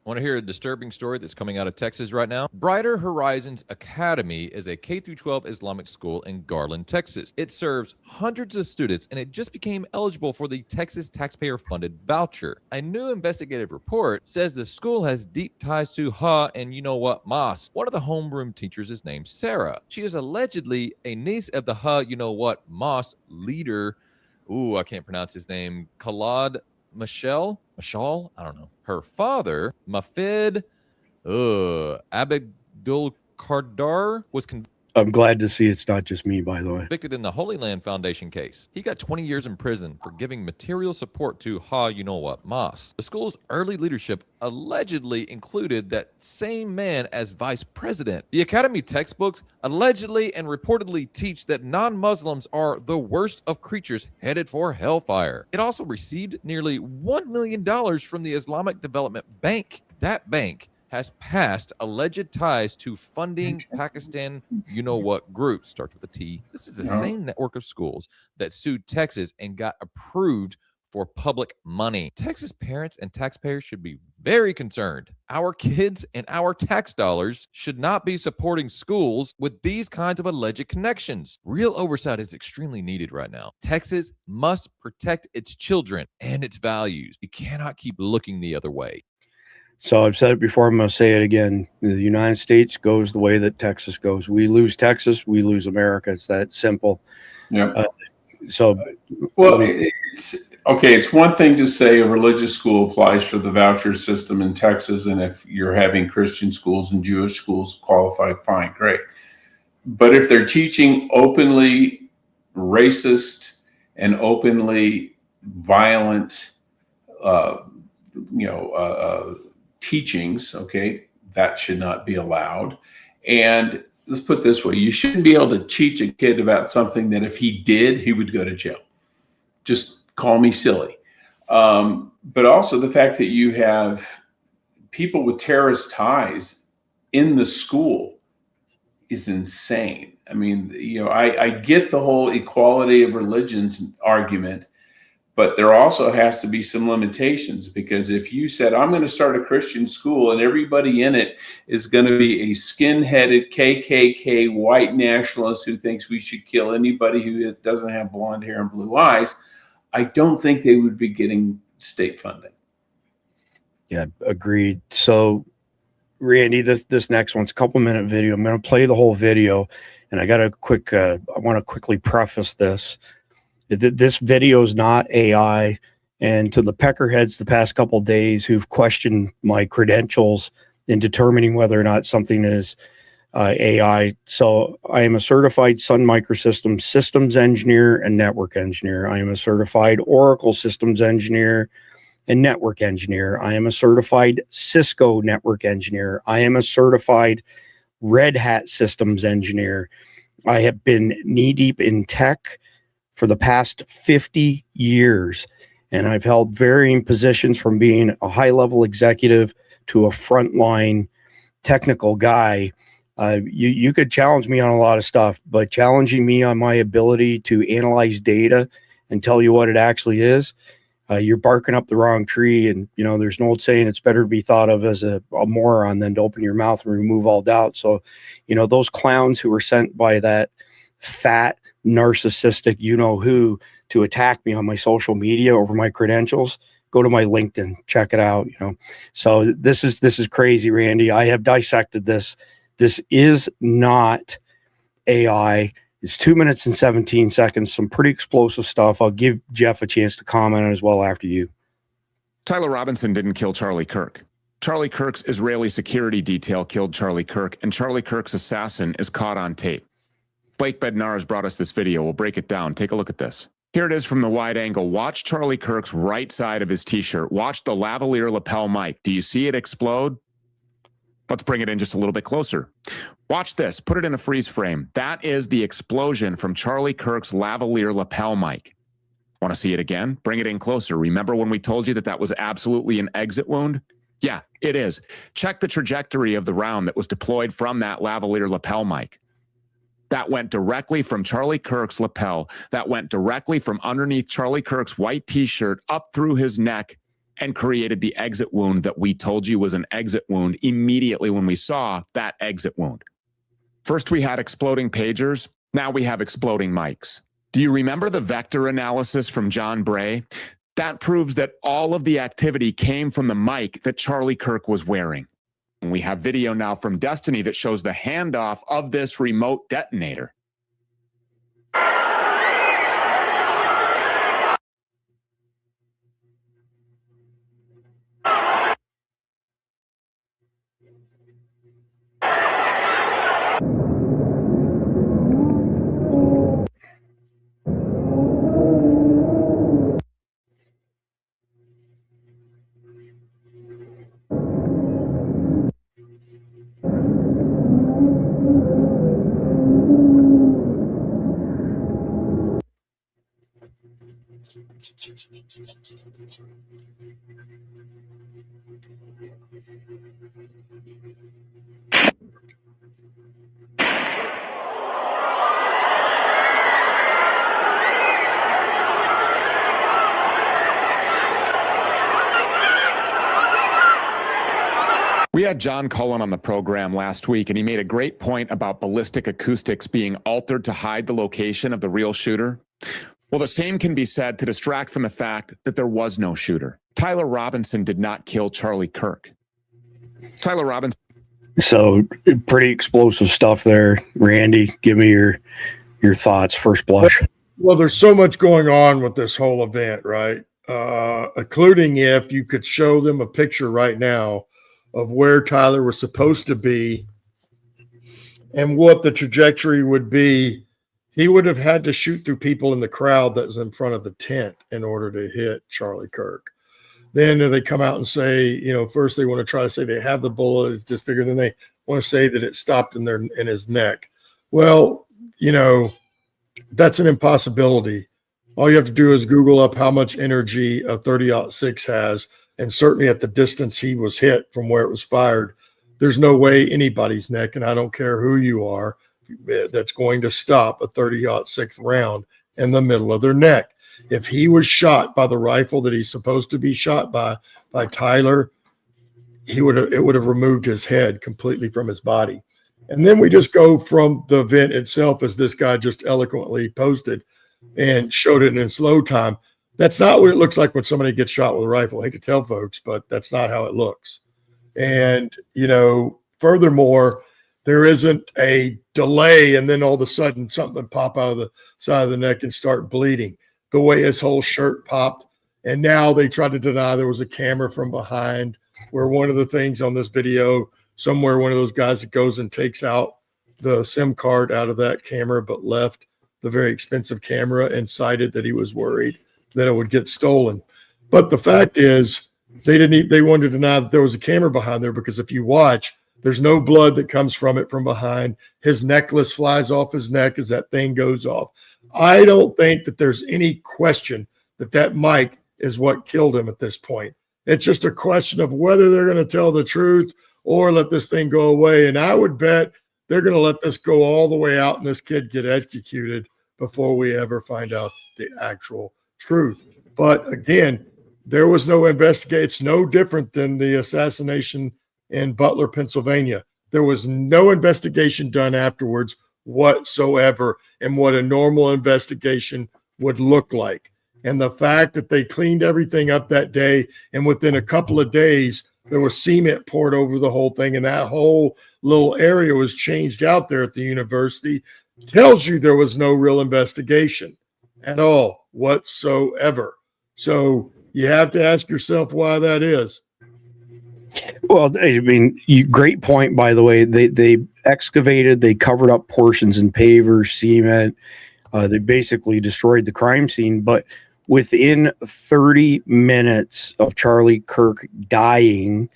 Want to hear a disturbing story that's coming out of Texas right now? Brighter Horizons Academy is a K-12 Islamic school in Garland, Texas. It serves hundreds of students, and it just became eligible for the Texas taxpayer-funded voucher. A new investigative report says the school has deep ties to and you know what, Moss. One of the homeroom teachers is named Sarah. She is allegedly a niece of the you know what, Moss leader. Ooh, I can't pronounce his name. Khalad Mashal, I don't know. Her father, Mafid Abdul Kardar, was I'm glad to see it's not just me, by the way. convicted in the Holy Land Foundation case. He got 20 years in prison for giving material support to you know what, Moss. The school's early leadership allegedly included that same man as vice president. The academy textbooks allegedly and reportedly teach that non-Muslims are the worst of creatures headed for hellfire. It also received nearly $1 million from the Islamic Development Bank. That bank has passed alleged ties to funding Pakistan, you know what, groups. Starts with a T. This is the same network of schools that sued Texas and got approved for public money. Texas parents and taxpayers should be very concerned. Our kids and our tax dollars should not be supporting schools with these kinds of alleged connections. Real oversight is extremely needed right now. Texas must protect its children and its values. You cannot keep looking the other way. So I've said it before, I'm going to say it again. The United States goes the way that Texas goes. We lose Texas, we lose America. It's that simple. Yeah. Well, it's one thing to say a religious school applies for the voucher system in Texas, and if you're having Christian schools and Jewish schools qualify, fine, great. But if they're teaching openly racist and openly violent, teachings, okay, that should not be allowed. And let's put it this way, you shouldn't be able to teach a kid about something that if he did, he would go to jail. Just call me silly. But also the fact that you have people with terrorist ties in the school is insane. I mean, I get the whole equality of religions argument, but there also has to be some limitations, because if you said, I'm going to start a Christian school and everybody in it is going to be a skin-headed KKK white nationalist who thinks we should kill anybody who doesn't have blonde hair and blue eyes, I don't think they would be getting state funding. Yeah, agreed. So, Randy, this next one's a couple-minute video. I'm going to play the whole video, and I want to quickly preface this. This video is not AI, and to the peckerheads the past couple of days who've questioned my credentials in determining whether or not something is AI. So I am a certified Sun Microsystems systems engineer and network engineer. I am a certified Oracle systems engineer and network engineer. I am a certified Cisco network engineer. I am a certified Red Hat systems engineer. I have been knee deep in tech for the past 50 years, and I've held varying positions from being a high level executive to a frontline technical guy. You could challenge me on a lot of stuff, but challenging me on my ability to analyze data and tell you what it actually is, you're barking up the wrong tree. And, you know, there's an old saying, it's better to be thought of as a moron than to open your mouth and remove all doubt. So, you know, those clowns who were sent by that fat, narcissistic, you know who, to attack me on my social media over my credentials, go to my LinkedIn, check it out. You know, so this is crazy, Randy. I have dissected this. This is not AI. It's 2 minutes and 17 seconds, some pretty explosive stuff. I'll give Jeff a chance to comment on it as well after you. Tyler Robinson didn't kill Charlie Kirk. Charlie Kirk's Israeli security detail killed Charlie Kirk, and Charlie Kirk's assassin is caught on tape. Blake Bednar has brought us this video. We'll break it down. Take a look at this. Here it is from the wide angle. Watch Charlie Kirk's right side of his t-shirt. Watch the lavalier lapel mic. Do you see it explode? Let's bring it in just a little bit closer. Watch this. Put it in a freeze frame. That is the explosion from Charlie Kirk's lavalier lapel mic. Want to see it again? Bring it in closer. Remember when we told you that that was absolutely an exit wound? Yeah, it is. Check the trajectory of the round that was deployed from that lavalier lapel mic. That went directly from Charlie Kirk's lapel. That went directly from underneath Charlie Kirk's white t-shirt up through his neck and created the exit wound that we told you was an exit wound immediately when we saw that exit wound. First we had exploding pagers. Now we have exploding mics. Do you remember the vector analysis from John Bray? That proves that all of the activity came from the mic that Charlie Kirk was wearing. And we have video now from Destiny that shows the handoff of this remote detonator. We had John Cullen on the program last week, and he made a great point about ballistic acoustics being altered to hide the location of the real shooter. Well, the same can be said to distract from the fact that there was no shooter. Tyler Robinson did not kill Charlie Kirk. Tyler Robinson. So pretty explosive stuff there, Randy. Give me your thoughts, first blush. Well, there's so much going on with this whole event, right? Including if you could show them a picture right now of where Tyler was supposed to be and what the trajectory would be. He would have had to shoot through people in the crowd that was in front of the tent in order to hit Charlie Kirk. Then they come out and say, you know, first they want to try to say they have the bullet, it's disfigured. Then they want to say that it stopped in his neck. Well, you know, that's an impossibility. All you have to do is Google up how much energy a 30-06 has, and certainly at the distance he was hit from where it was fired, there's no way anybody's neck, and I don't care who you are, that's going to stop a 30-06 round in the middle of their neck. If he was shot by the rifle that he's supposed to be shot by Tyler, it would have removed his head completely from his body. And then we just go from the event itself, as this guy just eloquently posted and showed it in slow time. That's not what it looks like when somebody gets shot with a rifle. I hate to tell folks, but that's not how it looks. And, you know, furthermore, there isn't a delay and then all of a sudden something pop out of the side of the neck and start bleeding. The way his whole shirt popped. And now they try to deny there was a camera from behind, where one of the things on this video, somewhere one of those guys that goes and takes out the SIM card out of that camera, but left the very expensive camera and cited that he was worried that it would get stolen. But the fact is, they wanted to deny that there was a camera behind there, because if you watch, There's no blood that comes from it from behind. His necklace flies off his neck as that thing goes off. I don't think that there's any question that mic is what killed him at this point. It's just a question of whether they're going to tell the truth or let this thing go away. And I would bet they're going to let this go all the way out and this kid get executed before we ever find out the actual truth. But again, there was no investigation. It's no different than the assassination in Butler, Pennsylvania. There was no investigation done afterwards whatsoever and what a normal investigation would look like. And the fact that they cleaned everything up that day, and within a couple of days, there was cement poured over the whole thing, and that whole little area was changed out there at the university, tells you there was no real investigation at all whatsoever. So you have to ask yourself why that is. Well, I mean, great point, by the way. They excavated, they covered up portions in pavers, cement. They basically destroyed the crime scene. But within 30 minutes of Charlie Kirk dying,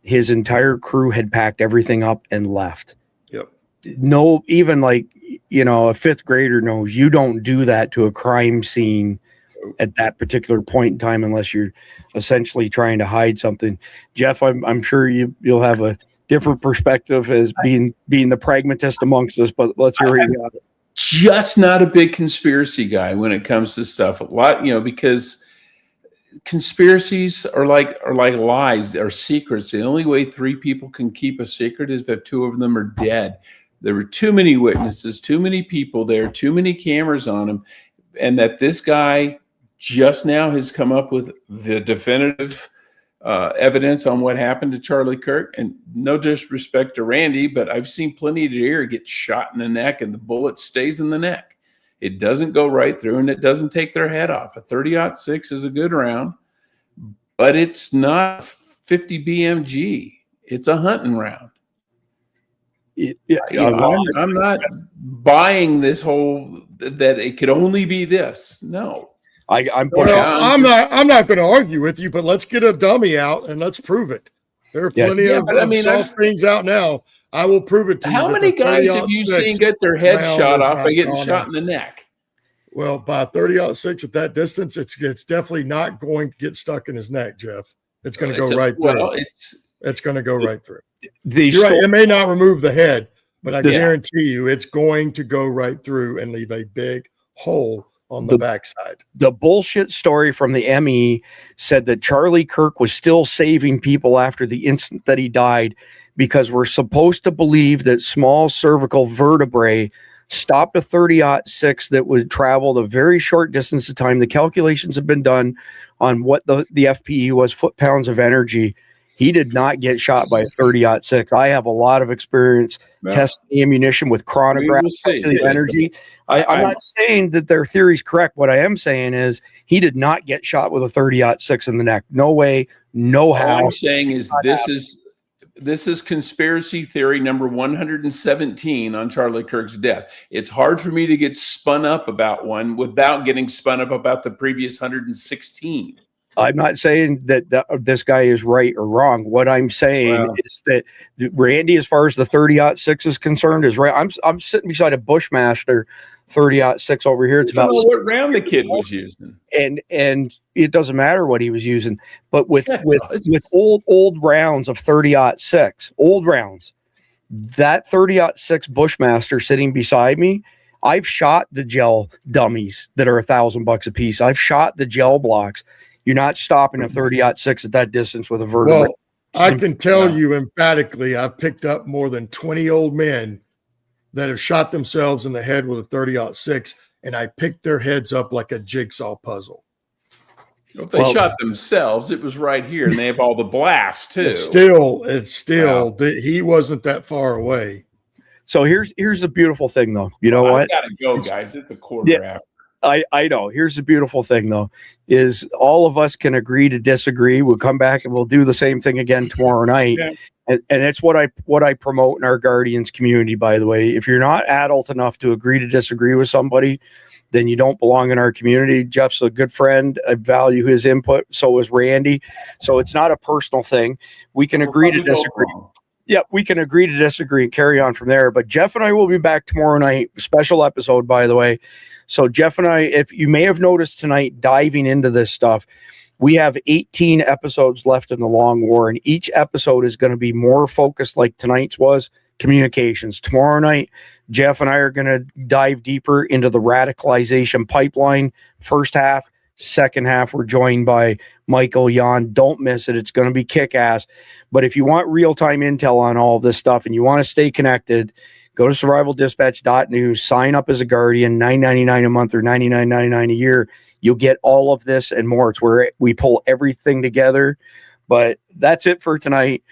his entire crew had packed everything up and left. Yep. No, even like, a fifth grader knows you don't do that to a crime scene at that particular point in time unless you're essentially trying to hide something. Jeff, I'm sure you'll have a different perspective as being the pragmatist amongst us, but let's hear what you got. Just not a big conspiracy guy when it comes to stuff. A lot, because conspiracies are like lies, are secrets. The only way 3 people can keep a secret is if 2 of them are dead. There were too many witnesses, too many people there, too many cameras on him, and that this guy just now has come up with the definitive evidence on what happened to Charlie Kirk. And no disrespect to Randy, but I've seen plenty of deer get shot in the neck and the bullet stays in the neck. It doesn't go right through and it doesn't take their head off. A 30-06 is a good round, but it's not 50 BMG. It's a hunting round. I'm not buying this whole that it could only be this. No. I'm not going to argue with you, but let's get a dummy out and let's prove it. There are plenty of soft things out now. I will prove it to you. How many guys have you seen get their head shot off by getting shot in the neck? Well, by 30-06 at that distance, it's definitely not going to get stuck in his neck, Jeff. It's going to go right through. It's going to go right through. You're right. It may not remove the head, but I guarantee you it's going to go right through and leave a big hole on the backside. The bullshit story from the ME said that Charlie Kirk was still saving people after the instant that he died because we're supposed to believe that small cervical vertebrae stopped a 30-06 that would travel a very short distance of time. The calculations have been done on what the FPE was, foot-pounds of energy. He did not get shot by a 30-06. I have a lot of experience testing ammunition with chronographs to the energy. I'm not saying that their theory is correct. What I am saying is he did not get shot with a 30-06 in the neck. No way, no how. All I'm saying is this is conspiracy theory number 117 on Charlie Kirk's death. It's hard for me to get spun up about one without getting spun up about the previous 116. I'm not saying that this guy is right or wrong. What I'm saying is that Randy, as far as the 30-06 is concerned, is right. I'm sitting beside a Bushmaster 30-06 over here. It's about what round the kid was using, and it doesn't matter what he was using. But with old rounds of 30-06, old rounds, that 30-06 Bushmaster sitting beside me, I've shot the gel dummies that are $1,000 a piece. I've shot the gel blocks. You're not stopping a 30-06 at that distance with a vertebrae. Well, I can tell you emphatically, I've picked up more than 20 old men that have shot themselves in the head with a 30-06, and I picked their heads up like a jigsaw puzzle. If they shot themselves, it was right here, and they have all the blasts too. It's still he wasn't that far away. So here's the beautiful thing, though. You know what? I gotta go, guys. It's a quarter after. I know. Here's the beautiful thing, though, is all of us can agree to disagree. We'll come back and we'll do the same thing again tomorrow night. Yeah. And it's what I promote in our Guardians community, by the way. If you're not adult enough to agree to disagree with somebody, then you don't belong in our community. Jeff's a good friend. I value his input. So is Randy. So it's not a personal thing. We can agree to disagree. Yeah, we can agree to disagree and carry on from there. But Jeff and I will be back tomorrow night. Special episode, by the way. So Jeff and I, if you may have noticed tonight, diving into this stuff, we have 18 episodes left in the long war, and each episode is going to be more focused, like tonight's was, communications. Tomorrow night, Jeff and I are going to dive deeper into the radicalization pipeline. First half. Second half, we're joined by Michael Jan. Don't miss it. It's going to be kick-ass. But if you want real-time intel on all of this stuff and you want to stay connected, go to survivaldispatch.news, sign up as a Guardian, $9.99 a month or $99.99 a year. You'll get all of this and more. It's where we pull everything together. But that's it for tonight.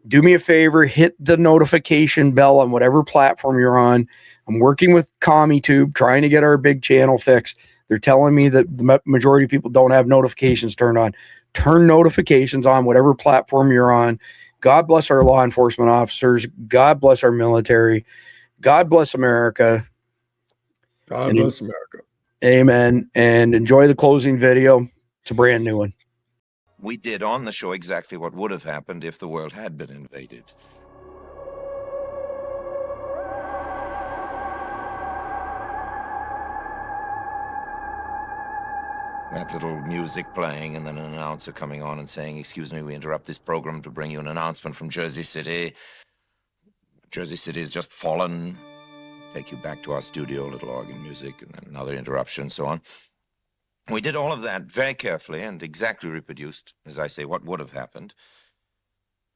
Do me a favor, hit the notification bell on whatever platform you're on. I'm working with CommiTube, trying to get our big channel fixed. They're telling me that the majority of people don't have notifications turned on. Turn notifications on whatever platform you're on. God bless our law enforcement officers. God bless our military. God bless America. God bless America. Amen. And enjoy the closing video. It's a brand new one. We did on the show exactly what would have happened if the world had been invaded. That little music playing and then an announcer coming on and saying, "Excuse me, we interrupt this program to bring you an announcement from Jersey City. Jersey City has just fallen." Take you back to our studio, a little organ music, and then another interruption, so on. We did all of that very carefully and exactly reproduced, as I say, what would have happened,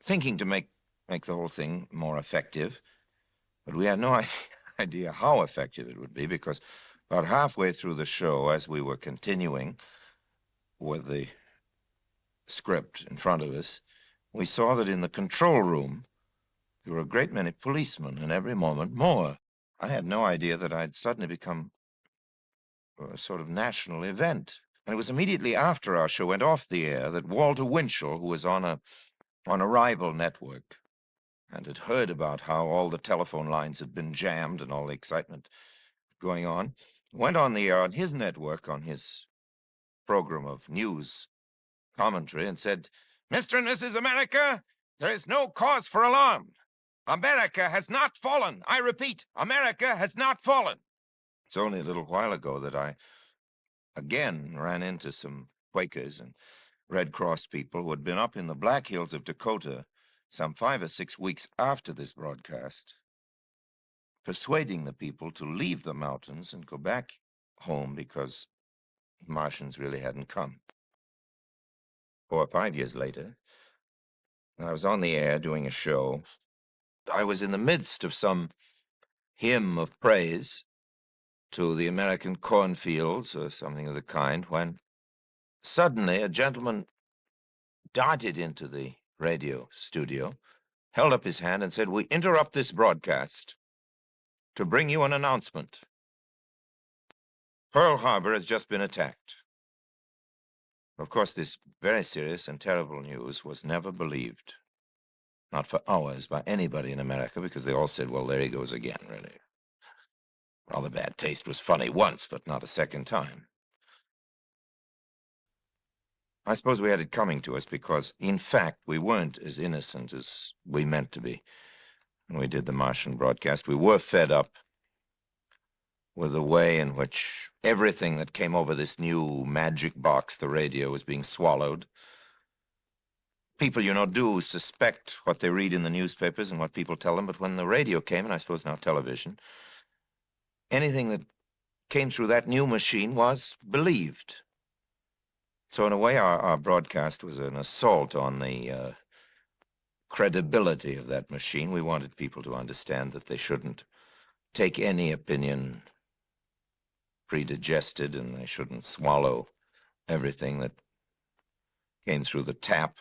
thinking to make the whole thing more effective. But we had no idea how effective it would be, because about halfway through the show, as we were continuing with the script in front of us, we saw that in the control room, there were a great many policemen, and every moment more. I had no idea that I'd suddenly become a sort of national event. And it was immediately after our show went off the air that Walter Winchell, who was on a rival network and had heard about how all the telephone lines had been jammed and all the excitement going on, went on the air on his network, on his program of news commentary, and said, "Mr. and Mrs. America, there is no cause for alarm. America has not fallen. I repeat, America has not fallen." It's only a little while ago that I again ran into some Quakers and Red Cross people who had been up in the Black Hills of Dakota some 5 or 6 weeks after this broadcast, persuading the people to leave the mountains and go back home because Martians really hadn't come. 4 or 5 years later, I was on the air doing a show. I was in the midst of some hymn of praise to the American cornfields or something of the kind, when suddenly a gentleman darted into the radio studio, held up his hand and said, "We interrupt this broadcast to bring you an announcement. Pearl Harbor has just been attacked." Of course, this very serious and terrible news was never believed, not for hours, by anybody in America, because they all said, "Well, there he goes again, really." Rather bad taste. Was funny once, but not a second time. I suppose we had it coming to us because, in fact, we weren't as innocent as we meant to be when we did the Martian broadcast. We were fed up with the way in which everything that came over this new magic box, the radio, was being swallowed. People, you know, do suspect what they read in the newspapers and what people tell them, but when the radio came, and I suppose now television, anything that came through that new machine was believed. So in a way, our broadcast was an assault on the credibility of that machine. We wanted people to understand that they shouldn't take any opinion predigested, and they shouldn't swallow everything that came through the tap